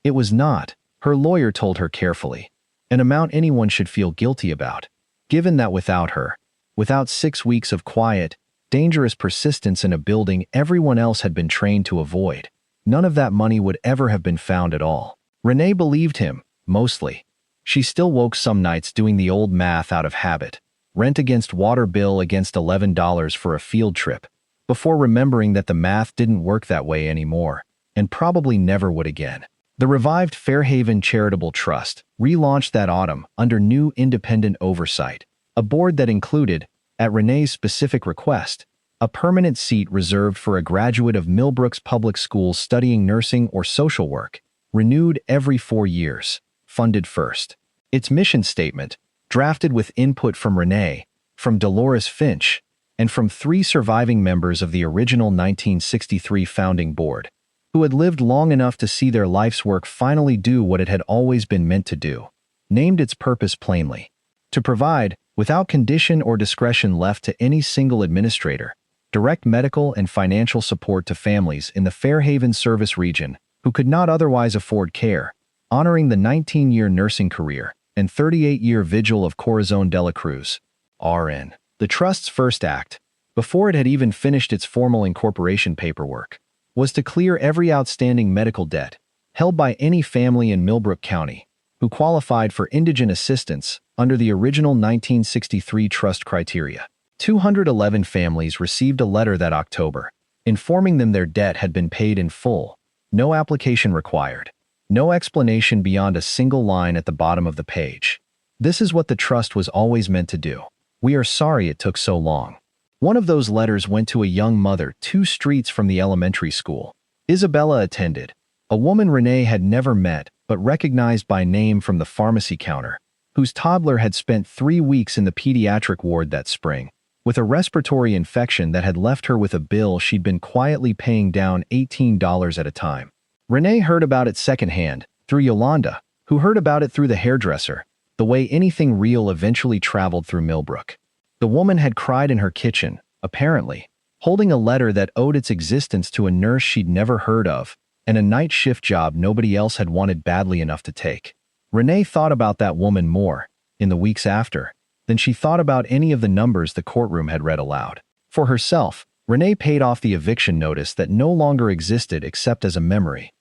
It was not, her lawyer told her carefully, an amount anyone should feel guilty about, given that without her, without 6 weeks of quiet, dangerous persistence in a building everyone else had been trained to avoid, none of that money would ever have been found at all. Renee believed him, mostly. She still woke some nights doing the old math out of habit, rent against water bill against $11 for a field trip, before remembering that the math didn't work that way anymore, and probably never would again. The revived Fairhaven Charitable Trust relaunched that autumn under new independent oversight, a board that included, at Renee's specific request, a permanent seat reserved for a graduate of Millbrook's public schools studying nursing or social work, renewed every 4 years, funded first. Its mission statement, drafted with input from Renee, from Dolores Finch, and from 3 surviving members of the original 1963 founding board, who had lived long enough to see their life's work finally do what it had always been meant to do, named its purpose plainly: to provide, without condition or discretion left to any single administrator, direct medical and financial support to families in the Fairhaven service region who could not otherwise afford care, honoring the 19-year nursing career and 38-year vigil of Corazon Delacruz, RN. The trust's first act, before it had even finished its formal incorporation paperwork, was to clear every outstanding medical debt held by any family in Millbrook County who qualified for indigent assistance under the original 1963 trust criteria. 211 families received a letter that October, informing them their debt had been paid in full, no application required, no explanation beyond a single line at the bottom of the page. This is what the trust was always meant to do. We are sorry it took so long. One of those letters went to a young mother 2 streets from the elementary school Isabella attended, a woman Renee had never met but recognized by name from the pharmacy counter, whose toddler had spent 3 weeks in the pediatric ward that spring, with a respiratory infection that had left her with a bill she'd been quietly paying down $18 at a time. Renee heard about it secondhand, through Yolanda, who heard about it through the hairdresser, the way anything real eventually traveled through Millbrook. The woman had cried in her kitchen, apparently, holding a letter that owed its existence to a nurse she'd never heard of, and a night shift job nobody else had wanted badly enough to take. Renee thought about that woman more, in the weeks after, than she thought about any of the numbers the courtroom had read aloud. For herself, Renee paid off the eviction notice that no longer existed except as a memory,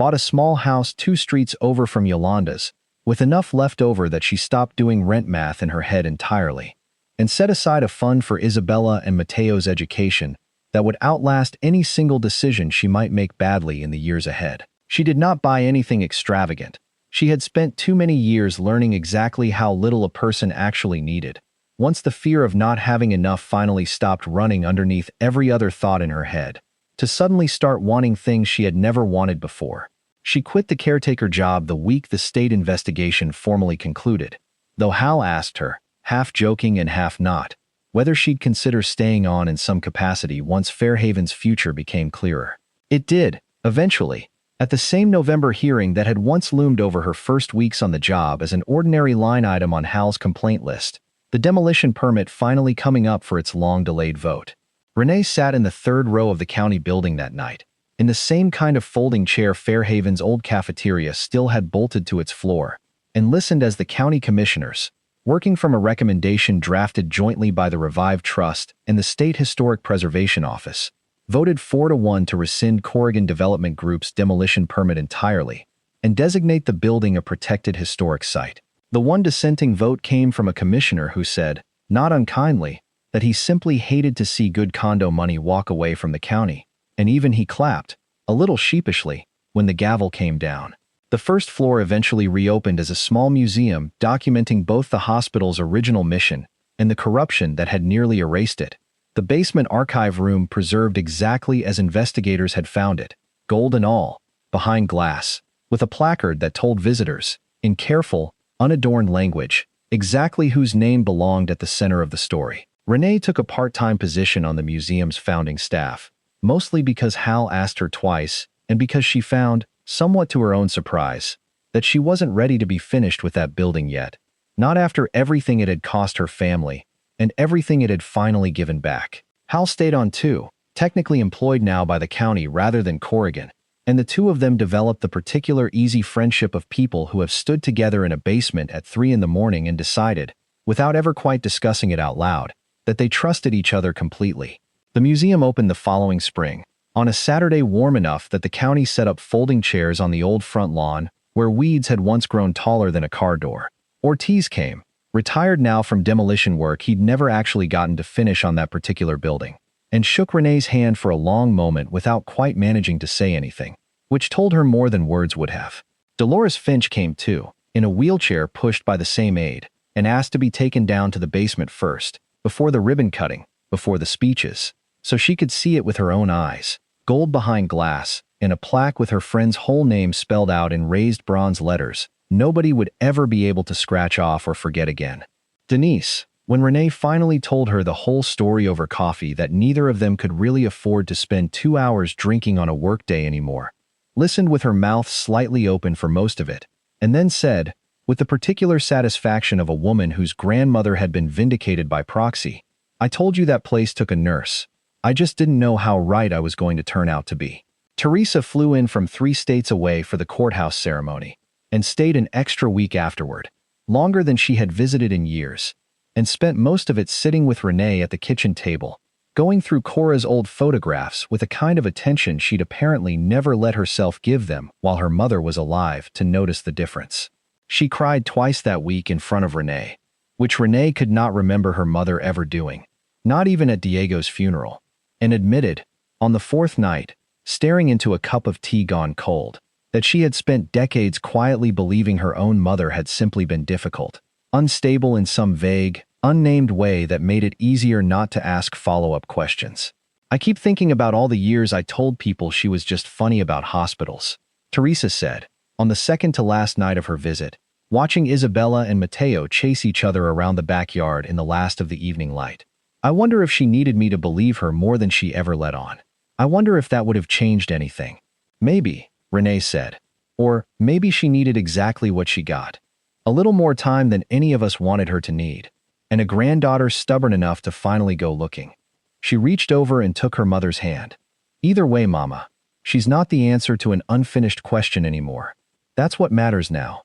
bought a small house 2 streets over from Yolanda's, with enough left over that she stopped doing rent math in her head entirely, and set aside a fund for Isabella and Mateo's education that would outlast any single decision she might make badly in the years ahead. She did not buy anything extravagant. She had spent too many years learning exactly how little a person actually needed. Once the fear of not having enough finally stopped running underneath every other thought in her head, to suddenly start wanting things she had never wanted before. She quit the caretaker job the week the state investigation formally concluded, though Hal asked her, half joking and half not, whether she'd consider staying on in some capacity once Fairhaven's future became clearer. It did, eventually, at the same November hearing that had once loomed over her first weeks on the job as an ordinary line item on Hal's complaint list, the demolition permit finally coming up for its long-delayed vote. Renee sat in the third row of the county building that night, in the same kind of folding chair Fairhaven's old cafeteria still had bolted to its floor, and listened as the county commissioners, working from a recommendation drafted jointly by the Revive Trust and the State Historic Preservation Office, voted 4-1 to rescind Corazon Development Group's demolition permit entirely and designate the building a protected historic site. The one dissenting vote came from a commissioner who said, not unkindly, that he simply hated to see good condo money walk away from the county, and even he clapped, a little sheepishly, when the gavel came down. The first floor eventually reopened as a small museum documenting both the hospital's original mission and the corruption that had nearly erased it. The basement archive room preserved exactly as investigators had found it, gold and all, behind glass, with a placard that told visitors, in careful, unadorned language, exactly whose name belonged at the center of the story. Renee took a part-time position on the museum's founding staff, mostly because Hal asked her twice and because she found, somewhat to her own surprise, that she wasn't ready to be finished with that building yet, not after everything it had cost her family and everything it had finally given back. Hal stayed on too, technically employed now by the county rather than Corazon, and the two of them developed the particular easy friendship of people who have stood together in a basement at 3 in the morning and decided, without ever quite discussing it out loud, that they trusted each other completely. The museum opened the following spring, on a Saturday warm enough that the county set up folding chairs on the old front lawn, where weeds had once grown taller than a car door. Ortiz came, retired now from demolition work he'd never actually gotten to finish on that particular building, and shook Renee's hand for a long moment without quite managing to say anything, which told her more than words would have. Dolores Finch came too, in a wheelchair pushed by the same aide, and asked to be taken down to the basement first, before the ribbon cutting, before the speeches, so she could see it with her own eyes, gold behind glass, and a plaque with her friend's whole name spelled out in raised bronze letters nobody would ever be able to scratch off or forget again. Denise, when Renee finally told her the whole story over coffee that neither of them could really afford to spend 2 hours drinking on a workday anymore, listened with her mouth slightly open for most of it, and then said, with the particular satisfaction of a woman whose grandmother had been vindicated by proxy, "I told you that place took a nurse. I just didn't know how right I was going to turn out to be." Teresa flew in from 3 states away for the courthouse ceremony, and stayed an extra week afterward, longer than she had visited in years, and spent most of it sitting with Renee at the kitchen table, going through Cora's old photographs with a kind of attention she'd apparently never let herself give them while her mother was alive to notice the difference. She cried twice that week in front of Renee, which Renee could not remember her mother ever doing, not even at Diego's funeral, and admitted, on the 4th night, staring into a cup of tea gone cold, that she had spent decades quietly believing her own mother had simply been difficult, unstable in some vague, unnamed way that made it easier not to ask follow-up questions. "I keep thinking about all the years I told people she was just funny about hospitals," Teresa said, on the second to last night of her visit, watching Isabella and Mateo chase each other around the backyard in the last of the evening light. "I wonder if she needed me to believe her more than she ever let on. I wonder if that would have changed anything." "Maybe," Renee said. "Or maybe she needed exactly what she got. A little more time than any of us wanted her to need, and a granddaughter stubborn enough to finally go looking." She reached over and took her mother's hand. "Either way, Mama, she's not the answer to an unfinished question anymore. That's what matters now."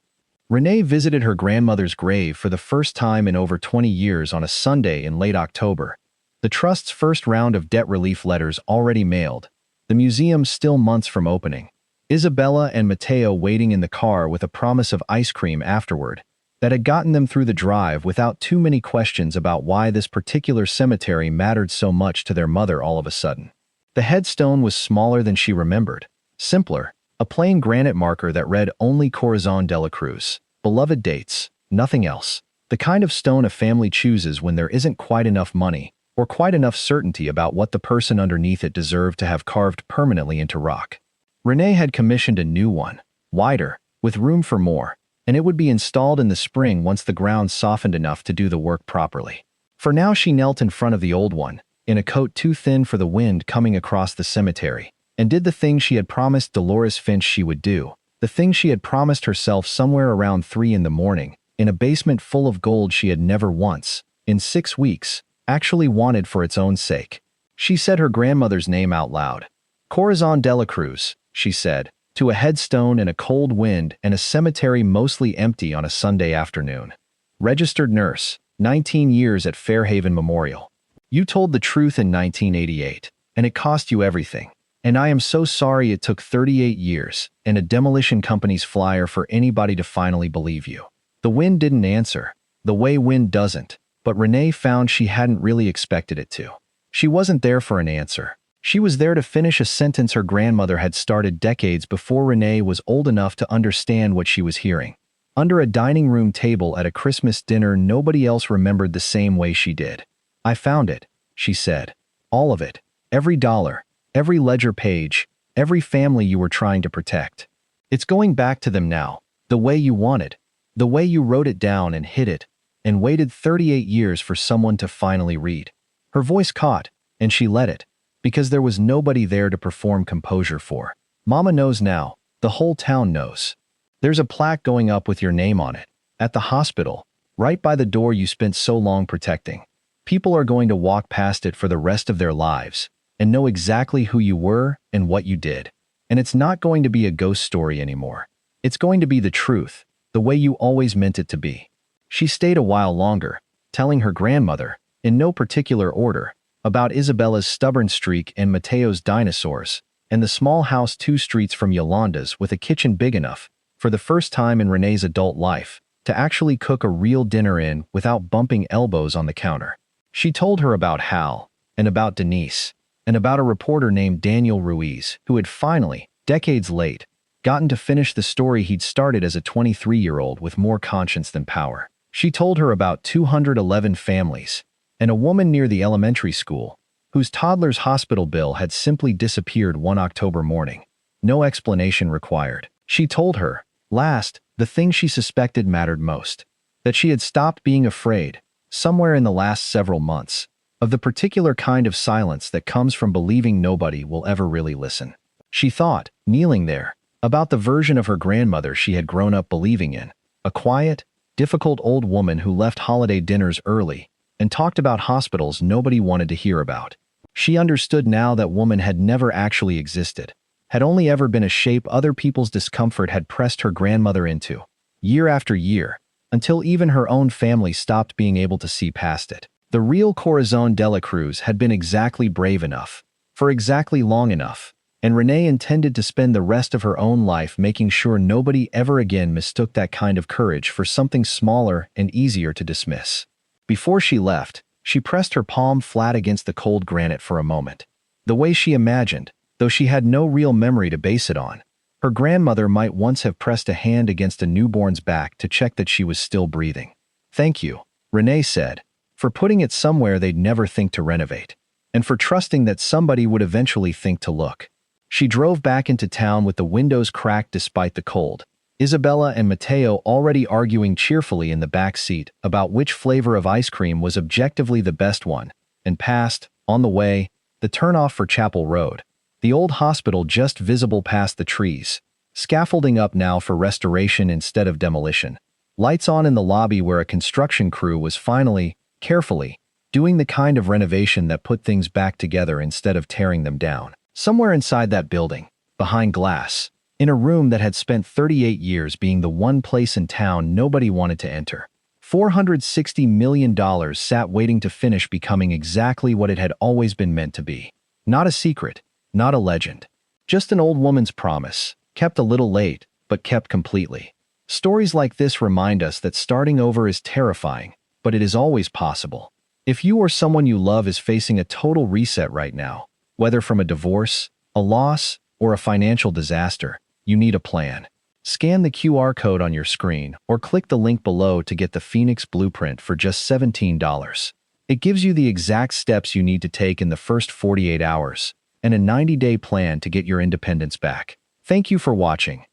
Renee visited her grandmother's grave for the first time in over 20 years on a Sunday in late October, the Trust's first round of debt relief letters already mailed, the museum still months from opening, Isabella and Mateo waiting in the car with a promise of ice cream afterward that had gotten them through the drive without too many questions about why this particular cemetery mattered so much to their mother all of a sudden. The headstone was smaller than she remembered, simpler, a plain granite marker that read only Corazon Delacruz, beloved dates, nothing else. The kind of stone a family chooses when there isn't quite enough money or quite enough certainty about what the person underneath it deserved to have carved permanently into rock. Renee had commissioned a new one, wider, with room for more, and it would be installed in the spring once the ground softened enough to do the work properly. For now she knelt in front of the old one, in a coat too thin for the wind coming across the cemetery, and did the thing she had promised Dolores Finch she would do, the thing she had promised herself somewhere around 3 in the morning, in a basement full of gold she had never once, in 6 weeks, actually wanted for its own sake. She said her grandmother's name out loud. Corazon Delacruz, she said, to a headstone in a cold wind and a cemetery mostly empty on a Sunday afternoon. Registered nurse, 19 years at Fairhaven Memorial. You told the truth in 1988, and it cost you everything. And I am so sorry it took 38 years and a demolition company's flyer for anybody to finally believe you. The wind didn't answer, the way wind doesn't, but Renee found she hadn't really expected it to. She wasn't there for an answer. She was there to finish a sentence her grandmother had started decades before Renee was old enough to understand what she was hearing. Under a dining room table at a Christmas dinner nobody else remembered the same way she did. I found it, she said. All of it. Every dollar. Every ledger page. Every family you were trying to protect. It's going back to them now. The way you wanted. The way you wrote it down and hid it. And waited 38 years for someone to finally read. Her voice caught, and she let it. Because there was nobody there to perform composure for. Mama knows now. The whole town knows. There's a plaque going up with your name on it. At the hospital. Right by the door you spent so long protecting. People are going to walk past it for the rest of their lives and know exactly who you were and what you did. And it's not going to be a ghost story anymore. It's going to be the truth, the way you always meant it to be. She stayed a while longer, telling her grandmother, in no particular order, about Isabella's stubborn streak and Mateo's dinosaurs, and the small house 2 streets from Yolanda's with a kitchen big enough, for the first time in Renee's adult life, to actually cook a real dinner in without bumping elbows on the counter. She told her about Hal, and about Denise, and about a reporter named Daniel Ruiz, who had finally, decades late, gotten to finish the story he'd started as a 23-year-old with more conscience than power. She told her about 211 families, and a woman near the elementary school, whose toddler's hospital bill had simply disappeared one October morning. No explanation required. She told her, last, the thing she suspected mattered most. That she had stopped being afraid, somewhere in the last several months, of the particular kind of silence that comes from believing nobody will ever really listen. She thought, kneeling there, about the version of her grandmother she had grown up believing in, a quiet, difficult old woman who left holiday dinners early and talked about hospitals nobody wanted to hear about. She understood now that woman had never actually existed, had only ever been a shape other people's discomfort had pressed her grandmother into, year after year, until even her own family stopped being able to see past it. The real Corazon Delacruz had been exactly brave enough, for exactly long enough, and Renee intended to spend the rest of her own life making sure nobody ever again mistook that kind of courage for something smaller and easier to dismiss. Before she left, she pressed her palm flat against the cold granite for a moment. The way she imagined, though she had no real memory to base it on, her grandmother might once have pressed a hand against a newborn's back to check that she was still breathing. Thank you, Renee said, for putting it somewhere they'd never think to renovate, and for trusting that somebody would eventually think to look. She drove back into town with the windows cracked despite the cold, Isabella and Mateo already arguing cheerfully in the back seat about which flavor of ice cream was objectively the best one, and passed, on the way, the turnoff for Chapel Road, the old hospital just visible past the trees, scaffolding up now for restoration instead of demolition, lights on in the lobby where a construction crew was finally, carefully, doing the kind of renovation that put things back together instead of tearing them down. Somewhere inside that building, behind glass, in a room that had spent 38 years being the one place in town nobody wanted to enter, $460 million sat waiting to finish becoming exactly what it had always been meant to be. Not a secret, not a legend. Just an old woman's promise, Kept a little late, but kept completely. Stories like this remind us that starting over is terrifying, but it is always possible. If you or someone you love is facing a total reset right now, whether from a divorce, a loss, or a financial disaster, you need a plan. Scan the QR code on your screen or click the link below to get the Phoenix Blueprint for just $17. It gives you the exact steps you need to take in the first 48 hours and a 90-day plan to get your independence back. Thank you for watching.